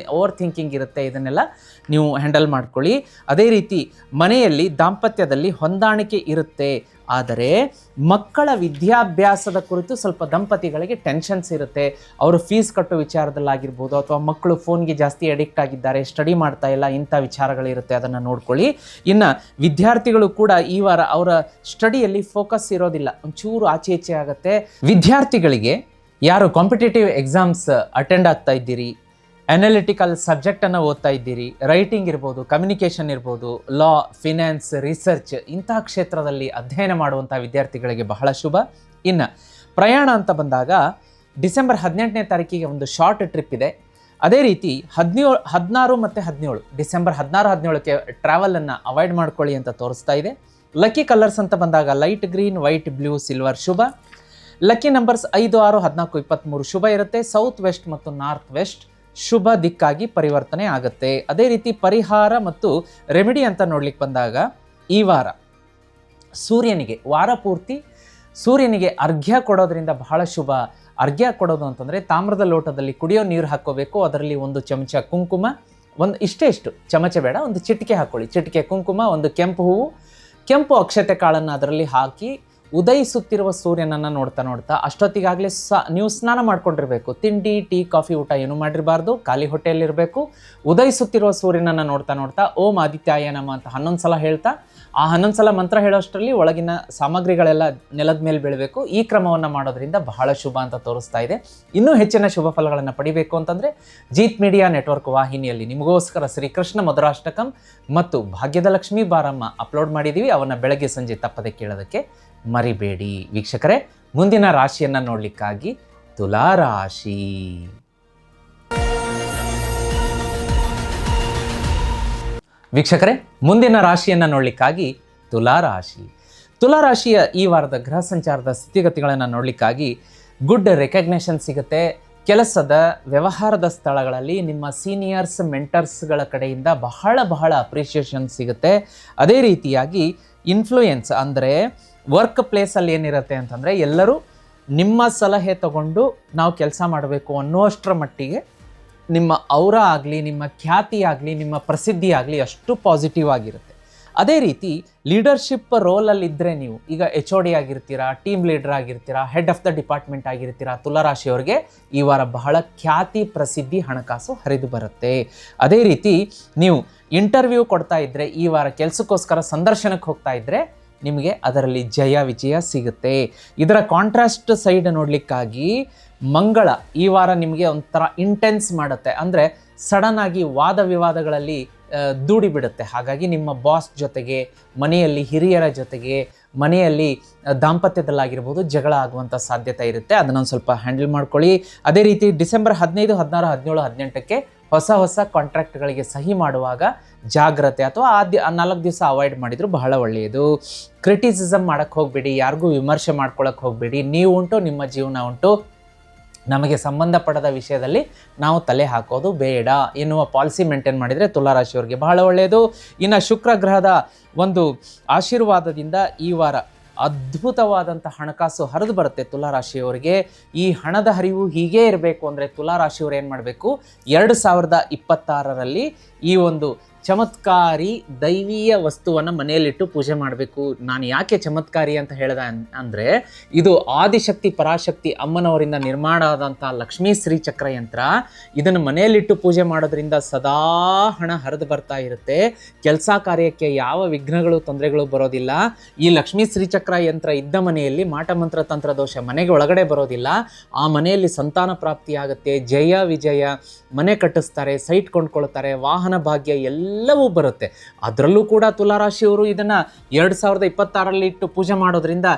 [SPEAKER 2] ಥಿಂಕಿಂಗ್ ಇರುತ್ತೆ. ಇದನ್ನೆಲ್ಲ ನೀವು ಹ್ಯಾಂಡಲ್ ಮಾಡ್ಕೊಳ್ಳಿ. ಅದೇ ರೀತಿ ಮನೆಯಲ್ಲಿ ದಾಂಪತ್ಯದಲ್ಲಿ ಹೊಂದಾಣಿಕೆ ಇರುತ್ತೆ, ಆದರೆ ಮಕ್ಕಳ ವಿದ್ಯಾಭ್ಯಾಸದ ಕುರಿತು ಸ್ವಲ್ಪ ದಂಪತಿಗಳಿಗೆ ಟೆನ್ಷನ್ಸ್ ಇರುತ್ತೆ. ಅವರು ಫೀಸ್ ಕಟ್ಟೋ ವಿಚಾರದಲ್ಲಾಗಿರ್ಬೋದು, ಅಥವಾ ಮಕ್ಕಳು ಫೋನ್ಗೆ ಜಾಸ್ತಿ ಅಡಿಕ್ಟ್ ಆಗಿದ್ದಾರೆ, ಸ್ಟಡಿ ಮಾಡ್ತಾ ಇಲ್ಲ, ಇಂಥ ವಿಚಾರಗಳಿರುತ್ತೆ, ಅದನ್ನು ನೋಡ್ಕೊಳ್ಳಿ. ಇನ್ನು ವಿದ್ಯಾರ್ಥಿಗಳು ಕೂಡ ಈ ವಾರ ಅವರ ಸ್ಟಡಿಯಲ್ಲಿ ಫೋಕಸ್ ಇರೋದಿಲ್ಲ, ಒಂಚೂರು ಆಚೆ ಈಚೆ ಆಗುತ್ತೆ. ವಿದ್ಯಾರ್ಥಿಗಳಿಗೆ ಯಾರು ಕಾಂಪಿಟೇಟಿವ್ ಎಕ್ಸಾಮ್ಸ್ ಅಟೆಂಡ್ ಆಗ್ತಾ ಇದ್ದೀರಿ, ಅನಾಲಿಟಿಕಲ್ ಸಬ್ಜೆಕ್ಟನ್ನು ಓದ್ತಾ ಇದ್ದೀರಿ, ರೈಟಿಂಗ್ ಇರ್ಬೋದು, ಕಮ್ಯುನಿಕೇಷನ್ ಇರ್ಬೋದು, ಲಾ, ಫಿನಾನ್ಸ್, ರಿಸರ್ಚ್ ಇಂತಹ ಕ್ಷೇತ್ರದಲ್ಲಿ ಅಧ್ಯಯನ ಮಾಡುವಂಥ ವಿದ್ಯಾರ್ಥಿಗಳಿಗೆ ಬಹಳ ಶುಭ. ಇನ್ನು ಪ್ರಯಾಣ ಅಂತ ಬಂದಾಗ ಡಿಸೆಂಬರ್ 18ನೇ ತಾರೀಕಿಗೆ ಒಂದು ಶಾರ್ಟ್ ಟ್ರಿಪ್ ಇದೆ. ಅದೇ ರೀತಿ 16 ಮತ್ತು 17 ಡಿಸೆಂಬರ್ 16, 17ಕ್ಕೆ ಟ್ರಾವೆಲನ್ನು ಅವಾಯ್ಡ್ ಮಾಡ್ಕೊಳ್ಳಿ ಅಂತ ತೋರಿಸ್ತಾ ಇದೆ. ಲಕ್ಕಿ ಕಲರ್ಸ್ ಅಂತ ಬಂದಾಗ light green, white, blue, silver ಶುಭ. ಲಕ್ಕಿ ನಂಬರ್ಸ್ 5, 6, 14, 23 ಶುಭ ಇರುತ್ತೆ. ಸೌತ್ ವೆಸ್ಟ್ ಮತ್ತು ನಾರ್ತ್ ವೆಸ್ಟ್ ಶುಭ ದಿಕ್ಕಾಗಿ ಪರಿವರ್ತನೆ ಆಗುತ್ತೆ. ಅದೇ ರೀತಿ ಪರಿಹಾರ ಮತ್ತು ರೆಮಿಡಿ ಅಂತ ನೋಡ್ಲಿಕ್ಕೆ ಬಂದಾಗ ಈ ವಾರ ಸೂರ್ಯನಿಗೆ ವಾರ ಪೂರ್ತಿ ಸೂರ್ಯನಿಗೆ ಅರ್ಘ್ಯ ಕೊಡೋದ್ರಿಂದ ಬಹಳ ಶುಭ. ಅರ್ಘ್ಯ ಕೊಡೋದು ಅಂತಂದರೆ ತಾಮ್ರದ ಲೋಟದಲ್ಲಿ ಕುಡಿಯೋ ನೀರು ಹಾಕ್ಕೋಬೇಕು. ಅದರಲ್ಲಿ 1 ಚಮಚ ಕುಂಕುಮ, ಇಷ್ಟು ಚಮಚ ಬೇಡ, 1 ಚಿಟಿಕೆ ಹಾಕ್ಕೊಳ್ಳಿ. ಚಿಟಿಕೆ ಕುಂಕುಮ, 1 ಕೆಂಪು ಹೂವು, ಕೆಂಪು ಅಕ್ಷತೆ ಕಾಳನ್ನು ಅದರಲ್ಲಿ ಹಾಕಿ ಉದಯಿಸುತ್ತಿರುವ ಸೂರ್ಯನನ್ನು ನೋಡ್ತಾ ಅಷ್ಟೊತ್ತಿಗಾಗಲೇ ನೀವು ಸ್ನಾನ ಮಾಡ್ಕೊಂಡಿರ್ಬೇಕು. ತಿಂಡಿ, ಟೀ, ಕಾಫಿ, ಊಟ ಏನೂ ಮಾಡಿರಬಾರ್ದು, ಖಾಲಿ ಹೊಟ್ಟೆಯಲ್ಲಿರಬೇಕು. ಉದಯಿಸುತ್ತಿರುವ ಸೂರ್ಯನನ್ನು ನೋಡ್ತಾ ಓಂ ಆದಿತ್ಯಾಯ ನಮಃ ಅಂತ 11 ಸಲ ಹೇಳ್ತಾ, ಆ 11 ಸಲ ಮಂತ್ರ ಹೇಳೋಷ್ಟರಲ್ಲಿ ಒಳಗಿನ ಸಾಮಗ್ರಿಗಳೆಲ್ಲ ನೆಲದ ಮೇಲೆ ಬೀಳಬೇಕು. ಈ ಕ್ರಮವನ್ನು ಮಾಡೋದ್ರಿಂದ ಬಹಳ ಶುಭ ಅಂತ ತೋರಿಸ್ತಾ ಇದೆ. ಇನ್ನೂ ಹೆಚ್ಚಿನ ಶುಭ ಫಲಗಳನ್ನು ಪಡಿಬೇಕು ಅಂತಂದರೆ ಜೀತ್ ಮೀಡಿಯಾ ನೆಟ್ವರ್ಕ್ ವಾಹಿನಿಯಲ್ಲಿ ನಿಮಗೋಸ್ಕರ ಶ್ರೀಕೃಷ್ಣ ಮಧುರಾಷ್ಟಕಂ ಮತ್ತು ಭಾಗ್ಯದ ಲಕ್ಷ್ಮೀ ಬಾರಮ್ಮ ಅಪ್ಲೋಡ್ ಮಾಡಿದ್ದೀವಿ. ಅವನ್ನ ಬೆಳಗ್ಗೆ ಸಂಜೆ ತಪ್ಪದೆ ಕೇಳೋದಕ್ಕೆ ಮರಿಬೇಡಿ. ವೀಕ್ಷಕರೇ, ಮುಂದಿನ ರಾಶಿಯನ್ನು ನೋಡಲಿಕ್ಕಾಗಿ ತುಲಾರಾಶಿ. ವೀಕ್ಷಕರೇ, ಮುಂದಿನ ರಾಶಿಯನ್ನು ನೋಡಲಿಕ್ಕಾಗಿ ತುಲಾರಾಶಿ. ತುಲಾರಾಶಿಯ ಈ ವಾರದ ಗ್ರಹ ಸಂಚಾರದ ಸ್ಥಿತಿಗತಿಗಳನ್ನು ನೋಡಲಿಕ್ಕಾಗಿ ಗುಡ್ ರೆಕಗ್ನೇಷನ್ ಸಿಗುತ್ತೆ. ಕೆಲಸದ ವ್ಯವಹಾರದ ಸ್ಥಳಗಳಲ್ಲಿ ನಿಮ್ಮ ಸೀನಿಯರ್ಸ್ ಮೆಂಟರ್ಸ್ಗಳ ಕಡೆಯಿಂದ ಬಹಳ ಅಪ್ರಿಷಿಯೇಷನ್ ಸಿಗುತ್ತೆ. ಅದೇ ರೀತಿಯಾಗಿ ಇನ್ಫ್ಲೂಯೆನ್ಸ್ ಅಂದರೆ ವರ್ಕ್ ಪ್ಲೇಸಲ್ಲಿ ಏನಿರುತ್ತೆ ಅಂತಂದರೆ ಎಲ್ಲರೂ ನಿಮ್ಮ ಸಲಹೆ ತಗೊಂಡು ನಾವು ಕೆಲಸ ಮಾಡಬೇಕು ಅನ್ನುವಷ್ಟರ ಮಟ್ಟಿಗೆ ನಿಮ್ಮ ಔರ ಆಗಲಿ, ನಿಮ್ಮ ಖ್ಯಾತಿ ಆಗಲಿ, ನಿಮ್ಮ ಪ್ರಸಿದ್ಧಿ ಆಗಲಿ ಅಷ್ಟು ಪಾಸಿಟಿವ್ ಆಗಿರುತ್ತೆ. ಅದೇ ರೀತಿ ಲೀಡರ್ಶಿಪ್ ರೋಲಲ್ಲಿದ್ದರೆ ನೀವು ಈಗ HOD ಆಗಿರ್ತೀರಾ, ಟೀಮ್ ಲೀಡರ್ ಆಗಿರ್ತೀರಾ, ಹೆಡ್ ಆಫ್ ದ ಡಿಪಾರ್ಟ್ಮೆಂಟ್ ಆಗಿರ್ತೀರಾ, ತುಲಾರಾಶಿಯವರಿಗೆ ಈ ವಾರ ಬಹಳ ಖ್ಯಾತಿ, ಪ್ರಸಿದ್ಧಿ, ಹಣಕಾಸು ಹರಿದು ಬರುತ್ತೆ. ಅದೇ ರೀತಿ ನೀವು ಇಂಟರ್ವ್ಯೂ ಕೊಡ್ತಾ ಇದ್ದರೆ, ಈ ವಾರ ಕೆಲಸಕ್ಕೋಸ್ಕರ ಸಂದರ್ಶನಕ್ಕೆ ಹೋಗ್ತಾ ಇದ್ದರೆ ನಿಮಗೆ ಅದರಲ್ಲಿ ಜಯ ವಿಜಯ ಸಿಗುತ್ತೆ. ಇದರ ಕಾಂಟ್ರಾಸ್ಟ್ ಸೈಡ್ ನೋಡಲಿಕ್ಕಾಗಿ ಮಂಗಳ ಈ ವಾರ ನಿಮಗೆ ಒಂಥರ ಇಂಟೆನ್ಸ್ ಮಾಡುತ್ತೆ. ಅಂದರೆ ಸಡನ್ ಆಗಿ ವಾದ ವಿವಾದಗಳಲ್ಲಿ ದೂಡಿ ಬಿಡುತ್ತೆ. ಹಾಗಾಗಿ ನಿಮ್ಮ ಬಾಸ್ ಜೊತೆಗೆ, ಮನೆಯಲ್ಲಿ ಹಿರಿಯರ ಜೊತೆಗೆ, ಮನೆಯಲ್ಲಿ ದಾಂಪತ್ಯದಲ್ಲಾಗಿರ್ಬೋದು ಜಗಳ ಆಗುವಂಥ ಸಾಧ್ಯತೆ ಇರುತ್ತೆ. ಅದನ್ನೊಂದು ಸ್ವಲ್ಪ ಹ್ಯಾಂಡಲ್ ಮಾಡ್ಕೊಳ್ಳಿ. ಅದೇ ರೀತಿ ಡಿಸೆಂಬರ್ 15, 16, 17, 18ಕ್ಕೆ ಹೊಸ ಕಾಂಟ್ರಾಕ್ಟ್ಗಳಿಗೆ ಸಹಿ ಮಾಡುವಾಗ ಜಾಗ್ರತೆ ಅಥವಾ 4 ದಿವಸ ಅವಾಯ್ಡ್ ಮಾಡಿದ್ರು ಬಹಳ ಒಳ್ಳೆಯದು. ಕ್ರಿಟಿಸಿಸಮ್ ಮಾಡೋಕ್ಕೆ ಹೋಗಬೇಡಿ, ಯಾರಿಗೂ ವಿಮರ್ಶೆ ಮಾಡ್ಕೊಳ್ಳೋಕೆ ಹೋಗಬೇಡಿ. ನೀವು ಉಂಟು, ನಿಮ್ಮ ಜೀವನ ಉಂಟು, ನಮಗೆ ಸಂಬಂಧಪಡದ ವಿಷಯದಲ್ಲಿ ನಾವು ತಲೆ ಹಾಕೋದು ಬೇಡ ಎನ್ನುವ ಪಾಲಿಸಿ ಮೇಂಟೈನ್ ಮಾಡಿದರೆ ತುಲಾರಾಶಿಯವರಿಗೆ ಬಹಳ ಒಳ್ಳೆಯದು. ಇನ್ನು ಶುಕ್ರ ಗ್ರಹದ ಒಂದು ಆಶೀರ್ವಾದದಿಂದ ಈ ವಾರ ಅದ್ಭುತವಾದಂಥ ಹಣಕಾಸು ಹರಿದು ಬರುತ್ತೆ ತುಲಾರಾಶಿಯವರಿಗೆ. ಈ ಹಣದ ಹರಿವು ಹೀಗೇ ಇರಬೇಕು ಅಂದರೆ ತುಲಾರಾಶಿಯವರು ಏನು ಮಾಡಬೇಕು, 2026ರಲ್ಲಿ ಈ ಒಂದು ಚಮತ್ಕಾರಿ ದೈವೀಯ ವಸ್ತುವನ್ನು ಮನೆಯಲ್ಲಿಟ್ಟು ಪೂಜೆ ಮಾಡಬೇಕು. ನಾನು ಯಾಕೆ ಚಮತ್ಕಾರಿ ಅಂತ ಹೇಳಿದೆ ಅಂದರೆ, ಇದು ಆದಿಶಕ್ತಿ ಪರಾಶಕ್ತಿ ಅಮ್ಮನವರಿಂದ ನಿರ್ಮಾಣ ಆದಂಥ ಲಕ್ಷ್ಮೀ ಶ್ರೀ ಚಕ್ರ ಯಂತ್ರ. ಇದನ್ನು ಮನೆಯಲ್ಲಿಟ್ಟು ಪೂಜೆ ಮಾಡೋದ್ರಿಂದ ಸದಾ ಹಣ ಹರಿದು ಬರ್ತಾ ಇರುತ್ತೆ. ಕೆಲಸ ಕಾರ್ಯಕ್ಕೆ ಯಾವ ವಿಘ್ನಗಳು, ತೊಂದರೆಗಳು ಬರೋದಿಲ್ಲ. ಈ ಲಕ್ಷ್ಮೀ ಶ್ರೀ ಚಕ್ರ ಯಂತ್ರ ಇದ್ದ ಮನೆಯಲ್ಲಿ ಮಾಟಮಂತ್ರ ತಂತ್ರ ದೋಷ ಮನೆಗೆ ಒಳಗಡೆ ಬರೋದಿಲ್ಲ. ಆ ಮನೆಯಲ್ಲಿ ಸಂತಾನ ಪ್ರಾಪ್ತಿಯಾಗುತ್ತೆ, ಜಯ ವಿಜಯ, ಮನೆ ಕಟ್ಟಿಸ್ತಾರೆ, ಸೈಟ್ ಕೊಂಡ್ಕೊಳ್ತಾರೆ, ವಾಹನ ಭಾಗ್ಯ ಎಲ್ಲವೂ ಬರುತ್ತೆ. ಅದರಲ್ಲೂ ಕೂಡ ತುಲಾರಾಶಿಯವರು ಇದನ್ನು 2026ರಲ್ಲಿ ಇಟ್ಟು ಪೂಜೆ ಮಾಡೋದ್ರಿಂದ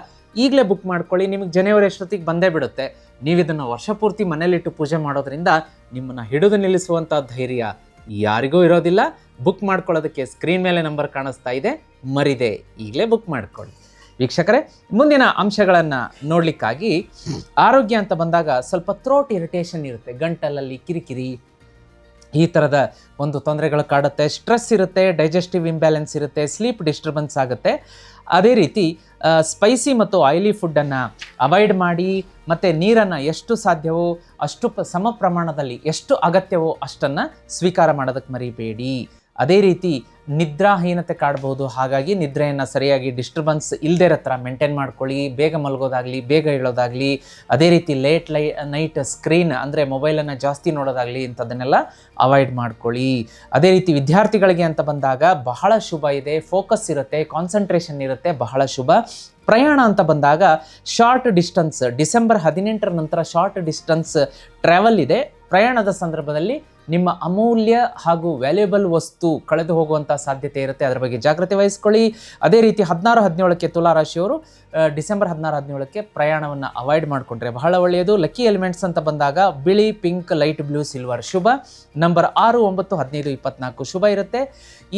[SPEAKER 2] ಈಗಲೇ ಬುಕ್ ಮಾಡ್ಕೊಳ್ಳಿ. ನಿಮಗೆ ಜನವರಿ ಅಷ್ಟೊತ್ತಿಗೆ ಬಂದೇ ಬಿಡುತ್ತೆ. ನೀವು ಇದನ್ನು ವರ್ಷ ಪೂರ್ತಿ ಮನೇಲಿಟ್ಟು ಪೂಜೆ ಮಾಡೋದ್ರಿಂದ ನಿಮ್ಮನ್ನು ಹಿಡಿದು ನಿಲ್ಲಿಸುವಂಥ ಧೈರ್ಯ ಯಾರಿಗೂ ಇರೋದಿಲ್ಲ. ಬುಕ್ ಮಾಡ್ಕೊಳ್ಳೋದಕ್ಕೆ ಸ್ಕ್ರೀನ್ ಮೇಲೆ ನಂಬರ್ ಕಾಣಿಸ್ತಾ ಇದೆ, ಮರಿದೆ ಈಗಲೇ ಬುಕ್ ಮಾಡ್ಕೊಳ್ಳಿ. ವೀಕ್ಷಕರೇ, ಮುಂದಿನ ಅಂಶಗಳನ್ನು ನೋಡಲಿಕ್ಕಾಗಿ ಆರೋಗ್ಯ ಅಂತ ಬಂದಾಗ ಸ್ವಲ್ಪ ಥ್ರೋಟ್ ಇರಿಟೇಷನ್ ಇರುತ್ತೆ, ಗಂಟಲಲ್ಲಿ ಕಿರಿಕಿರಿ, ಈ ಥರದ ಒಂದು ತೊಂದರೆಗಳು ಕಾಡುತ್ತೆ. ಸ್ಟ್ರೆಸ್ ಇರುತ್ತೆ, ಡೈಜೆಸ್ಟಿವ್ ಇಂಬ್ಯಾಲೆನ್ಸ್ ಇರುತ್ತೆ, ಸ್ಲೀಪ್ ಡಿಸ್ಟರ್ಬೆನ್ಸ್ ಆಗುತ್ತೆ. ಅದೇ ರೀತಿ ಸ್ಪೈಸಿ ಮತ್ತು ಆಯಿಲಿ ಫುಡ್ಡನ್ನು ಅವಾಯ್ಡ್ ಮಾಡಿ, ಮತ್ತು ನೀರನ್ನು ಎಷ್ಟು ಸಾಧ್ಯವೋ ಅಷ್ಟು ಸಮ ಪ್ರಮಾಣದಲ್ಲಿ ಎಷ್ಟು ಅಗತ್ಯವೋ ಅಷ್ಟನ್ನು ಸ್ವೀಕಾರ ಮಾಡೋದಕ್ಕೆ ಮರಿಬೇಡಿ. ಅದೇ ರೀತಿ ನಿದ್ರಾಹೀನತೆ ಕಾಡ್ಬೋದು. ಹಾಗಾಗಿ ನಿದ್ರೆಯನ್ನು ಸರಿಯಾಗಿ ಡಿಸ್ಟರ್ಬೆನ್ಸ್ ಇಲ್ಲದೇ ಇರೋ ಥರ ಮೇಂಟೈನ್ ಮಾಡ್ಕೊಳ್ಳಿ. ಬೇಗ ಮಲಗೋದಾಗಲಿ, ಬೇಗ ಹೇಳೋದಾಗಲಿ, ಅದೇ ರೀತಿ ನೈಟ್ ಸ್ಕ್ರೀನ್ ಅಂದರೆ ಮೊಬೈಲನ್ನು ಜಾಸ್ತಿ ನೋಡೋದಾಗಲಿ ಇಂಥದ್ದನ್ನೆಲ್ಲ ಅವಾಯ್ಡ್ ಮಾಡ್ಕೊಳ್ಳಿ. ಅದೇ ರೀತಿ ವಿದ್ಯಾರ್ಥಿಗಳಿಗೆ ಅಂತ ಬಂದಾಗ ಬಹಳ ಶುಭ ಇದೆ, ಫೋಕಸ್ ಇರುತ್ತೆ, ಕಾನ್ಸಂಟ್ರೇಷನ್ ಇರುತ್ತೆ, ಬಹಳ ಶುಭ. ಪ್ರಯಾಣ ಅಂತ ಬಂದಾಗ ಶಾರ್ಟ್ ಡಿಸ್ಟೆನ್ಸ್, ಡಿಸೆಂಬರ್ 18ರ ನಂತರ ಶಾರ್ಟ್ ಡಿಸ್ಟೆನ್ಸ್ ಟ್ರಾವೆಲ್ ಇದೆ. ಪ್ರಯಾಣದ ಸಂದರ್ಭದಲ್ಲಿ ನಿಮ್ಮ ಅಮೂಲ್ಯ ಹಾಗೂ ವ್ಯಾಲ್ಯೂಬಲ್ ವಸ್ತು ಕಳೆದು ಹೋಗುವಂಥ ಸಾಧ್ಯತೆ ಇರುತ್ತೆ, ಅದರ ಬಗ್ಗೆ ಜಾಗ್ರತೆ ವಹಿಸ್ಕೊಳ್ಳಿ. ಅದೇ ರೀತಿ 16, 17ಕ್ಕೆ ತುಲಾರಾಶಿಯವರು ಡಿಸೆಂಬರ್ 16, 17ಕ್ಕೆ ಪ್ರಯಾಣವನ್ನು ಅವಾಯ್ಡ್ ಮಾಡಿಕೊಂಡ್ರೆ ಬಹಳ ಒಳ್ಳೆಯದು. ಲಕ್ಕಿ ಎಲಿಮೆಂಟ್ಸ್ ಅಂತ ಬಂದಾಗ ಬಿಳಿ, ಪಿಂಕ್, ಲೈಟ್ ಬ್ಲೂ, ಸಿಲ್ವರ್ ಶುಭ. ನಂಬರ್ 6, 9, 15, 24 ಶುಭ ಇರುತ್ತೆ.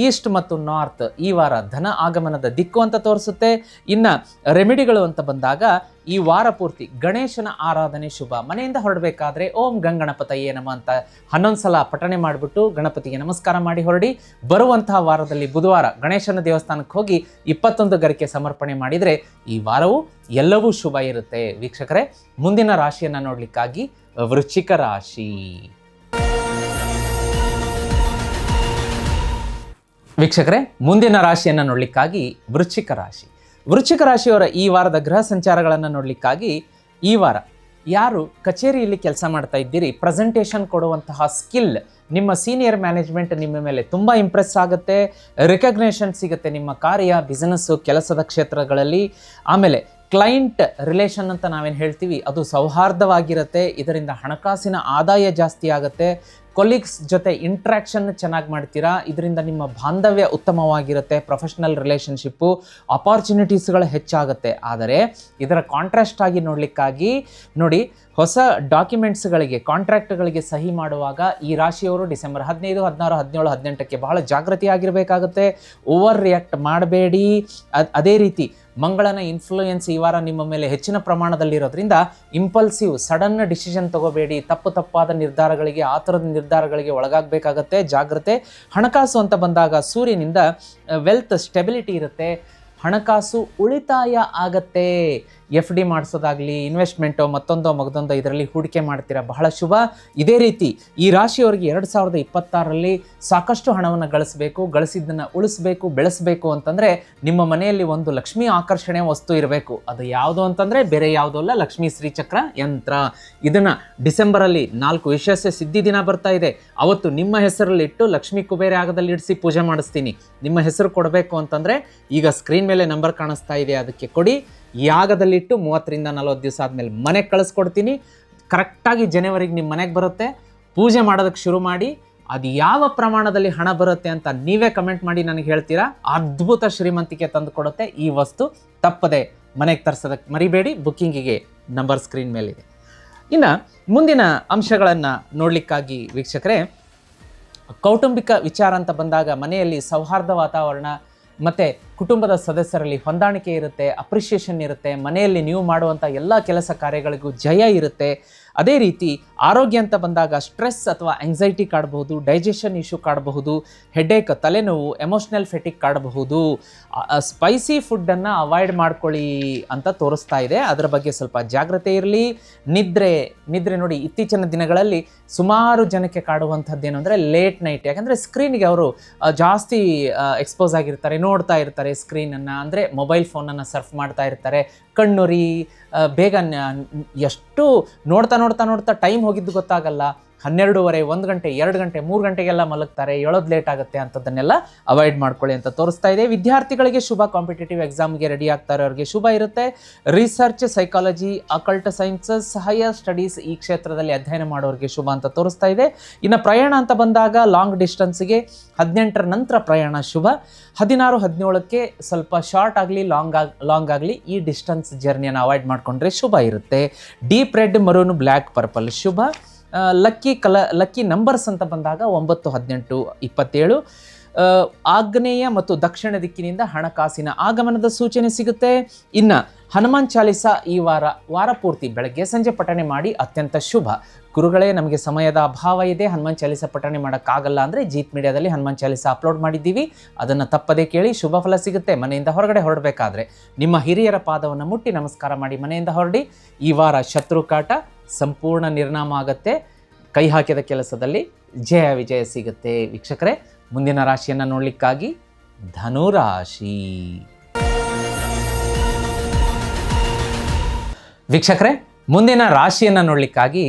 [SPEAKER 2] ಈಸ್ಟ್ ಮತ್ತು ನಾರ್ತ್ ಈ ವಾರ ಧನ ಆಗಮನದ ದಿಕ್ಕು ಅಂತ ತೋರಿಸುತ್ತೆ. ಇನ್ನು ರೆಮಿಡಿಗಳು ಅಂತ ಬಂದಾಗ ಈ ವಾರ ಪೂರ್ತಿ ಗಣೇಶನ ಆರಾಧನೆ ಶುಭ. ಮನೆಯಿಂದ ಹೊರಡಬೇಕಾದ್ರೆ ಓಂ ಗಂಗಣಪತಯೇ ನಮಃ ಅಂತ 11 ಸಲ ಪಠಣೆ ಮಾಡಿಬಿಟ್ಟು ಗಣಪತಿಗೆ ನಮಸ್ಕಾರ ಮಾಡಿ ಹೊರಡಿ. ಬರುವಂತಹ ವಾರದಲ್ಲಿ ಬುಧವಾರ ಗಣೇಶನ ದೇವಸ್ಥಾನಕ್ಕೆ ಹೋಗಿ 21 ಗರಿಕೆ ಸಮರ್ಪಣೆ ಮಾಡಿದರೆ ಈ ವಾರವು ಎಲ್ಲವೂ ಶುಭ ಇರುತ್ತೆ. ವೀಕ್ಷಕರೇ, ಮುಂದಿನ ರಾಶಿಯನ್ನು ನೋಡಲಿಕ್ಕಾಗಿ ವೃಶ್ಚಿಕ ರಾಶಿ. ವೀಕ್ಷಕರೇ, ಮುಂದಿನ ರಾಶಿಯನ್ನು ನೋಡಲಿಕ್ಕಾಗಿ ವೃಶ್ಚಿಕ ರಾಶಿ. ವೃಶ್ಚಿಕ ರಾಶಿಯವರ ಈ ವಾರದ ಗ್ರಹ ಸಂಚಾರಗಳನ್ನು ನೋಡಲಿಕ್ಕಾಗಿ ಈ ವಾರ ಯಾರು ಕಚೇರಿಯಲ್ಲಿ ಕೆಲಸ ಮಾಡ್ತಾ ಇದ್ದೀರಿ, ಪ್ರೆಸೆಂಟೇಷನ್ ಕೊಡುವಂತಹ ಸ್ಕಿಲ್ ನಿಮ್ಮ ಸೀನಿಯರ್ ಮ್ಯಾನೇಜ್ಮೆಂಟ್ ನಿಮ್ಮ ಮೇಲೆ ತುಂಬ ಇಂಪ್ರೆಸ್ ಆಗುತ್ತೆ. ರೆಕಗ್ನೇಷನ್ ಸಿಗುತ್ತೆ ನಿಮ್ಮ ಕಾರ್ಯ, ಬಿಸ್ನೆಸ್ಸು, ಕೆಲಸದ ಕ್ಷೇತ್ರಗಳಲ್ಲಿ. ಆಮೇಲೆ ಕ್ಲೈಂಟ್ ರಿಲೇಷನ್ ಅಂತ ನಾವೇನು ಹೇಳ್ತೀವಿ ಅದು ಸೌಹಾರ್ದವಾಗಿರುತ್ತೆ. ಇದರಿಂದ ಹಣಕಾಸಿನ ಆದಾಯ ಜಾಸ್ತಿ ಆಗುತ್ತೆ. ಕೊಲೀಗ್ಸ್ ಜೊತೆ ಇಂಟ್ರ್ಯಾಕ್ಷನ್ ಚೆನ್ನಾಗಿ ಮಾಡ್ತೀರಾ. ಇದರಿಂದ ನಿಮ್ಮ ಬಾಂಧವ್ಯ ಉತ್ತಮವಾಗಿರುತ್ತೆ. ಪ್ರೊಫೆಷ್ನಲ್ ರಿಲೇಷನ್ಶಿಪ್ಪು, ಅಪಾರ್ಚುನಿಟೀಸ್ಗಳು ಹೆಚ್ಚಾಗುತ್ತೆ. ಆದರೆ ಇದರ ಕಾಂಟ್ರಾಸ್ಟ್ ಆಗಿ ನೋಡಲಿಕ್ಕಾಗಿ ನೋಡಿ, ಹೊಸ ಡಾಕ್ಯುಮೆಂಟ್ಸ್ಗಳಿಗೆ, ಕಾಂಟ್ರಾಕ್ಟ್ಗಳಿಗೆ ಸಹಿ ಮಾಡುವಾಗ ಈ ರಾಶಿಯವರು ಡಿಸೆಂಬರ್ 15, 16, 17, 18ಕ್ಕೆ ಬಹಳ ಜಾಗೃತಿಯಾಗಿರಬೇಕಾಗುತ್ತೆ. ಓವರ್ ರಿಯಾಕ್ಟ್ ಮಾಡಬೇಡಿ. ಅದೇ ರೀತಿ ಮಂಗಳನ ಇನ್ಫ್ಲೂಯೆನ್ಸ್ ಈ ವಾರ ನಿಮ್ಮ ಮೇಲೆ ಹೆಚ್ಚಿನ ಪ್ರಮಾಣದಲ್ಲಿರೋದ್ರಿಂದ ಇಂಪಲ್ಸಿವ್ ಸಡನ್ ಡಿಸಿಷನ್ ತಗೋಬೇಡಿ. ತಪ್ಪಾದ ನಿರ್ಧಾರಗಳಿಗೆ, ಆತುರದ ನಿರ್ಧಾರಗಳಿಗೆ ಒಳಗಾಗಬೇಕಾಗತ್ತೆ. ಜಾಗ್ರತೆ. ಹಣಕಾಸು ಅಂತ ಬಂದಾಗ ಸೂರ್ಯನಿಂದ ವೆಲ್ತ್ ಸ್ಟೆಬಿಲಿಟಿ ಇರುತ್ತೆ. ಹಣಕಾಸು ಉಳಿತಾಯ ಆಗತ್ತೆ. ಎಫ್ ಡಿ ಮಾಡಿಸೋದಾಗಲಿ, ಇನ್ವೆಸ್ಟ್ಮೆಂಟೋ ಮತ್ತೊಂದೋ ಇದರಲ್ಲಿ ಹೂಡಿಕೆ ಮಾಡ್ತೀರಾ, ಬಹಳ ಶುಭ. ಇದೇ ರೀತಿ ಈ ರಾಶಿಯವರಿಗೆ 2026ರಲ್ಲಿ ಸಾಕಷ್ಟು ಹಣವನ್ನು ಗಳಿಸಿದ್ದನ್ನು ಉಳಿಸ್ಬೇಕು, ಬೆಳೆಸಬೇಕು ಅಂತಂದರೆ ನಿಮ್ಮ ಮನೆಯಲ್ಲಿ ಒಂದು ಲಕ್ಷ್ಮೀ ಆಕರ್ಷಣೆ ವಸ್ತು ಇರಬೇಕು. ಅದು ಯಾವುದು ಅಂತಂದರೆ ಬೇರೆ ಯಾವುದೂ ಅಲ್ಲ, ಲಕ್ಷ್ಮೀ ಶ್ರೀಚಕ್ರ ಯಂತ್ರ. ಇದನ್ನು ಡಿಸೆಂಬರಲ್ಲಿ 4 ವಿಶೇಷ ಸಿದ್ಧಿ ದಿನ ಬರ್ತಾ ಇದೆ. ಅವತ್ತು ನಿಮ್ಮ ಹೆಸರಲ್ಲಿಟ್ಟು ಲಕ್ಷ್ಮೀ ಕುಬೇರ ಯಾಗದಲ್ಲಿ ಇಡಿಸಿ ಪೂಜೆ ಮಾಡಿಸ್ತೀನಿ. ನಿಮ್ಮ ಹೆಸರು ಕೊಡಬೇಕು ಅಂತಂದರೆ ಈಗ ಸ್ಕ್ರೀನ್ ಮೇಲೆ ನಂಬರ್ ಕಾಣಿಸ್ತಾ ಇದೆ, ಅದಕ್ಕೆ ಕೊಡಿ. ಯಾಗದಲ್ಲಿಟ್ಟು 30ರಿಂದ 40 ದಿವಸ ಆದಮೇಲೆ ಮನೆಗೆ ಕಳಿಸ್ಕೊಡ್ತೀನಿ. ಕರೆಕ್ಟಾಗಿ ಜನವರಿಗೆ ನಿಮ್ಮ ಮನೆಗೆ ಬರುತ್ತೆ. ಪೂಜೆ ಮಾಡೋದಕ್ಕೆ ಶುರು ಮಾಡಿ. ಅದು ಯಾವ ಪ್ರಮಾಣದಲ್ಲಿ ಹಣ ಬರುತ್ತೆ ಅಂತ ನೀವೇ ಕಮೆಂಟ್ ಮಾಡಿ ನನಗೆ ಹೇಳ್ತೀರಾ. ಅದ್ಭುತ ಶ್ರೀಮಂತಿಕೆ ತಂದು ಕೊಡುತ್ತೆ ಈ ವಸ್ತು. ತಪ್ಪದೆ ಮನೆಗೆ ತರಿಸೋದಕ್ಕೆ ಮರಿಬೇಡಿ. ಬುಕ್ಕಿಂಗಿಗೆ ನಂಬರ್ ಸ್ಕ್ರೀನ್ ಮೇಲಿದೆ. ಇನ್ನು ಮುಂದಿನ ಅಂಶಗಳನ್ನು ನೋಡಲಿಕ್ಕಾಗಿ ವೀಕ್ಷಕರೇ, ಕೌಟುಂಬಿಕ ವಿಚಾರ ಅಂತ ಬಂದಾಗ ಮನೆಯಲ್ಲಿ ಸೌಹಾರ್ದ ವಾತಾವರಣ ಮತ್ತು ಕುಟುಂಬದ ಸದಸ್ಯರಲ್ಲಿ ಹೊಂದಾಣಿಕೆ ಇರುತ್ತೆ, ಅಪ್ರಿಷಿಯೇಷನ್ ಇರುತ್ತೆ. ಮನೆಯಲ್ಲಿ ನೀವು ಮಾಡುವಂಥ ಎಲ್ಲ ಕೆಲಸ ಕಾರ್ಯಗಳಿಗೂ ಜಯ ಇರುತ್ತೆ. ಅದೇ ರೀತಿ ಆರೋಗ್ಯ ಅಂತ ಬಂದಾಗ ಸ್ಟ್ರೆಸ್ ಅಥವಾ ಆಂಗ್ಸೈಟಿ ಕಾಡಬಹುದು, ಡೈಜೆಷನ್ ಇಶ್ಯೂ ಕಾಡಬಹುದು, ಹೆಡೇಕ್, ತಲೆನೋವು, ಎಮೋಷ್ನಲ್ ಫೆಟಿಕ್ ಕಾಡಬಹುದು. ಸ್ಪೈಸಿ ಫುಡ್ಡನ್ನು ಅವಾಯ್ಡ್ ಮಾಡ್ಕೊಳ್ಳಿ ಅಂತ ತೋರಿಸ್ತಾ ಇದೆ. ಅದರ ಬಗ್ಗೆ ಸ್ವಲ್ಪ ಜಾಗ್ರತೆ ಇರಲಿ. ನಿದ್ರೆ ನೋಡಿ, ಇತ್ತೀಚಿನ ದಿನಗಳಲ್ಲಿ ಸುಮಾರು ಜನಕ್ಕೆ ಕಾಡುವಂಥದ್ದು ಏನು ಅಂದರೆ ಲೇಟ್ ನೈಟ್. ಯಾಕಂದರೆ ಸ್ಕ್ರೀನ್ಗೆ ಅವರು ಜಾಸ್ತಿ ಎಕ್ಸ್ಪೋಸ್ ಆಗಿರ್ತಾರೆ, ನೋಡ್ತಾ ಇರ್ತಾರೆ ಸ್ಕ್ರೀನನ್ನು, ಅಂದರೆ ಮೊಬೈಲ್ ಫೋನನ್ನು ಸರ್ಫ್ ಮಾಡ್ತಾ ಇರ್ತಾರೆ. ಕಣ್ಣುರಿ, ಬೇಗ ಎಷ್ಟು ನೋಡ್ತಾ ಟೈಮ್ ಹೋಗಿದ್ದು ಗೊತ್ತಾಗಲ್ಲ. 12:30, 1 ಗಂಟೆ, 2 ಗಂಟೆ, 3 ಗಂಟೆಗೆಲ್ಲ ಮಲಗ್ತಾರೆ. ಹೇಳೋದು ಲೇಟ್ ಆಗುತ್ತೆ. ಅಂಥದ್ದನ್ನೆಲ್ಲ ಅವಾಯ್ಡ್ ಮಾಡ್ಕೊಳ್ಳಿ ಅಂತ ತೋರಿಸ್ತಾ ಇದೆ. ವಿದ್ಯಾರ್ಥಿಗಳಿಗೆ ಶುಭ. ಕಾಂಪಿಟೇಟಿವ್ ಎಕ್ಸಾಮ್ಗೆ ರೆಡಿ ಆಗ್ತಾರೆ ಅವ್ರಿಗೆ ಶುಭ ಇರುತ್ತೆ. Research, psychology, occult sciences, higher studies ಈ ಕ್ಷೇತ್ರದಲ್ಲಿ ಅಧ್ಯಯನ ಮಾಡೋರಿಗೆ ಶುಭ ಅಂತ ತೋರಿಸ್ತಾ ಇದೆ. ಇನ್ನು ಪ್ರಯಾಣ ಅಂತ ಬಂದಾಗ ಲಾಂಗ್ ಡಿಸ್ಟೆನ್ಸ್ಗೆ 18ರ ನಂತರ ಪ್ರಯಾಣ ಶುಭ. 16, 17ಕ್ಕೆ ಸ್ವಲ್ಪ ಶಾರ್ಟ್ ಆಗಲಿ ಲಾಂಗ್ ಆಗಲಿ ಈ ಡಿಸ್ಟೆನ್ಸ್ ಜರ್ನಿಯನ್ನು ಅವಾಯ್ಡ್ ಮಾಡಿಕೊಂಡ್ರೆ ಶುಭ ಇರುತ್ತೆ. Deep red, maroon, black, purple ಶುಭ. ಲಕ್ಕಿ ನಂಬರ್ಸ್ ಅಂತ ಬಂದಾಗ 9, 18, 27. ಆಗ್ನೇಯ ಮತ್ತು ದಕ್ಷಿಣ ದಿಕ್ಕಿನಿಂದ ಹಣಕಾಸಿನ ಆಗಮನದ ಸೂಚನೆ ಸಿಗುತ್ತೆ. ಇನ್ನು ಹನುಮಾನ್ ಚಾಲಿಸಾ ಈ ವಾರ ಪೂರ್ತಿ ಬೆಳಗ್ಗೆ ಸಂಜೆ ಪಠಣೆ ಮಾಡಿ ಅತ್ಯಂತ ಶುಭ. ಗುರುಗಳೇ, ನಮಗೆ ಸಮಯದ ಅಭಾವ ಇದೆ, ಹನುಮಾನ್ ಚಾಲಿಸಾ ಪಠಣೆ ಮಾಡೋಕ್ಕಾಗಲ್ಲ ಅಂದರೆ ಜೀತ್ ಮೀಡಿಯಾದಲ್ಲಿ ಹನುಮಾನ್ ಚಾಲಿಸಾ ಅಪ್ಲೋಡ್ ಮಾಡಿದ್ದೀವಿ, ಅದನ್ನು ತಪ್ಪದೇ ಕೇಳಿ. ಶುಭ ಫಲ ಸಿಗುತ್ತೆ. ಮನೆಯಿಂದ ಹೊರಗಡೆ ಹೊರಡಬೇಕಾದ್ರೆ ನಿಮ್ಮ ಹಿರಿಯರ ಪಾದವನ್ನು ಮುಟ್ಟಿ ನಮಸ್ಕಾರ ಮಾಡಿ ಮನೆಯಿಂದ ಹೊರಡಿ. ಈ ವಾರ ಶತ್ರು ಕಾಟ ಸಂಪೂರ್ಣ ನಿರ್ನಾಮ ಆಗುತ್ತೆ. ಕೈ ಹಾಕಿದ ಕೆಲಸದಲ್ಲಿ ವಿಜಯ ಸಿಗುತ್ತೆ. ವೀಕ್ಷಕರೇ, ಮುಂದಿನ ರಾಶಿಯನ್ನು ನೋಡಲಿಕ್ಕಾಗಿ ಧನುರಾಶಿ. ವೀಕ್ಷಕರೇ, ಮುಂದಿನ ರಾಶಿಯನ್ನು ನೋಡಲಿಕ್ಕಾಗಿ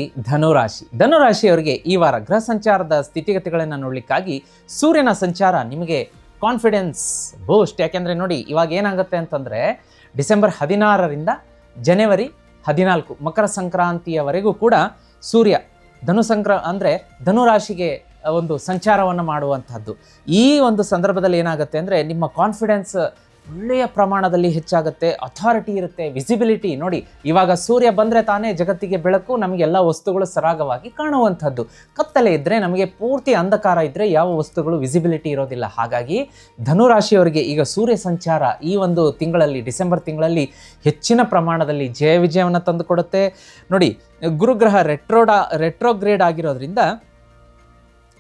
[SPEAKER 2] ಧನುರಾಶಿಯವರಿಗೆ ಈ ವಾರ ಗ್ರಹ ಸಂಚಾರದ ಸ್ಥಿತಿಗತಿಗಳನ್ನು ನೋಡಲಿಕ್ಕಾಗಿ ಸೂರ್ಯನ ಸಂಚಾರ ನಿಮಗೆ ಕಾನ್ಫಿಡೆನ್ಸ್ ಬೂಸ್ಟ್. ಯಾಕೆಂದರೆ ನೋಡಿ, ಇವಾಗ ಏನಾಗುತ್ತೆ ಅಂತಂದರೆ ಡಿಸೆಂಬರ್ 16ರಿಂದ ಜನವರಿ 14 ಮಕರ ಸಂಕ್ರಾಂತಿಯವರೆಗೂ ಕೂಡ ಸೂರ್ಯ ಧನುರಾಶಿಗೆ ಒಂದು ಸಂಚಾರವನ್ನು ಮಾಡುವಂಥದ್ದು. ಈ ಒಂದು ಸಂದರ್ಭದಲ್ಲಿ ಏನಾಗುತ್ತೆ ಅಂದರೆ ನಿಮ್ಮ ಕಾನ್ಫಿಡೆನ್ಸ್ ಒಳ್ಳೆಯ ಪ್ರಮಾಣದಲ್ಲಿ ಹೆಚ್ಚಾಗುತ್ತೆ, ಅಥಾರಿಟಿ ಇರುತ್ತೆ, ವಿಸಿಬಿಲಿಟಿ. ನೋಡಿ, ಇವಾಗ ಸೂರ್ಯ ಬಂದರೆ ತಾನೇ ಜಗತ್ತಿಗೆ ಬೆಳಕು, ನಮಗೆಲ್ಲ ವಸ್ತುಗಳು ಸರಾಗವಾಗಿ ಕಾಣುವಂಥದ್ದು. ಕತ್ತಲೆ ಇದ್ದರೆ, ನಮಗೆ ಪೂರ್ತಿ ಅಂಧಕಾರ ಇದ್ದರೆ ಯಾವ ವಸ್ತುಗಳು ವಿಸಿಬಿಲಿಟಿ ಇರೋದಿಲ್ಲ. ಹಾಗಾಗಿ ಧನುರಾಶಿಯವರಿಗೆ ಈಗ ಸೂರ್ಯ ಸಂಚಾರ ಈ ಒಂದು ತಿಂಗಳಲ್ಲಿ, ಡಿಸೆಂಬರ್ ತಿಂಗಳಲ್ಲಿ ಹೆಚ್ಚಿನ ಪ್ರಮಾಣದಲ್ಲಿ ಜಯ ವಿಜಯವನ್ನು ತಂದುಕೊಡುತ್ತೆ. ನೋಡಿ, ಗುರುಗ್ರಹ ರೆಟ್ರೋಗ್ರೇಡ್ ಆಗಿರೋದ್ರಿಂದ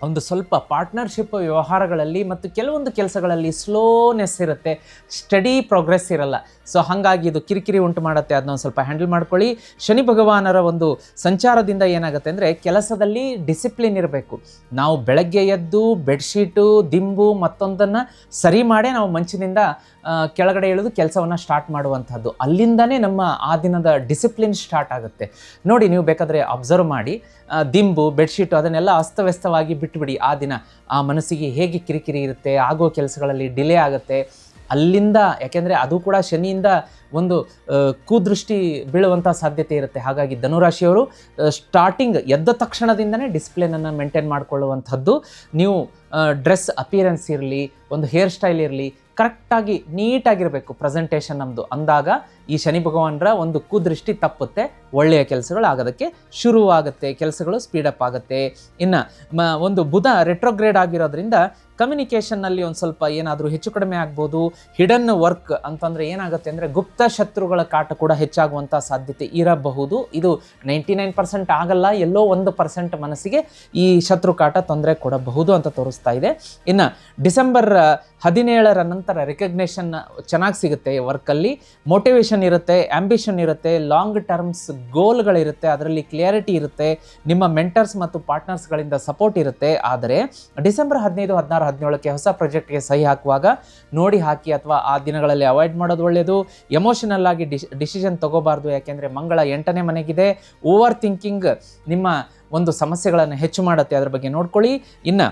[SPEAKER 2] ಒಂದು ಸ್ವಲ್ಪ ಪಾರ್ಟ್ನರ್ಶಿಪ್ ವ್ಯವಹಾರಗಳಲ್ಲಿ ಮತ್ತು ಕೆಲವೊಂದು ಕೆಲಸಗಳಲ್ಲಿ ಸ್ಲೋನೆಸ್ ಇರುತ್ತೆ, ಸ್ಟಡಿ ಪ್ರೋಗ್ರೆಸ್ ಇರಲ್ಲ. ಸೊ ಹಾಗಾಗಿ ಇದು ಕಿರಿಕಿರಿ ಉಂಟು ಮಾಡುತ್ತೆ, ಅದನ್ನ ಒಂದು ಸ್ವಲ್ಪ ಹ್ಯಾಂಡಲ್ ಮಾಡ್ಕೊಳ್ಳಿ. ಶನಿ ಭಗವಾನರ ಒಂದು ಸಂಚಾರದಿಂದ ಏನಾಗುತ್ತೆ ಅಂದರೆ, ಕೆಲಸದಲ್ಲಿ ಡಿಸಿಪ್ಲಿನ್ ಇರಬೇಕು. ನಾವು ಬೆಳಗ್ಗೆ ಎದ್ದು ಬೆಡ್ಶೀಟು, ದಿಂಬು ಮತ್ತೊಂದನ್ನು ಸರಿ ಮಾಡೇ ನಾವು ಮಂಚಿನಿಂದ ಕೆಳಗಡೆ ಇಳಿದು ಕೆಲಸವನ್ನು ಸ್ಟಾರ್ಟ್ ಮಾಡುವಂಥದ್ದು. ಅಲ್ಲಿಂದನೇ ನಮ್ಮ ಆ ದಿನದ ಡಿಸಿಪ್ಲಿನ್ ಸ್ಟಾರ್ಟ್ ಆಗುತ್ತೆ. ನೋಡಿ, ನೀವು ಬೇಕಾದರೆ ಅಬ್ಸರ್ವ್ ಮಾಡಿ, ದಿಂಬು ಬೆಡ್ಶೀಟು ಅದನ್ನೆಲ್ಲ ಅಸ್ತವ್ಯಸ್ತವಾಗಿ ಬಿಟ್ಟುಬಿಡಿ. ಆ ದಿನ ಆ ಮನಸ್ಸಿಗೆ ಹೇಗೆ ಕಿರಿಕಿರಿ ಇರುತ್ತೆ, ಆಗೋ ಕೆಲಸಗಳಲ್ಲಿ ಡಿಲೇ ಆಗುತ್ತೆ. ಅಲ್ಲಿಂದ, ಯಾಕೆಂದರೆ ಅದು ಕೂಡ ಶನಿಯಿಂದ ಒಂದು ಕುದೃಷ್ಟಿ ಬೀಳುವಂಥ ಸಾಧ್ಯತೆ ಇರುತ್ತೆ. ಹಾಗಾಗಿ ಧನುರಾಶಿಯವರು ಸ್ಟಾರ್ಟಿಂಗ್ ಎದ್ದ ತಕ್ಷಣದಿಂದನೇ ಡಿಸಿಪ್ಲಿನನ್ನು ಮೇಂಟೈನ್ ಮಾಡಿಕೊಳ್ಳುವಂಥದ್ದು. ನೀವು ಡ್ರೆಸ್ ಅಪಿಯರೆನ್ಸ್ ಇರಲಿ, ಒಂದು ಹೇರ್ ಸ್ಟೈಲ್ ಇರಲಿ, ಕರೆಕ್ಟಾಗಿ ನೀಟಾಗಿರಬೇಕು ಪ್ರೆಸೆಂಟೇಷನ್ ನಮ್ಮದು. ಅಂದಾಗ ಈ ಶನಿ ಭಗವಾನರ ಒಂದು ಕುದೃಷ್ಟಿ ತಪ್ಪುತ್ತೆ, ಒಳ್ಳೆಯ ಕೆಲಸಗಳು ಆಗೋದಕ್ಕೆ ಶುರುವಾಗುತ್ತೆ, ಕೆಲಸಗಳು ಸ್ಪೀಡಪ್ ಆಗುತ್ತೆ. ಇನ್ನು ಒಂದು ಬುಧ ರೆಟ್ರೋಗ್ರೇಡ್ ಆಗಿರೋದ್ರಿಂದ ಕಮ್ಯುನಿಕೇಷನ್ನಲ್ಲಿ ಒಂದು ಸ್ವಲ್ಪ ಏನಾದರೂ ಹೆಚ್ಚು ಕಡಿಮೆ ಆಗ್ಬೋದು. ಹಿಡನ್ ವರ್ಕ್ ಅಂತಂದರೆ ಏನಾಗುತ್ತೆ ಅಂದರೆ, ಗುಪ್ತ ಶತ್ರುಗಳ ಕಾಟ ಕೂಡ ಹೆಚ್ಚಾಗುವಂಥ ಸಾಧ್ಯತೆ ಇರಬಹುದು. ಇದು 99% ಆಗಲ್ಲ, ಎಲ್ಲೋ 1% ಮನಸ್ಸಿಗೆ ಈ ಶತ್ರು ಕಾಟ ತೊಂದರೆ ಕೊಡಬಹುದು ಅಂತ ತೋರಿಸ್ತಾ ಇದೆ. ಇನ್ನು ಡಿಸೆಂಬರ್ 17ರ ನಂತರ ರೆಕಗ್ನೇಷನ್ ಚೆನ್ನಾಗಿ ಸಿಗುತ್ತೆ. ವರ್ಕಲ್ಲಿ ಮೋಟಿವೇಶನ್ ಇರುತ್ತೆ, ಆಂಬಿಷನ್ ಇರುತ್ತೆ, ಲಾಂಗ್ ಟರ್ಮ್ಸ್ ಗೋಲ್ಗಳಿರುತ್ತೆ, ಅದರಲ್ಲಿ ಕ್ಲಿಯರಿಟಿ ಇರುತ್ತೆ, ನಿಮ್ಮ ಮೆಂಟರ್ಸ್ ಮತ್ತು ಪಾರ್ಟ್ನರ್ಸ್ಗಳಿಂದ ಸಪೋರ್ಟ್ ಇರುತ್ತೆ. ಆದರೆ ಡಿಸೆಂಬರ್ 15, 16, 17ಕ್ಕೆ ಹೊಸ ಪ್ರಾಜೆಕ್ಟ್ಗೆ ಸಹಿ ಹಾಕುವಾಗ ನೋಡಿ ಹಾಕಿ, ಅಥವಾ ಆ ದಿನಗಳಲ್ಲಿ ಅವಾಯ್ಡ್ ಮಾಡೋದು ಒಳ್ಳೆಯದು. ಎಮೋಷನಲ್ ಆಗಿ ಡಿಸಿಷನ್ ತಗೋಬಾರ್ದು, ಯಾಕೆಂದರೆ ಮಂಗಳ 8ನೇ ಮನೆಗಿದೆ. ಓವರ್ ಥಿಂಕಿಂಗ್ ನಿಮ್ಮ ಒಂದು ಸಮಸ್ಯೆಗಳನ್ನು ಹೆಚ್ಚು ಮಾಡುತ್ತೆ, ಅದರ ಬಗ್ಗೆ ನೋಡ್ಕೊಳ್ಳಿ. ಇನ್ನು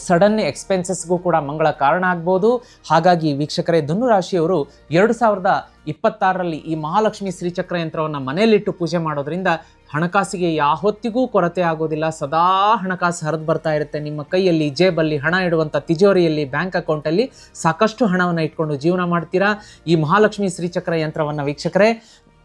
[SPEAKER 2] ಸಡನ್ ಎಕ್ಸ್ಪೆನ್ಸಸ್ಗೂ ಕೂಡ ಮಂಗಳ ಕಾರಣ ಆಗ್ಬೋದು. ಹಾಗಾಗಿ ವೀಕ್ಷಕರೇ, ಧನುರಾಶಿಯವರು 2026ರಲ್ಲಿ ಈ ಮಹಾಲಕ್ಷ್ಮಿ ಶ್ರೀಚಕ್ರ ಯಂತ್ರವನ್ನು ಮನೆಯಲ್ಲಿಟ್ಟು ಪೂಜೆ ಮಾಡೋದ್ರಿಂದ ಹಣಕಾಸಿಗೆ ಯಾವತ್ತಿಗೂ ಕೊರತೆ ಆಗೋದಿಲ್ಲ. ಸದಾ ಹಣಕಾಸು ಹರಿದು ಬರ್ತಾ ಇರುತ್ತೆ. ನಿಮ್ಮ ಕೈಯಲ್ಲಿ, ಜೇಬಲ್ಲಿ ಹಣ ಇಡುವಂಥ ತಿಜೋರಿಯಲ್ಲಿ, ಬ್ಯಾಂಕ್ ಅಕೌಂಟಲ್ಲಿ ಸಾಕಷ್ಟು ಹಣವನ್ನು ಇಟ್ಕೊಂಡು ಜೀವನ ಮಾಡ್ತೀರಾ. ಈ ಮಹಾಲಕ್ಷ್ಮಿ ಶ್ರೀಚಕ್ರ ಯಂತ್ರವನ್ನು ವೀಕ್ಷಕರೇ,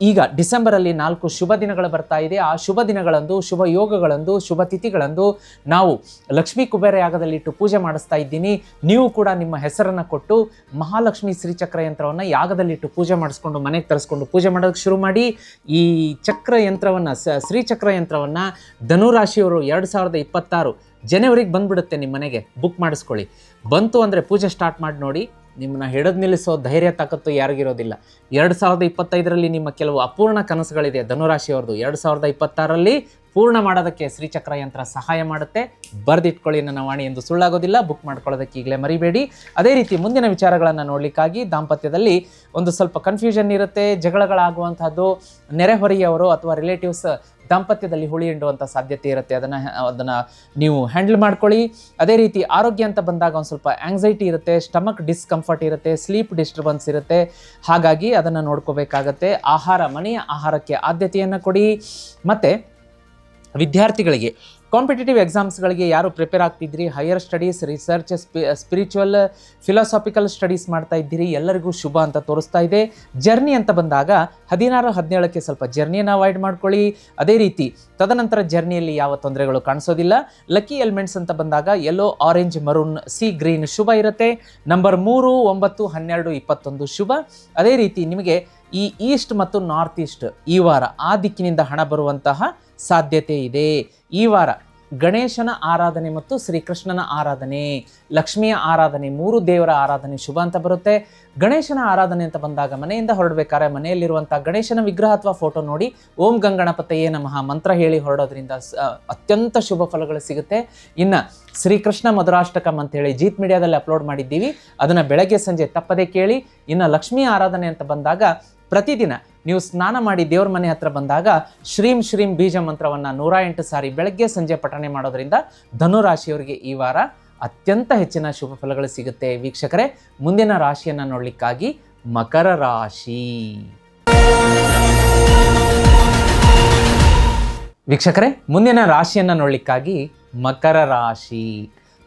[SPEAKER 2] ಈಗ ಡಿಸೆಂಬರಲ್ಲಿ 4 ಶುಭ ದಿನಗಳು ಬರ್ತಾ ಇದೆ. ಆ ಶುಭ ದಿನಗಳಂದು, ಶುಭ ಯೋಗಗಳಂದು, ಶುಭ ತಿಥಿಗಳಂದು ನಾವು ಲಕ್ಷ್ಮೀ ಕುಬೇರ ಯಾಗದಲ್ಲಿಟ್ಟು ಪೂಜೆ ಮಾಡಿಸ್ತಾ ಇದ್ದೀನಿ. ನೀವು ಕೂಡ ನಿಮ್ಮ ಹೆಸರನ್ನು ಕೊಟ್ಟು ಮಹಾಲಕ್ಷ್ಮಿ ಶ್ರೀಚಕ್ರ ಯಂತ್ರವನ್ನು ಯಾಗದಲ್ಲಿಟ್ಟು ಪೂಜೆ ಮಾಡಿಸ್ಕೊಂಡು ಮನೆಗೆ ತರಿಸ್ಕೊಂಡು ಪೂಜೆ ಮಾಡೋದಕ್ಕೆ ಶುರು ಮಾಡಿ. ಈ ಚಕ್ರ ಯಂತ್ರವನ್ನು, ಶ್ರೀಚಕ್ರ ಯಂತ್ರವನ್ನು ಧನುರಾಶಿಯವರು 2026 ಜನವರಿಗೆ ಬಂದುಬಿಡುತ್ತೆ. ನಿಮ್ಮ ಮನೆಗೆ ಬುಕ್ ಮಾಡಿಸ್ಕೊಳ್ಳಿ. ಬಂತು ಅಂದರೆ ಪೂಜೆ ಸ್ಟಾರ್ಟ್ ಮಾಡಿ ನೋಡಿ. ನಿಮ್ಮನ್ನ ಹಿಡಿದು ನಿಲ್ಲಿಸೋ ಧೈರ್ಯ ತಾಕತ್ತು ಯಾರಿಗಿರೋದಿಲ್ಲ. 2025ರಲ್ಲಿ ನಿಮ್ಮ ಕೆಲವು ಅಪೂರ್ಣ ಕನಸುಗಳಿದೆ ಧನುರಾಶಿಯವ್ರದ್ದು. 2026ರಲ್ಲಿ ಪೂರ್ಣ ಮಾಡೋದಕ್ಕೆ ಶ್ರೀಚಕ್ರ ಯಂತ್ರ ಸಹಾಯ ಮಾಡುತ್ತೆ. ಬರೆದಿಟ್ಕೊಳ್ಳಿ, ನನ್ನ ವಾಣಿ ಎಂದು ಸುಳ್ಳಾಗೋದಿಲ್ಲ. ಬುಕ್ ಮಾಡ್ಕೊಳ್ಳೋದಕ್ಕೆ ಈಗಲೇ ಮರಿಬೇಡಿ. ಅದೇ ರೀತಿ ಮುಂದಿನ ವಿಚಾರಗಳನ್ನು ನೋಡಲಿಕ್ಕಾಗಿ, ದಾಂಪತ್ಯದಲ್ಲಿ ಒಂದು ಸ್ವಲ್ಪ ಕನ್ಫ್ಯೂಷನ್ ಇರುತ್ತೆ, ಜಗಳಗಳಾಗುವಂಥದ್ದು, ನೆರೆಹೊರೆಯವರು ಅಥವಾ ರಿಲೇಟಿವ್ಸ್ ದಾಂಪತ್ಯದಲ್ಲಿ ಹುಳಿ ಹಿಂಡುವಂಥ ಸಾಧ್ಯತೆ ಇರುತ್ತೆ. ಅದನ್ನು ನೀವು ಹ್ಯಾಂಡಲ್ ಮಾಡ್ಕೊಳ್ಳಿ. ಅದೇ ರೀತಿ ಆರೋಗ್ಯ ಅಂತ ಬಂದಾಗ ಒಂದು ಸ್ವಲ್ಪ ಆಂಗ್ಸೈಟಿ ಇರುತ್ತೆ, ಸ್ಟಮಕ್ ಡಿಸ್ಕಂಫರ್ಟ್ ಇರುತ್ತೆ, ಸ್ಲೀಪ್ ಡಿಸ್ಟರ್ಬೆನ್ಸ್ ಇರುತ್ತೆ. ಹಾಗಾಗಿ ಅದನ್ನು ನೋಡ್ಕೋಬೇಕಾಗತ್ತೆ. ಮನೆಯ ಆಹಾರಕ್ಕೆ ಆದ್ಯತೆಯನ್ನು ಕೊಡಿ. ಮತ್ತು ವಿದ್ಯಾರ್ಥಿಗಳಿಗೆ ಕಾಂಪಿಟೇಟಿವ್ ಎಕ್ಸಾಮ್ಸ್ಗಳಿಗೆ ಯಾರು ಪ್ರಿಪೇರ್ ಆಗ್ತಿದ್ರಿ, higher studies, research, spiritual, philosophical studies ಮಾಡ್ತಾ ಇದ್ದೀರಿ, ಎಲ್ಲರಿಗೂ ಶುಭ ಅಂತ ತೋರಿಸ್ತಾ ಇದೆ. ಜರ್ನಿ ಅಂತ ಬಂದಾಗ 16, 17ಕ್ಕೆ ಸ್ವಲ್ಪ ಜರ್ನಿಯನ್ನು ಅವಾಯ್ಡ್ ಮಾಡ್ಕೊಳ್ಳಿ. ಅದೇ ರೀತಿ ತದನಂತರ ಜರ್ನಿಯಲ್ಲಿ ಯಾವ ತೊಂದರೆಗಳು ಕಾಣಿಸೋದಿಲ್ಲ. ಲಕ್ಕಿ ಎಲಿಮೆಂಟ್ಸ್ ಅಂತ ಬಂದಾಗ yellow, orange, maroon, sea green ಶುಭ ಇರುತ್ತೆ. ನಂಬರ್ 3, 9, 12, 21 ಶುಭ. ಅದೇ ರೀತಿ ನಿಮಗೆ ಈ ಈಸ್ಟ್ ಮತ್ತು ನಾರ್ತ್ ಈಸ್ಟ್ ಈ ವಾರ ಆ ದಿಕ್ಕಿನಿಂದ ಹಣ ಬರುವಂತಹ ಸಾಧ್ಯತೆ ಇದೆ. ಈ ವಾರ ಗಣೇಶನ ಆರಾಧನೆ ಮತ್ತು ಶ್ರೀಕೃಷ್ಣನ ಆರಾಧನೆ, ಲಕ್ಷ್ಮಿಯ ಆರಾಧನೆ, 3 ದೇವರ ಆರಾಧನೆ ಶುಭ ಅಂತ ಬರುತ್ತೆ. ಗಣೇಶನ ಆರಾಧನೆ ಅಂತ ಬಂದಾಗ ಮನೆಯಿಂದ ಹೊರಡಬೇಕಾದ್ರೆ ಮನೆಯಲ್ಲಿರುವಂಥ ಗಣೇಶನ ವಿಗ್ರಹ ಅಥವಾ ಫೋಟೋ ನೋಡಿ ಓಂ ಗಂಗಣಪತಯೇ ನಮಃ ಮಂತ್ರ ಹೇಳಿ ಹೊರಡೋದ್ರಿಂದ ಅತ್ಯಂತ ಶುಭ ಫಲಗಳು ಸಿಗುತ್ತೆ. ಇನ್ನು ಶ್ರೀಕೃಷ್ಣ ಮಧುರಾಷ್ಟಕಂ ಅಂತೇಳಿ ಜೀತ್ ಮೀಡಿಯಾದಲ್ಲಿ ಅಪ್ಲೋಡ್ ಮಾಡಿದ್ದೀವಿ, ಅದನ್ನು ಬೆಳಗ್ಗೆ ಸಂಜೆ ತಪ್ಪದೆ ಕೇಳಿ. ಇನ್ನು ಲಕ್ಷ್ಮೀ ಆರಾಧನೆ ಅಂತ ಬಂದಾಗ ಪ್ರತಿದಿನ ನೀವು ಸ್ನಾನ ಮಾಡಿ ದೇವ್ರ ಮನೆ ಹತ್ರ ಬಂದಾಗ ಶ್ರೀಂ ಶ್ರೀಂ ಬೀಜ ಮಂತ್ರವನ್ನು 108 ಸಾರಿ ಬೆಳಗ್ಗೆ ಸಂಜೆ ಪಠಣೆ ಮಾಡೋದ್ರಿಂದ ಧನುರಾಶಿಯವರಿಗೆ ಈ ವಾರ ಅತ್ಯಂತ ಹೆಚ್ಚಿನ ಶುಭ ಫಲಗಳು ಸಿಗುತ್ತೆ. ವೀಕ್ಷಕರೇ, ಮುಂದಿನ ರಾಶಿಯನ್ನು ನೋಡಲಿಕ್ಕಾಗಿ ಮಕರ ರಾಶಿ. ವೀಕ್ಷಕರೇ, ಮುಂದಿನ ರಾಶಿಯನ್ನು ನೋಡಲಿಕ್ಕಾಗಿ ಮಕರ ರಾಶಿ.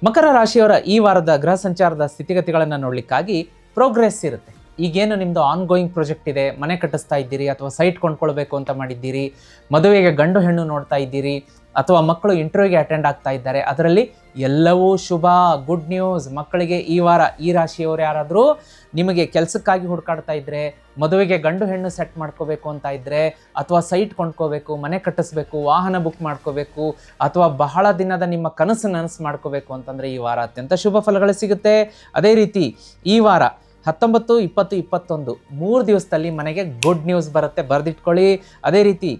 [SPEAKER 2] ಮಕರ ರಾಶಿಯವರ ಈ ವಾರದ ಗ್ರಹ ಸಂಚಾರದ ಸ್ಥಿತಿಗತಿಗಳನ್ನು ನೋಡಲಿಕ್ಕಾಗಿ ಪ್ರೋಗ್ರೆಸ್ ಇರುತ್ತೆ. ಈಗೇನು ನಿಮ್ಮದು ಆನ್ಗೋಯಿಂಗ್ ಪ್ರಾಜೆಕ್ಟ್ ಇದೆ, ಮನೆ ಕಟ್ಟಿಸ್ತಾ ಇದ್ದೀರಿ ಅಥವಾ ಸೈಟ್ ಕೊಂಡ್ಕೊಳ್ಬೇಕು ಅಂತ ಮಾಡಿದ್ದೀರಿ, ಮದುವೆಗೆ ಗಂಡು ಹೆಣ್ಣು ನೋಡ್ತಾ ಇದ್ದೀರಿ, ಅಥವಾ ಮಕ್ಕಳು ಇಂಟರ್ವ್ಯೂಗೆ ಅಟೆಂಡ್ ಆಗ್ತಾ ಇದ್ದಾರೆ, ಅದರಲ್ಲಿ ಎಲ್ಲವೂ ಶುಭ, ಗುಡ್ ನ್ಯೂಸ್. ಮಕ್ಕಳಿಗೆ ಈ ವಾರ ಈ ರಾಶಿಯವರು ಯಾರಾದರೂ ನಿಮಗೆ ಕೆಲಸಕ್ಕಾಗಿ ಹುಡುಕಾಡ್ತಾ ಇದ್ದರೆ, ಮದುವೆಗೆ ಗಂಡು ಹೆಣ್ಣು ಸೆಟ್ ಮಾಡ್ಕೋಬೇಕು ಅಂತ ಇದ್ದರೆ, ಅಥವಾ ಸೈಟ್ ಕೊಂಡ್ಕೋಬೇಕು, ಮನೆ ಕಟ್ಟಿಸ್ಬೇಕು, ವಾಹನ ಬುಕ್ ಮಾಡ್ಕೋಬೇಕು, ಅಥವಾ ಬಹಳ ದಿನದ ನಿಮ್ಮ ಕನಸು ನನಸು ಮಾಡ್ಕೋಬೇಕು ಅಂತಂದರೆ ಈ ವಾರ ಅತ್ಯಂತ ಶುಭ ಫಲಗಳು ಸಿಗುತ್ತೆ. ಅದೇ ರೀತಿ ಈ ವಾರ 19, 20, 21 3 ದಿವಸದಲ್ಲಿ ಮನೆಗೆ ಗುಡ್ ನ್ಯೂಸ್ ಬರುತ್ತೆ, ಬರೆದಿಟ್ಕೊಳ್ಳಿ. ಅದೇ ರೀತಿ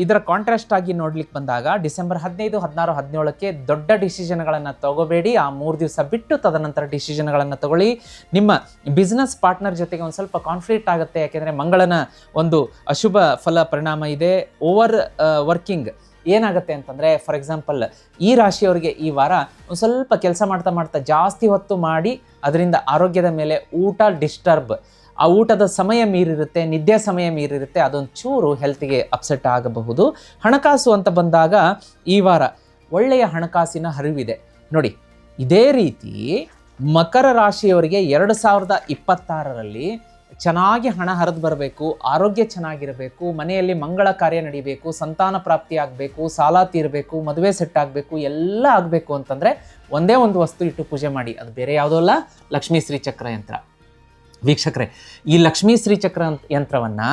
[SPEAKER 2] ಇದರ ಕಾಂಟ್ರಾಸ್ಟ್ ಆಗಿ ನೋಡ್ಲಿಕ್ಕೆ ಬಂದಾಗ ಡಿಸೆಂಬರ್ 15, 16, 17ಕ್ಕೆ ದೊಡ್ಡ ಡಿಸಿಷನ್ಗಳನ್ನು ತಗೋಬೇಡಿ. ಆ 3 ದಿವಸ ಬಿಟ್ಟು ತದನಂತರ ಡಿಸಿಷನ್ಗಳನ್ನು ತಗೊಳ್ಳಿ. ನಿಮ್ಮ ಬಿಸ್ನೆಸ್ ಪಾರ್ಟ್ನರ್ ಜೊತೆಗೆ ಒಂದು ಸ್ವಲ್ಪ ಕಾನ್ಫ್ಲಿಕ್ಟ್ ಆಗುತ್ತೆ, ಯಾಕೆಂದರೆ ಮಂಗಳನ ಒಂದು ಅಶುಭ ಫಲ ಪರಿಣಾಮ ಇದೆ. ಓವರ್ ವರ್ಕಿಂಗ್ ಏನಾಗುತ್ತೆ ಅಂತಂದರೆ, ಫಾರ್ ಎಕ್ಸಾಂಪಲ್ ಈ ರಾಶಿಯವರಿಗೆ ಈ ವಾರ ಒಂದು ಸ್ವಲ್ಪ ಕೆಲಸ ಮಾಡ್ತಾ ಮಾಡ್ತಾ ಜಾಸ್ತಿ ಹೊತ್ತು ಮಾಡಿ ಅದರಿಂದ ಆರೋಗ್ಯದ ಮೇಲೆ ಊಟ ಡಿಸ್ಟರ್ಬ್, ಆ ಊಟದ ಸಮಯ ಮೀರಿರುತ್ತೆ, ನಿದ್ದೆ ಸಮಯ ಮೀರಿರುತ್ತೆ, ಅದೊಂದು ಚೂರು ಹೆಲ್ತಿಗೆ ಅಪ್ಸೆಟ್ ಆಗಬಹುದು. ಹಣಕಾಸು ಅಂತ ಬಂದಾಗ ಈ ವಾರ ಒಳ್ಳೆಯ ಹಣಕಾಸಿನ ಹರಿವಿದೆ ನೋಡಿ. ಇದೇ ರೀತಿ ಮಕರ ರಾಶಿಯವರಿಗೆ 2026ರಲ್ಲಿ ಚೆನ್ನಾಗಿ ಹಣ ಹರಿದು ಬರಬೇಕು, ಆರೋಗ್ಯ ಚೆನ್ನಾಗಿರಬೇಕು, ಮನೆಯಲ್ಲಿ ಮಂಗಳ ಕಾರ್ಯ ನಡಿಬೇಕು, ಸಂತಾನ ಪ್ರಾಪ್ತಿ ಆಗಬೇಕು, ಸಾಲ ತೀರಬೇಕು, ಮದುವೆ ಸೆಟ್ ಆಗಬೇಕು, ಎಲ್ಲ ಆಗಬೇಕು ಅಂತಂದರೆ ಒಂದೇ ಒಂದು ವಸ್ತು ಇಟ್ಟು ಪೂಜೆ ಮಾಡಿ. ಅದು ಬೇರೆ ಯಾವುದೋ ಅಲ್ಲ, ಲಕ್ಷ್ಮೀ ಶ್ರೀಚಕ್ರ ಯಂತ್ರ. ವೀಕ್ಷಕರೇ, ಈ ಲಕ್ಷ್ಮೀ ಶ್ರೀಚಕ್ರ ಯಂತ್ರವನ್ನು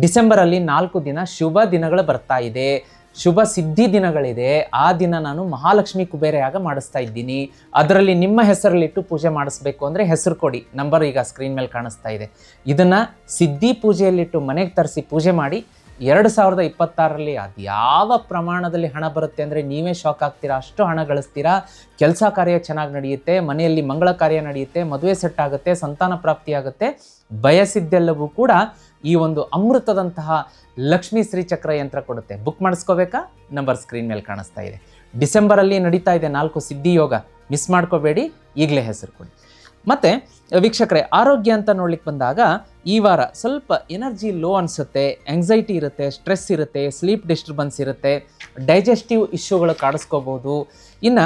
[SPEAKER 2] ಡಿಸೆಂಬರಲ್ಲಿ 4 ದಿನ ಶುಭ ದಿನಗಳು ಬರ್ತಾ ಇದೆ, ಶುಭ ಸಿದ್ಧಿ ದಿನಗಳಿದೆ. ಆ ದಿನ ನಾನು ಮಹಾಲಕ್ಷ್ಮಿ ಕುಬೇರಯಾಗ ಮಾಡಿಸ್ತಾ ಇದ್ದೀನಿ. ಅದರಲ್ಲಿ ನಿಮ್ಮ ಹೆಸರಲ್ಲಿಟ್ಟು ಪೂಜೆ ಮಾಡಿಸ್ಬೇಕು ಅಂದರೆ ಹೆಸರು ಕೊಡಿ, ನಂಬರ್ ಈಗ ಸ್ಕ್ರೀನ್ ಮೇಲೆ ಕಾಣಿಸ್ತಾ ಇದೆ. ಇದನ್ನು ಸಿದ್ಧಿ ಪೂಜೆಯಲ್ಲಿಟ್ಟು ಮನೆಗೆ ತರಿಸಿ ಪೂಜೆ ಮಾಡಿ. 2026ರಲ್ಲಿ ಅದು ಯಾವ ಪ್ರಮಾಣದಲ್ಲಿ ಹಣ ಬರುತ್ತೆ ಅಂದರೆ ನೀವೇ ಶಾಕ್ ಆಗ್ತೀರಾ, ಅಷ್ಟು ಹಣ ಗಳಿಸ್ತೀರಾ. ಕೆಲಸ ಕಾರ್ಯ ಚೆನ್ನಾಗಿ ನಡೆಯುತ್ತೆ, ಮನೆಯಲ್ಲಿ ಮಂಗಳ ಕಾರ್ಯ ನಡೆಯುತ್ತೆ, ಮದುವೆ ಸೆಟ್ ಆಗುತ್ತೆ, ಸಂತಾನ ಪ್ರಾಪ್ತಿ ಆಗುತ್ತೆ. ಬಯಸಿದ್ದೆಲ್ಲವೂ ಕೂಡ ಈ ಒಂದು ಅಮೃತದಂತಹ ಲಕ್ಷ್ಮೀ ಶ್ರೀಚಕ್ರ ಯಂತ್ರ ಕೊಡುತ್ತೆ. ಬುಕ್ ಮಾಡಿಸ್ಕೋಬೇಕಾ? ನಂಬರ್ ಸ್ಕ್ರೀನ್ ಮೇಲೆ ಕಾಣಿಸ್ತಾ ಇದೆ. ಡಿಸೆಂಬರಲ್ಲಿ ನಡೀತಾ ಇದೆ 4 ಸಿದ್ಧಿ ಯೋಗ, ಮಿಸ್ ಮಾಡ್ಕೋಬೇಡಿ, ಈಗಲೇ ಹೆಸರು ಕೊಡಿ. ಮತ್ತು ವೀಕ್ಷಕರೇ, ಆರೋಗ್ಯ ಅಂತ ನೋಡ್ಲಿಕ್ಕೆ ಬಂದಾಗ ಈ ವಾರ ಸ್ವಲ್ಪ ಎನರ್ಜಿ ಲೋ ಅನಿಸುತ್ತೆ, ಆಂಗ್ಸೈಟಿ ಇರುತ್ತೆ, ಸ್ಟ್ರೆಸ್ ಇರುತ್ತೆ, ಸ್ಲೀಪ್ ಡಿಸ್ಟರ್ಬೆನ್ಸ್ ಇರುತ್ತೆ, ಡೈಜೆಸ್ಟಿವ್ ಇಶ್ಯೂಗಳು ಕಾಣಿಸ್ಕೋಬೋದು. ಇನ್ನು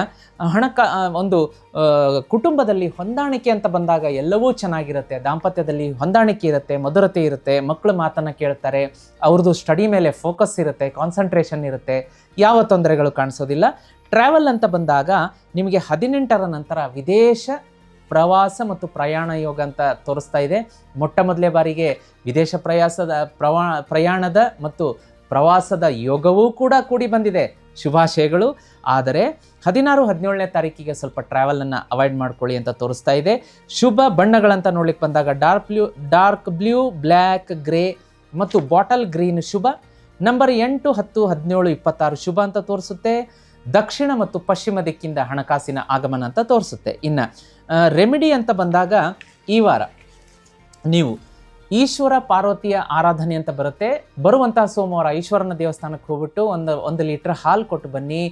[SPEAKER 2] ಒಂದು ಕುಟುಂಬದಲ್ಲಿ ಹೊಂದಾಣಿಕೆ ಅಂತ ಬಂದಾಗ ಎಲ್ಲವೂ ಚೆನ್ನಾಗಿರುತ್ತೆ. ದಾಂಪತ್ಯದಲ್ಲಿ ಹೊಂದಾಣಿಕೆ ಇರುತ್ತೆ, ಮಧುರತೆ ಇರುತ್ತೆ, ಮಕ್ಕಳು ಮಾತನ್ನು ಕೇಳ್ತಾರೆ, ಅವ್ರದ್ದು ಸ್ಟಡಿ ಮೇಲೆ ಫೋಕಸ್ ಇರುತ್ತೆ, ಕಾನ್ಸಂಟ್ರೇಷನ್ ಇರುತ್ತೆ, ಯಾವ ತೊಂದರೆಗಳು ಕಾಣಿಸೋದಿಲ್ಲ. ಟ್ರಾವೆಲ್ ಅಂತ ಬಂದಾಗ ನಿಮಗೆ 18ರ ನಂತರ ವಿದೇಶ ಪ್ರವಾಸ ಮತ್ತು ಪ್ರಯಾಣ ಯೋಗ ಅಂತ ತೋರಿಸ್ತಾ ಇದೆ. ಮೊಟ್ಟ ಮೊದಲೇ ಬಾರಿಗೆ ವಿದೇಶ ಪ್ರಯಾಣದ ಮತ್ತು ಪ್ರವಾಸದ ಯೋಗವೂ ಕೂಡ ಕೂಡಿ ಬಂದಿದೆ. ಶುಭಾಶಯಗಳು. ಆದರೆ 16, 17ನೇ ತಾರೀಕಿಗೆ ಸ್ವಲ್ಪ ಟ್ರಾವೆಲನ್ನು ಅವಾಯ್ಡ್ ಮಾಡ್ಕೊಳ್ಳಿ ಅಂತ ತೋರಿಸ್ತಾ ಇದೆ. ಶುಭ ಬಣ್ಣಗಳಂತ ನೋಡ್ಲಿಕ್ಕೆ ಬಂದಾಗ ಡಾರ್ಕ್ ಬ್ಲೂ, ಬ್ಲ್ಯಾಕ್, ಗ್ರೇ ಮತ್ತು ಬಾಟಲ್ ಗ್ರೀನ್ ಶುಭ. ನಂಬರ್ 8, 10, 17, 26 ಶುಭ ಅಂತ ತೋರಿಸುತ್ತೆ. ದಕ್ಷಿಣ ಮತ್ತು ಪಶ್ಚಿಮ ದಿಕ್ಕಿಂದ ಹಣಕಾಸಿನ ಆಗಮನ ಅಂತ ತೋರಿಸುತ್ತೆ. ಇನ್ನು ರೆಮಿಡಿ ಅಂತ ಬಂದಾಗ ಈ ವಾರ ನೀವು ಈಶ್ವರ ಪಾರ್ವತಿಯ ಆರಾಧನೆ ಅಂತ ಬರುತ್ತೆ. ಬರುವಂತಹ ಸೋಮವಾರ ಈಶ್ವರನ ದೇವಸ್ಥಾನಕ್ಕೆ ಹೋಗ್ಬಿಟ್ಟು ಒಂದು ಲೀಟರ್ ಹಾಲು ಕೊಟ್ಟು ಬನ್ನಿ.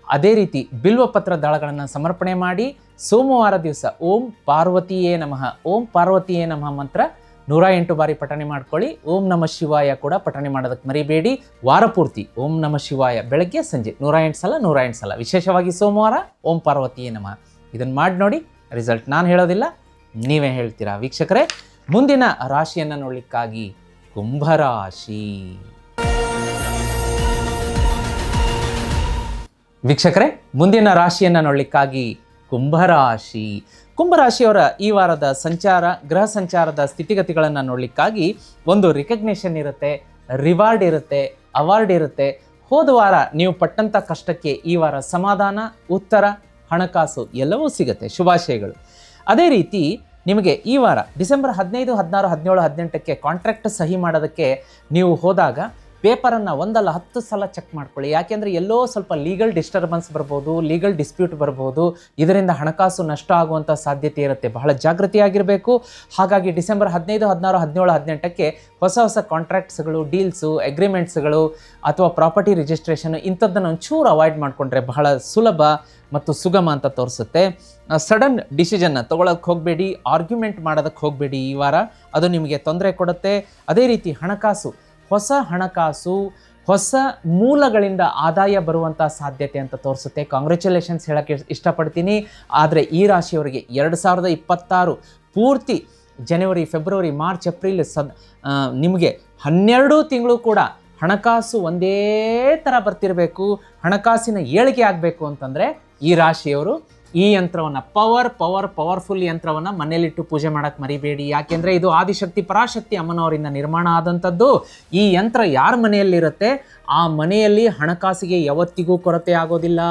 [SPEAKER 2] ಅದೇ ರೀತಿ ಬಿಲ್ವಪತ್ರ ದಳಗಳನ್ನು ಸಮರ್ಪಣೆ ಮಾಡಿ. ಸೋಮವಾರ ದಿವಸ ಓಂ ಪಾರ್ವತಿಯೇ ನಮಃ, ಓಂ ಪಾರ್ವತಿಯೇ ನಮಃ ಮಂತ್ರ 108 ಬಾರಿ ಪಠನೆ ಮಾಡ್ಕೊಳ್ಳಿ. ಓಂ ನಮಃ ಶಿವಾಯ ಕೂಡ ಪಠನೆ ಮಾಡೋದಕ್ಕೆ ಮರಿಬೇಡಿ. ವಾರ ಪೂರ್ತಿ ಓಂ ನಮಃ ಶಿವಾಯ ಬೆಳಗ್ಗೆ ಸಂಜೆ 108 ಸಲ, ವಿಶೇಷವಾಗಿ ಸೋಮವಾರ ಓಂ ಪಾರ್ವತಿಯೇ ನಮಃ. ಇದನ್ನು ಮಾಡಿ ನೋಡಿ, ರಿಸಲ್ಟ್ ನಾನು ಹೇಳೋದಿಲ್ಲ, ನೀವೇ ಹೇಳ್ತೀರಾ. ವೀಕ್ಷಕರೇ, ಮುಂದಿನ ರಾಶಿಯನ್ನು ನೋಡಲಿಕ್ಕಾಗಿ ಕುಂಭರಾಶಿ. ವೀಕ್ಷಕರೇ, ಮುಂದಿನ ರಾಶಿಯನ್ನು ನೋಡಲಿಕ್ಕಾಗಿ ಕುಂಭರಾಶಿ. ಕುಂಭರಾಶಿಯವರ ಈ ವಾರದ ಗೃಹ ಸಂಚಾರದ ಸ್ಥಿತಿಗತಿಗಳನ್ನು ನೋಡಲಿಕ್ಕಾಗಿ ಒಂದು ರಿಕಗ್ನಿಷನ್ ಇರುತ್ತೆ, ರಿವಾರ್ಡ್ ಇರುತ್ತೆ, ಅವಾರ್ಡ್ ಇರುತ್ತೆ. ಹೋದ ವಾರ ನೀವು ಪಟ್ಟಂಥ ಕಷ್ಟಕ್ಕೆ ಈ ವಾರ ಸಮಾಧಾನ, ಉತ್ತರ, ಹಣಕಾಸು ಎಲ್ಲವೂ ಸಿಗುತ್ತೆ. ಶುಭಾಶಯಗಳು. ಅದೇ ರೀತಿ ನಿಮಗೆ ಈ ವಾರ ಡಿಸೆಂಬರ್ 15, 16, 17, 18ಕ್ಕೆ ಕಾಂಟ್ರಾಕ್ಟ್ ಸಹಿ ಮಾಡೋದಕ್ಕೆ ನೀವು ಹೋದಾಗ ಪೇಪರನ್ನು 1 ಅಲ್ಲ 10 ಸಲ ಚೆಕ್ ಮಾಡ್ಕೊಳ್ಳಿ. ಯಾಕೆಂದರೆ ಎಲ್ಲೋ ಸ್ವಲ್ಪ ಲೀಗಲ್ ಡಿಸ್ಟರ್ಬೆನ್ಸ್ ಬರ್ಬೋದು, ಲೀಗಲ್ ಡಿಸ್ಪ್ಯೂಟ್ ಬರ್ಬೋದು, ಇದರಿಂದ ಹಣಕಾಸು ನಷ್ಟ ಆಗುವಂಥ ಸಾಧ್ಯತೆ ಇರುತ್ತೆ. ಬಹಳ ಜಾಗೃತಿಯಾಗಿರಬೇಕು. ಹಾಗಾಗಿ ಡಿಸೆಂಬರ್ 15, 16, 17, 18ಕ್ಕೆ ಹೊಸ ಕಾಂಟ್ರಾಕ್ಟ್ಸ್ಗಳು, ಡೀಲ್ಸು, ಅಗ್ರಿಮೆಂಟ್ಸ್ಗಳು ಅಥವಾ ಪ್ರಾಪರ್ಟಿ ರಿಜಿಸ್ಟ್ರೇಷನ್ ಇಂಥದ್ದನ್ನು ಒಂಚೂರು ಅವಾಯ್ಡ್ ಮಾಡಿಕೊಂಡ್ರೆ ಬಹಳ ಸುಲಭ ಮತ್ತು ಸುಗಮ ಅಂತ ತೋರಿಸುತ್ತೆ. ಸಡನ್ ಡಿಸಿಷನ್ನ ತೊಗೊಳಕ್ಕೆ ಹೋಗಬೇಡಿ, ಆರ್ಗ್ಯುಮೆಂಟ್ ಮಾಡೋದಕ್ಕೆ ಹೋಗಬೇಡಿ. ಈ ವಾರ ಅದು ನಿಮಗೆ ತೊಂದರೆ ಕೊಡುತ್ತೆ. ಅದೇ ರೀತಿ ಹಣಕಾಸು ಹೊಸ ಮೂಲಗಳಿಂದ ಆದಾಯ ಬರುವಂಥ ಸಾಧ್ಯತೆ ಅಂತ ತೋರಿಸುತ್ತೆ. ಕಾಂಗ್ರ್ಯಾಚುಲೇಷನ್ಸ್ ಹೇಳೋಕ್ಕೆ ಇಷ್ಟಪಡ್ತೀನಿ. ಆದರೆ ಈ ರಾಶಿಯವರಿಗೆ 2026 ಪೂರ್ತಿ ಜನವರಿ, ಫೆಬ್ರವರಿ, ಮಾರ್ಚ್, ಏಪ್ರಿಲ್ ನಿಮಗೆ 12 ತಿಂಗಳು ಕೂಡ ಹಣಕಾಸು ಒಂದೇ ಥರ ಬರ್ತಿರಬೇಕು, ಹಣಕಾಸಿನ ಏಳಿಗೆ ಆಗಬೇಕು ಅಂತಂದರೆ ಈ ರಾಶಿಯವರು ಈ ಯಂತ್ರವನ್ನು ಪವರ್ಫುಲ್ ಯಂತ್ರವನ್ನು ಮನೆಯಲ್ಲಿಟ್ಟು ಪೂಜೆ ಮಾಡೋಕ್ಕೆ ಮರಿಬೇಡಿ. ಯಾಕೆಂದರೆ ಇದು ಆದಿಶಕ್ತಿ ಪರಾಶಕ್ತಿ ಅಮ್ಮನವರಿಂದ ನಿರ್ಮಾಣ ಆದಂಥದ್ದು. ಈ ಯಂತ್ರ ಯಾರ ಮನೆಯಲ್ಲಿರುತ್ತೆ ಆ ಮನೆಯಲ್ಲಿ ಹಣಕಾಸಿಗೆ ಯಾವತ್ತಿಗೂ ಕೊರತೆ ಆಗೋದಿಲ್ಲ,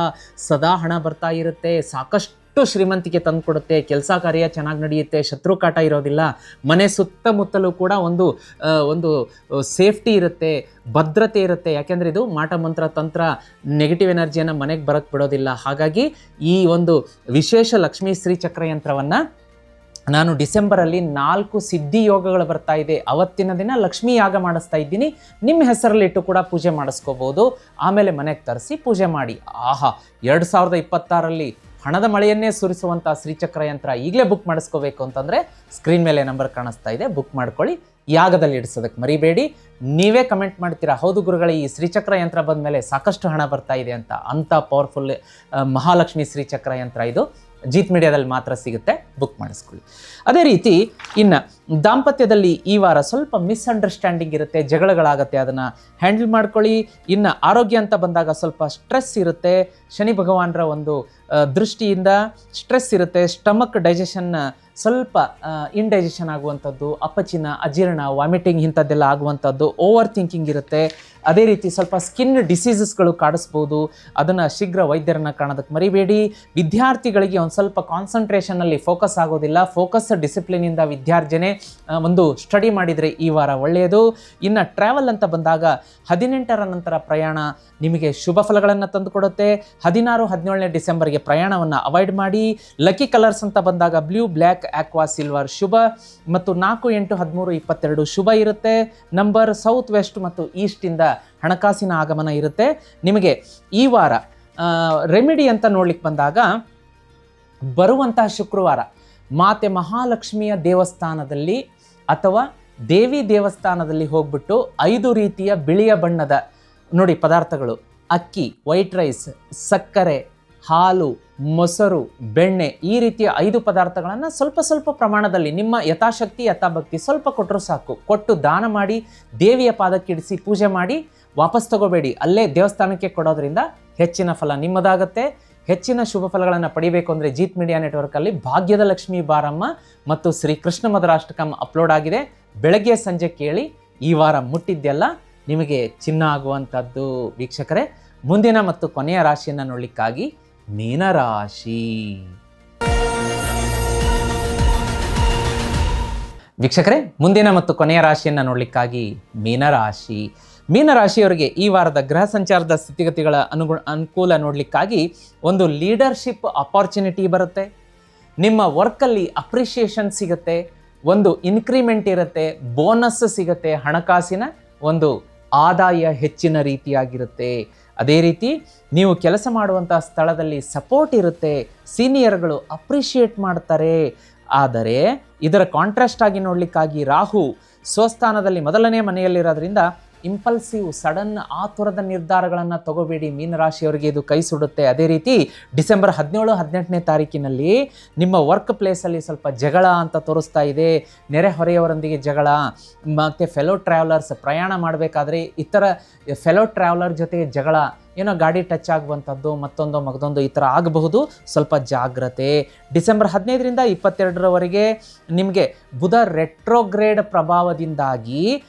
[SPEAKER 2] ಸದಾ ಹಣ ಬರ್ತಾ ಇರುತ್ತೆ, ಸಾಕಷ್ಟು ಶ್ರೀಮಂತಿಕೆ ತಂದು ಕೊಡುತ್ತೆ, ಕೆಲಸ ಕಾರ್ಯ ಚೆನ್ನಾಗಿ ನಡೆಯುತ್ತೆ, ಶತ್ರು ಕಾಟ ಇರೋದಿಲ್ಲ, ಮನೆ ಸುತ್ತಮುತ್ತಲೂ ಕೂಡ ಒಂದು ಸೇಫ್ಟಿ ಇರುತ್ತೆ, ಭದ್ರತೆ ಇರುತ್ತೆ. ಯಾಕೆಂದರೆ ಇದು ಮಾಟ ಮಂತ್ರ ತಂತ್ರ ನೆಗೆಟಿವ್ ಎನರ್ಜಿಯನ್ನು ಮನೆಗೆ ಬರೋಕ್ಕೆ ಬಿಡೋದಿಲ್ಲ. ಹಾಗಾಗಿ ಈ ಒಂದು ವಿಶೇಷ ಲಕ್ಷ್ಮೀ ಶ್ರೀ ಚಕ್ರ ಯಂತ್ರವನ್ನು ನಾನು ಡಿಸೆಂಬರಲ್ಲಿ 4 ಸಿದ್ಧಿ ಯೋಗಗಳು ಬರ್ತಾ ಇದೆ, ಅವತ್ತಿನ ದಿನ ಲಕ್ಷ್ಮೀ ಯಾಗ ಮಾಡಿಸ್ತಾ ಇದ್ದೀನಿ. ನಿಮ್ಮ ಹೆಸರಲ್ಲಿಟ್ಟು ಕೂಡ ಪೂಜೆ ಮಾಡಿಸ್ಕೋಬೋದು. ಆಮೇಲೆ ಮನೆಗೆ ತರಿಸಿ ಪೂಜೆ ಮಾಡಿ. 2026ರಲ್ಲಿ ಹಣದ ಮಳೆಯನ್ನೇ ಸುರಿಸುವಂಥ ಶ್ರೀಚಕ್ರ ಯಂತ್ರ ಈಗಲೇ ಬುಕ್ ಮಾಡಿಸ್ಕೋಬೇಕು ಅಂತಂದರೆ ಸ್ಕ್ರೀನ್ ಮೇಲೆ ನಂಬರ್ ಕಾಣಿಸ್ತಾ ಇದೆ, ಬುಕ್ ಮಾಡ್ಕೊಳ್ಳಿ. ಯಾಗದಲ್ಲಿ ಇಡಿಸೋದಕ್ಕೆ ಮರಿಬೇಡಿ. ನೀವೇ ಕಮೆಂಟ್ ಮಾಡ್ತೀರಾ, ಹೌದು ಗುರುಗಳೇ ಈ ಶ್ರೀಚಕ್ರ ಯಂತ್ರ ಬಂದ ಮೇಲೆ ಸಾಕಷ್ಟು ಹಣ ಬರ್ತಾ ಇದೆ ಅಂಥ ಪವರ್ಫುಲ್ ಮಹಾಲಕ್ಷ್ಮಿ ಶ್ರೀಚಕ್ರ ಯಂತ್ರ ಇದು ಜೀತ್ ಮೀಡಿಯಾದಲ್ಲಿ ಮಾತ್ರ ಸಿಗುತ್ತೆ, ಬುಕ್ ಮಾಡಿಸ್ಕೊಳ್ಳಿ. ಅದೇ ರೀತಿ ಇನ್ನು ದಾಂಪತ್ಯದಲ್ಲಿ ಈ ವಾರ ಸ್ವಲ್ಪ ಮಿಸ್ಅಂಡರ್ಸ್ಟ್ಯಾಂಡಿಂಗ್ ಇರುತ್ತೆ, ಜಗಳಗಳಾಗುತ್ತೆ, ಅದನ್ನು ಹ್ಯಾಂಡಲ್ ಮಾಡ್ಕೊಳ್ಳಿ. ಇನ್ನು ಆರೋಗ್ಯ ಅಂತ ಬಂದಾಗ ಸ್ವಲ್ಪ ಸ್ಟ್ರೆಸ್ ಇರುತ್ತೆ, ಶನಿ ಭಗವಾನರ ಒಂದು ದೃಷ್ಟಿಯಿಂದ ಸ್ಟ್ರೆಸ್ ಇರುತ್ತೆ. ಸ್ಟಮಕ್ ಡೈಜೆಷನ್ ಸ್ವಲ್ಪ ಇಂಡೈಜೆಷನ್ ಆಗುವಂಥದ್ದು, ಅಪಚಿನ, ಅಜೀರ್ಣ, ವಾಮಿಟಿಂಗ್ ಇಂಥದ್ದೆಲ್ಲ ಆಗುವಂಥದ್ದು, ಓವರ್ ಥಿಂಕಿಂಗ್ ಇರುತ್ತೆ. ಅದೇ ರೀತಿ ಸ್ವಲ್ಪ ಸ್ಕಿನ್ ಡಿಸೀಸಸ್ಗಳು ಕಾಡಿಸ್ಬೋದು, ಅದನ್ನು ಶೀಘ್ರ ವೈದ್ಯರನ್ನು ಕಾಣೋದಕ್ಕೆ ಮರಿಬೇಡಿ. ವಿದ್ಯಾರ್ಥಿಗಳಿಗೆ ಒಂದು ಸ್ವಲ್ಪ ಕಾನ್ಸಂಟ್ರೇಷನಲ್ಲಿ ಫೋಕಸ್ ಆಗೋದಿಲ್ಲ, ಫೋಕಸ್ ಡಿಸಿಪ್ಲಿನಿಂದ ವಿದ್ಯಾರ್ಜನೆ ಒಂದು ಸ್ಟಡಿ ಮಾಡಿದರೆ ಈ ವಾರ ಒಳ್ಳೆಯದು. ಇನ್ನು ಟ್ರಾವೆಲ್ ಅಂತ ಬಂದಾಗ 18ರ ನಂತರ ಪ್ರಯಾಣ ನಿಮಗೆ ಶುಭ ಫಲಗಳನ್ನು ತಂದುಕೊಡುತ್ತೆ. 16, 17ನೇ ಡಿಸೆಂಬರ್ಗೆ ಪ್ರಯಾಣವನ್ನು ಅವಾಯ್ಡ್ ಮಾಡಿ. ಲಕ್ಕಿ ಕಲರ್ಸ್ ಅಂತ ಬಂದಾಗ ಬ್ಲೂ, ಬ್ಲ್ಯಾಕ್, ಆಕ್ವಾ, ಸಿಲ್ವರ್ ಶುಭ ಮತ್ತು 4, 8, 13, 22 ಶುಭ ಇರುತ್ತೆ. ನಂಬರ್ ಸೌತ್ ವೆಸ್ಟ್ ಮತ್ತು ಈಸ್ಟಿಂದ ಹಣಕಾಸಿನ ಆಗಮನ ಇರುತ್ತೆ. ನಿಮಗೆ ಈ ವಾರ ರೆಮಿಡಿ ಅಂತ ನೋಡ್ಲಿಕ್ಕೆ ಬಂದಾಗ ಬರುವಂತಹ ಶುಕ್ರವಾರ ಮಾತೆ ಮಹಾಲಕ್ಷ್ಮಿಯ ದೇವಸ್ಥಾನದಲ್ಲಿ ಅಥವಾ ದೇವಿ ದೇವಸ್ಥಾನದಲ್ಲಿ ಹೋಗ್ಬಿಟ್ಟು 5 ರೀತಿಯ ಬಿಳಿಯ ಬಣ್ಣದ ನೋಡಿ ಪದಾರ್ಥಗಳು, ಅಕ್ಕಿ, ವೈಟ್ ರೈಸ್, ಸಕ್ಕರೆ, ಹಾಲು, ಮೊಸರು, ಬೆಣ್ಣೆ, ಈ ರೀತಿಯ 5 ಪದಾರ್ಥಗಳನ್ನು ಸ್ವಲ್ಪ ಪ್ರಮಾಣದಲ್ಲಿ ನಿಮ್ಮ ಯಥಾಶಕ್ತಿ ಯಥಾಭಕ್ತಿ ಸ್ವಲ್ಪ ಕೊಟ್ಟರು ಸಾಕು, ಕೊಟ್ಟು ದಾನ ಮಾಡಿ ದೇವಿಯ ಪಾದಕ್ಕಿಡಿಸಿ ಪೂಜೆ ಮಾಡಿ ವಾಪಸ್ ತಗೋಬೇಡಿ. ಅಲ್ಲೇ ದೇವಸ್ಥಾನಕ್ಕೆ ಕೊಡೋದ್ರಿಂದ ಹೆಚ್ಚಿನ ಫಲ ನಿಮ್ಮದಾಗತ್ತೆ. ಹೆಚ್ಚಿನ ಶುಭ ಫಲಗಳನ್ನು ಪಡಿಬೇಕು ಅಂದರೆ ಜೀತ್ ಮೀಡಿಯಾ ನೆಟ್ವರ್ಕಲ್ಲಿ ಭಾಗ್ಯದ ಲಕ್ಷ್ಮೀ ಬಾರಮ್ಮ ಮತ್ತು ಶ್ರೀ ಕೃಷ್ಣ ಮಧುರಾಷ್ಟಕಂ ಅಪ್ಲೋಡ್ ಆಗಿದೆ. ಬೆಳಗ್ಗೆ ಸಂಜೆ ಕೇಳಿ. ಈ ವಾರ ಮುಟ್ಟಿದ್ದೆಲ್ಲ ನಿಮಗೆ ಚಿನ್ನ ಆಗುವಂಥದ್ದು. ವೀಕ್ಷಕರೇ, ಮುಂದಿನ ಮತ್ತು ಕೊನೆಯ ರಾಶಿಯನ್ನು ನೋಡಲಿಕ್ಕಾಗಿ ಮೀನರಾಶಿ. ವೀಕ್ಷಕರೇ, ಮುಂದಿನ ಮತ್ತು ಕೊನೆಯ ರಾಶಿಯನ್ನು ನೋಡಲಿಕ್ಕಾಗಿ ಮೀನರಾಶಿ. ಮೀನರಾಶಿಯವರಿಗೆ ಈ ವಾರದ ಗ್ರಹ ಸಂಚಾರದ ಸ್ಥಿತಿಗತಿಗಳ ಅನುಕೂಲ ನೋಡಲಿಕ್ಕಾಗಿ ಒಂದು ಲೀಡರ್ಶಿಪ್ ಅಪಾರ್ಚುನಿಟಿ ಬರುತ್ತೆ, ನಿಮ್ಮ ವರ್ಕಲ್ಲಿ ಅಪ್ರಿಷಿಯೇಷನ್ ಸಿಗುತ್ತೆ, ಒಂದು ಇನ್ಕ್ರಿಮೆಂಟ್ ಇರುತ್ತೆ, ಬೋನಸ್ ಸಿಗುತ್ತೆ, ಹಣಕಾಸಿನ ಒಂದು ಆದಾಯ ಹೆಚ್ಚಿನ ರೀತಿಯಾಗಿರುತ್ತೆ. ಅದೇ ರೀತಿ ನೀವು ಕೆಲಸ ಮಾಡುವಂಥ ಸ್ಥಳದಲ್ಲಿ ಸಪೋರ್ಟ್ ಇರುತ್ತೆ, ಸೀನಿಯರ್ಗಳು ಅಪ್ರಿಷಿಯೇಟ್ ಮಾಡ್ತಾರೆ. ಆದರೆ ಇದರ ಕಾಂಟ್ರಾಸ್ಟ್ ಆಗಿ ನೋಡಲಿಕ್ಕಾಗಿ ರಾಹು ಸ್ವಸ್ಥಾನದಲ್ಲಿ ಮೊದಲನೇ ಮನೆಯಲ್ಲಿರೋದ್ರಿಂದ ಇಂಪಲ್ಸಿವ್ ಸಡನ್ ಆತುರದ ನಿರ್ಧಾರಗಳನ್ನು ತಗೋಬೇಡಿ. ಮೀನರಾಶಿಯವರಿಗೆ ಇದು ಕೈ ಸುಡುತ್ತೆ. ಅದೇ ರೀತಿ ಡಿಸೆಂಬರ್ 17, 18ನೇ ತಾರೀಕಿನಲ್ಲಿ ನಿಮ್ಮ ವರ್ಕ್ ಪ್ಲೇಸಲ್ಲಿ ಸ್ವಲ್ಪ ಜಗಳ ಅಂತ ತೋರಿಸ್ತಾ ಇದೆ. ನೆರೆಹೊರೆಯವರೊಂದಿಗೆ ಜಗಳ, ಮತ್ತು ಫೆಲೋ ಟ್ರಾವೆಲರ್ಸ್ ಪ್ರಯಾಣ ಮಾಡಬೇಕಾದ್ರೆ ಇತರ ಫೆಲೋ ಟ್ರಾವೆಲರ್ ಜೊತೆಗೆ ಜಗಳ, ಏನೋ ಗಾಡಿ ಟಚ್ ಆಗುವಂಥದ್ದು, ಮಗದೊಂದು ಈ ಥರ ಆಗಬಹುದು. ಸ್ವಲ್ಪ ಜಾಗ್ರತೆ. ಡಿಸೆಂಬರ್ 15ರಿಂದ 22ರವರೆಗೆ ನಿಮಗೆ ಬುಧ ರೆಟ್ರೋಗ್ರೇಡ್ ಪ್ರಭಾವದಿಂದಾಗಿ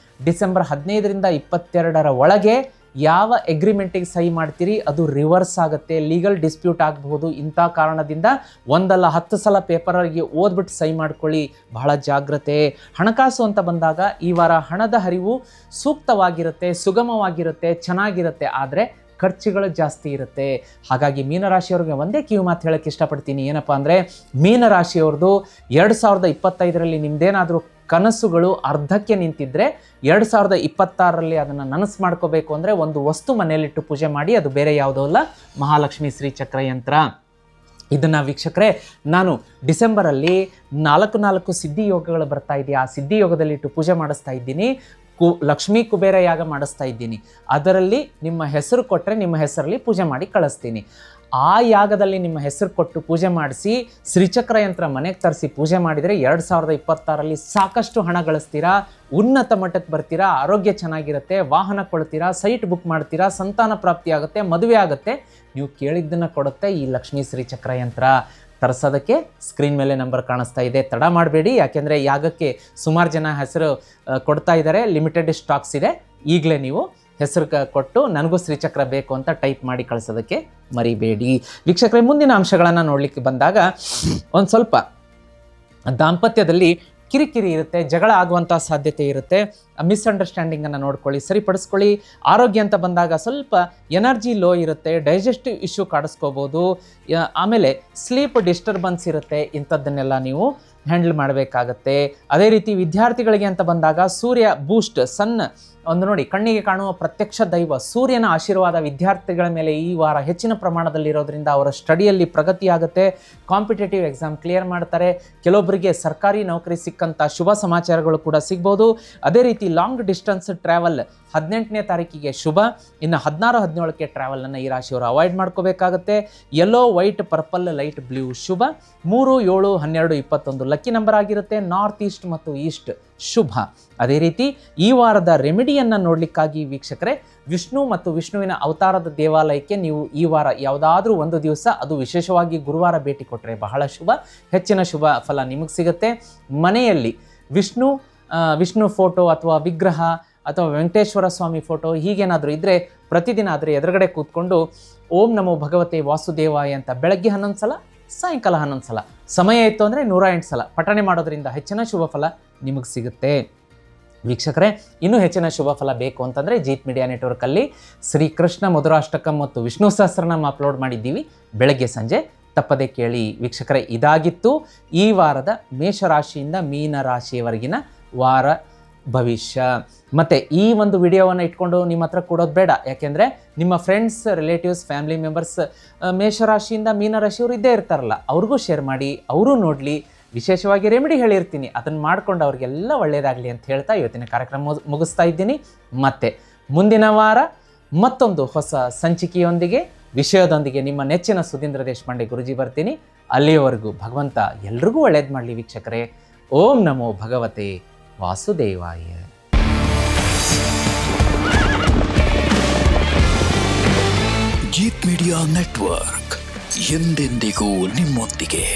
[SPEAKER 2] ಡಿಸೆಂಬರ್ 15ರಿಂದ 22ರ ಒಳಗೆ ಯಾವ ಎಗ್ರಿಮೆಂಟಿಗೆ ಸಹಿ ಮಾಡ್ತೀರಿ ಅದು ರಿವರ್ಸ್ ಆಗುತ್ತೆ, ಲೀಗಲ್ ಡಿಸ್ಪ್ಯೂಟ್ ಆಗಬಹುದು. ಇಂಥ ಕಾರಣದಿಂದ 1 ಅಲ್ಲ 10 ಸಲ ಪೇಪರಿಗೆ ಓದ್ಬಿಟ್ಟು ಸಹಿ ಮಾಡ್ಕೊಳ್ಳಿ, ಬಹಳ ಜಾಗ್ರತೆ. ಹಣಕಾಸು ಅಂತ ಬಂದಾಗ ಈ ವಾರ ಹಣದ ಹರಿವು ಸೂಕ್ತವಾಗಿರುತ್ತೆ, ಸುಗಮವಾಗಿರುತ್ತೆ, ಚೆನ್ನಾಗಿರುತ್ತೆ. ಆದರೆ ಖರ್ಚುಗಳು ಜಾಸ್ತಿ ಇರುತ್ತೆ. ಹಾಗಾಗಿ ಮೀನರಾಶಿಯವ್ರಿಗೆ ಒಂದೇ ಕಿವಿ ಮಾತು ಹೇಳೋಕ್ಕೆ ಇಷ್ಟಪಡ್ತೀನಿ. ಏನಪ್ಪ ಅಂದರೆ, ಮೀನರಾಶಿಯವ್ರದ್ದು 2025ರಲ್ಲಿ ನಿಮ್ದೇನಾದರೂ ಕನಸುಗಳು ಅರ್ಧಕ್ಕೆ ನಿಂತಿದ್ರೆ 2026ರಲ್ಲಿ ಅದನ್ನು ನನಸು ಮಾಡ್ಕೋಬೇಕು ಅಂದರೆ ಒಂದು ವಸ್ತು ಮನೆಯಲ್ಲಿಟ್ಟು ಪೂಜೆ ಮಾಡಿ. ಅದು ಬೇರೆ ಯಾವುದೋ ಅಲ್ಲ, ಮಹಾಲಕ್ಷ್ಮಿ ಶ್ರೀ ಚಕ್ರ ಯಂತ್ರ. ಇದನ್ನು ವೀಕ್ಷಕರೇ ನಾನು ಡಿಸೆಂಬರಲ್ಲಿ 4 ಸಿದ್ಧಿ ಯೋಗಗಳು ಬರ್ತಾ ಇದೆಯಾ, ಆ ಸಿದ್ಧಿ ಯೋಗದಲ್ಲಿಟ್ಟು ಪೂಜೆ ಮಾಡಿಸ್ತಾ ಇದ್ದೀನಿ. ಲಕ್ಷ್ಮೀ ಕುಬೇರ ಯಾಗ ಮಾಡಿಸ್ತಾ ಇದ್ದೀನಿ. ಅದರಲ್ಲಿ ನಿಮ್ಮ ಹೆಸರು ಕೊಟ್ಟರೆ ನಿಮ್ಮ ಹೆಸರಲ್ಲಿ ಪೂಜೆ ಮಾಡಿ ಕಳಿಸ್ತೀನಿ. ಆ ಯಾಗದಲ್ಲಿ ನಿಮ್ಮ ಹೆಸರು ಕೊಟ್ಟು ಪೂಜೆ ಮಾಡಿಸಿ ಶ್ರೀಚಕ್ರ ಯಂತ್ರ ಮನೆಗೆ ತರಿಸಿ ಪೂಜೆ ಮಾಡಿದರೆ 2026ರಲ್ಲಿ ಸಾಕಷ್ಟು ಹಣ ಗಳಿಸ್ತೀರಾ, ಉನ್ನತ ಮಟ್ಟಕ್ಕೆ ಬರ್ತೀರಾ, ಆರೋಗ್ಯ ಚೆನ್ನಾಗಿರುತ್ತೆ, ವಾಹನ ಕೊಡ್ತೀರಾ, ಸೈಟ್ ಬುಕ್ ಮಾಡ್ತೀರಾ, ಸಂತಾನ ಪ್ರಾಪ್ತಿ ಆಗುತ್ತೆ, ಮದುವೆ ಆಗುತ್ತೆ, ನೀವು ಕೇಳಿದ್ದನ್ನು ಕೊಡುತ್ತೆ ಈ ಲಕ್ಷ್ಮೀ ಶ್ರೀಚಕ್ರ ಯಂತ್ರ. ತರಿಸೋದಕ್ಕೆ ಸ್ಕ್ರೀನ್ ಮೇಲೆ ನಂಬರ್ ಕಾಣಿಸ್ತಾ ಇದೆ, ತಡ ಮಾಡಬೇಡಿ. ಯಾಕೆಂದರೆ ಯಾಗಕ್ಕೆ ಸುಮಾರು ಜನ ಹೆಸರು ಕೊಡ್ತಾ ಇದ್ದಾರೆ, ಲಿಮಿಟೆಡ್ ಸ್ಟಾಕ್ಸ್ ಇದೆ. ಈಗಲೇ ನೀವು ಹೆಸರು ಕೊಟ್ಟು ನನಗೂ ಶ್ರೀಚಕ್ರ ಬೇಕು ಅಂತ ಟೈಪ್ ಮಾಡಿ ಕಳಿಸೋದಕ್ಕೆ ಮರಿಬೇಡಿ. ವೀಕ್ಷಕರೇ, ಮುಂದಿನ ಅಂಶಗಳನ್ನು ನೋಡಲಿಕ್ಕೆ ಬಂದಾಗ ಒಂದು ಸ್ವಲ್ಪ ದಾಂಪತ್ಯದಲ್ಲಿ ಕಿರಿಕಿರಿ ಇರುತ್ತೆ, ಜಗಳ ಆಗುವಂಥ ಸಾಧ್ಯತೆ ಇರುತ್ತೆ. ಮಿಸ್ಅಂಡರ್ಸ್ಟ್ಯಾಂಡಿಂಗನ್ನು ನೋಡ್ಕೊಳ್ಳಿ, ಸರಿಪಡಿಸ್ಕೊಳ್ಳಿ. ಆರೋಗ್ಯ ಅಂತ ಬಂದಾಗ ಸ್ವಲ್ಪ ಎನರ್ಜಿ ಲೋ ಇರುತ್ತೆ, ಡೈಜೆಸ್ಟಿವ್ ಇಶ್ಯೂ ಕಾಡಿಸ್ಕೋಬೋದು, ಆಮೇಲೆ ಸ್ಲೀಪ್ ಡಿಸ್ಟರ್ಬೆನ್ಸ್ ಇರುತ್ತೆ. ಇಂಥದ್ದನ್ನೆಲ್ಲ ನೀವು ಹ್ಯಾಂಡಲ್ ಮಾಡಬೇಕಾಗತ್ತೆ. ಅದೇ ರೀತಿ ವಿದ್ಯಾರ್ಥಿಗಳಿಗೆ ಅಂತ ಬಂದಾಗ ಸೂರ್ಯ ಬೂಸ್ಟ್, ಸನ್ ಒಂದು ನೋಡಿ, ಕಣ್ಣಿಗೆ ಕಾಣುವ ಪ್ರತ್ಯಕ್ಷ ದೈವ ಸೂರ್ಯನ ಆಶೀರ್ವಾದ ವಿದ್ಯಾರ್ಥಿಗಳ ಮೇಲೆ ಈ ವಾರ ಹೆಚ್ಚಿನ ಪ್ರಮಾಣದಲ್ಲಿರೋದ್ರಿಂದ ಅವರ ಸ್ಟಡಿಯಲ್ಲಿ ಪ್ರಗತಿ ಆಗುತ್ತೆ, ಕಾಂಪಿಟೇಟಿವ್ ಎಕ್ಸಾಮ್ ಕ್ಲಿಯರ್ ಮಾಡ್ತಾರೆ. ಕೆಲವೊಬ್ಬರಿಗೆ ಸರ್ಕಾರಿ ನೌಕರಿ ಸಿಕ್ಕಂಥ ಶುಭ ಸಮಾಚಾರಗಳು ಕೂಡ ಸಿಗ್ಬೋದು. ಅದೇ ರೀತಿ ಲಾಂಗ್ ಡಿಸ್ಟೆನ್ಸ್ ಟ್ರಾವೆಲ್ 18ನೇ ತಾರೀಕಿಗೆ ಶುಭ. ಇನ್ನು 16, 17ಕ್ಕೆ ಟ್ರಾವೆಲನ್ನು ಈ ರಾಶಿಯವರು ಅವಾಯ್ಡ್ ಮಾಡ್ಕೋಬೇಕಾಗತ್ತೆ. Yellow, white, purple, light blue ಶುಭ. 3, 7, 12, 21 ಲಕ್ಕಿ ನಂಬರ್ ಆಗಿರುತ್ತೆ. ನಾರ್ತ್ ಈಸ್ಟ್ ಮತ್ತು ಈಸ್ಟ್ ಶುಭ. ಅದೇ ರೀತಿ ಈ ವಾರದ ರೆಮಿಡಿಯನ್ನು ನೋಡಲಿಕ್ಕಾಗಿ ವೀಕ್ಷಕರೇ, ವಿಷ್ಣು ಮತ್ತು ವಿಷ್ಣುವಿನ ಅವತಾರದ ದೇವಾಲಯಕ್ಕೆ ನೀವು ಈ ವಾರ ಯಾವುದಾದ್ರೂ ಒಂದು ದಿವಸ, ಅದು ವಿಶೇಷವಾಗಿ ಗುರುವಾರ ಭೇಟಿ ಕೊಟ್ಟರೆ ಬಹಳ ಶುಭ, ಹೆಚ್ಚಿನ ಶುಭ ಫಲ ನಿಮಗೆ ಸಿಗುತ್ತೆ. ಮನೆಯಲ್ಲಿ ವಿಷ್ಣು ಫೋಟೋ ಅಥವಾ ವಿಗ್ರಹ ಅಥವಾ ವೆಂಕಟೇಶ್ವರ ಸ್ವಾಮಿ ಫೋಟೋ ಹೀಗೇನಾದರೂ ಇದ್ದರೆ ಪ್ರತಿದಿನ ಅದರ ಎದುರುಗಡೆ ಕೂತ್ಕೊಂಡು ಓಂ ನಮೋ ಭಗವತೆ ವಾಸುದೇವಾಯ ಅಂತ ಬೆಳಗ್ಗೆ 11 ಸಲ, ಸಾಯಂಕಾಲ 11 ಸಲ, ಸಮಯ ಇತ್ತು ಅಂದರೆ 108 ಸಲ ಪಠಣೆ ಮಾಡೋದ್ರಿಂದ ಹೆಚ್ಚಿನ ಶುಭ ಫಲ ನಿಮಗೆ ಸಿಗುತ್ತೆ. ವೀಕ್ಷಕರೇ, ಇನ್ನೂ ಹೆಚ್ಚಿನ ಶುಭ ಫಲ ಬೇಕು ಅಂತಂದರೆ ಜೀತ್ ಮೀಡಿಯಾ ನೆಟ್ವರ್ಕಲ್ಲಿ ಶ್ರೀಕೃಷ್ಣ ಮಧುರಾಷ್ಟಕಂ ಮತ್ತು ವಿಷ್ಣು ಸಹಸ್ರನಾಮ ಅಪ್ಲೋಡ್ ಮಾಡಿದ್ದೀವಿ, ಬೆಳಗ್ಗೆ ಸಂಜೆ ತಪ್ಪದೆ ಕೇಳಿ. ವೀಕ್ಷಕರೇ, ಇದಾಗಿತ್ತು ಈ ವಾರದ ಮೇಷರಾಶಿಯಿಂದ ಮೀನ ರಾಶಿಯವರೆಗಿನ ವಾರ ಭವಿಷ್ಯ. ಮತ್ತು ಈ ಒಂದು ವಿಡಿಯೋವನ್ನು ಇಟ್ಕೊಂಡು ನಿಮ್ಮ ಹತ್ರ ಕೊಡೋದು ಬೇಡ. ಯಾಕೆಂದರೆ ನಿಮ್ಮ ಫ್ರೆಂಡ್ಸ್, ರಿಲೇಟಿವ್ಸ್, ಫ್ಯಾಮಿಲಿ ಮೆಂಬರ್ಸ್ ಮೇಷರಾಶಿಯಿಂದ ಮೀನರಾಶಿಯವರು ಇದ್ದೇ ಇರ್ತಾರಲ್ಲ, ಅವ್ರಿಗೂ ಶೇರ್ ಮಾಡಿ, ಅವರು ನೋಡಲಿ. ವಿಶೇಷವಾಗಿ ರೆಮಿಡಿ ಹೇಳಿರ್ತೀನಿ, ಅದನ್ನು ಮಾಡ್ಕೊಂಡು ಅವ್ರಿಗೆಲ್ಲ ಒಳ್ಳೆಯದಾಗಲಿ ಅಂತ ಹೇಳ್ತಾ ಇವತ್ತಿನ ಕಾರ್ಯಕ್ರಮ ಮುಗಿಸ್ತಾ ಇದ್ದೀನಿ. ಮತ್ತು ಮುಂದಿನ ವಾರ ಮತ್ತೊಂದು ಹೊಸ ಸಂಚಿಕೆಯೊಂದಿಗೆ, ವಿಷಯದೊಂದಿಗೆ ನಿಮ್ಮ ನೆಚ್ಚಿನ ಸುಧೀಂದ್ರ ದೇಶಪಾಂಡೆ ಗುರುಜಿ ಬರ್ತೀನಿ. ಅಲ್ಲಿಯವರೆಗೂ ಭಗವಂತ ಎಲ್ರಿಗೂ ಒಳ್ಳೇದು ಮಾಡಲಿ ವೀಕ್ಷಕರೇ. ಓಂ ನಮೋ ಭಗವತೆ ವಾಸುದೇವಾಯ.
[SPEAKER 1] ಜೀತ್ ಮೀಡಿಯಾ ನೆಟ್ವರ್ಕ್ ಎಂದೆಂದಿಗೂ ನಿಮ್ಮೊಂದಿಗೆ.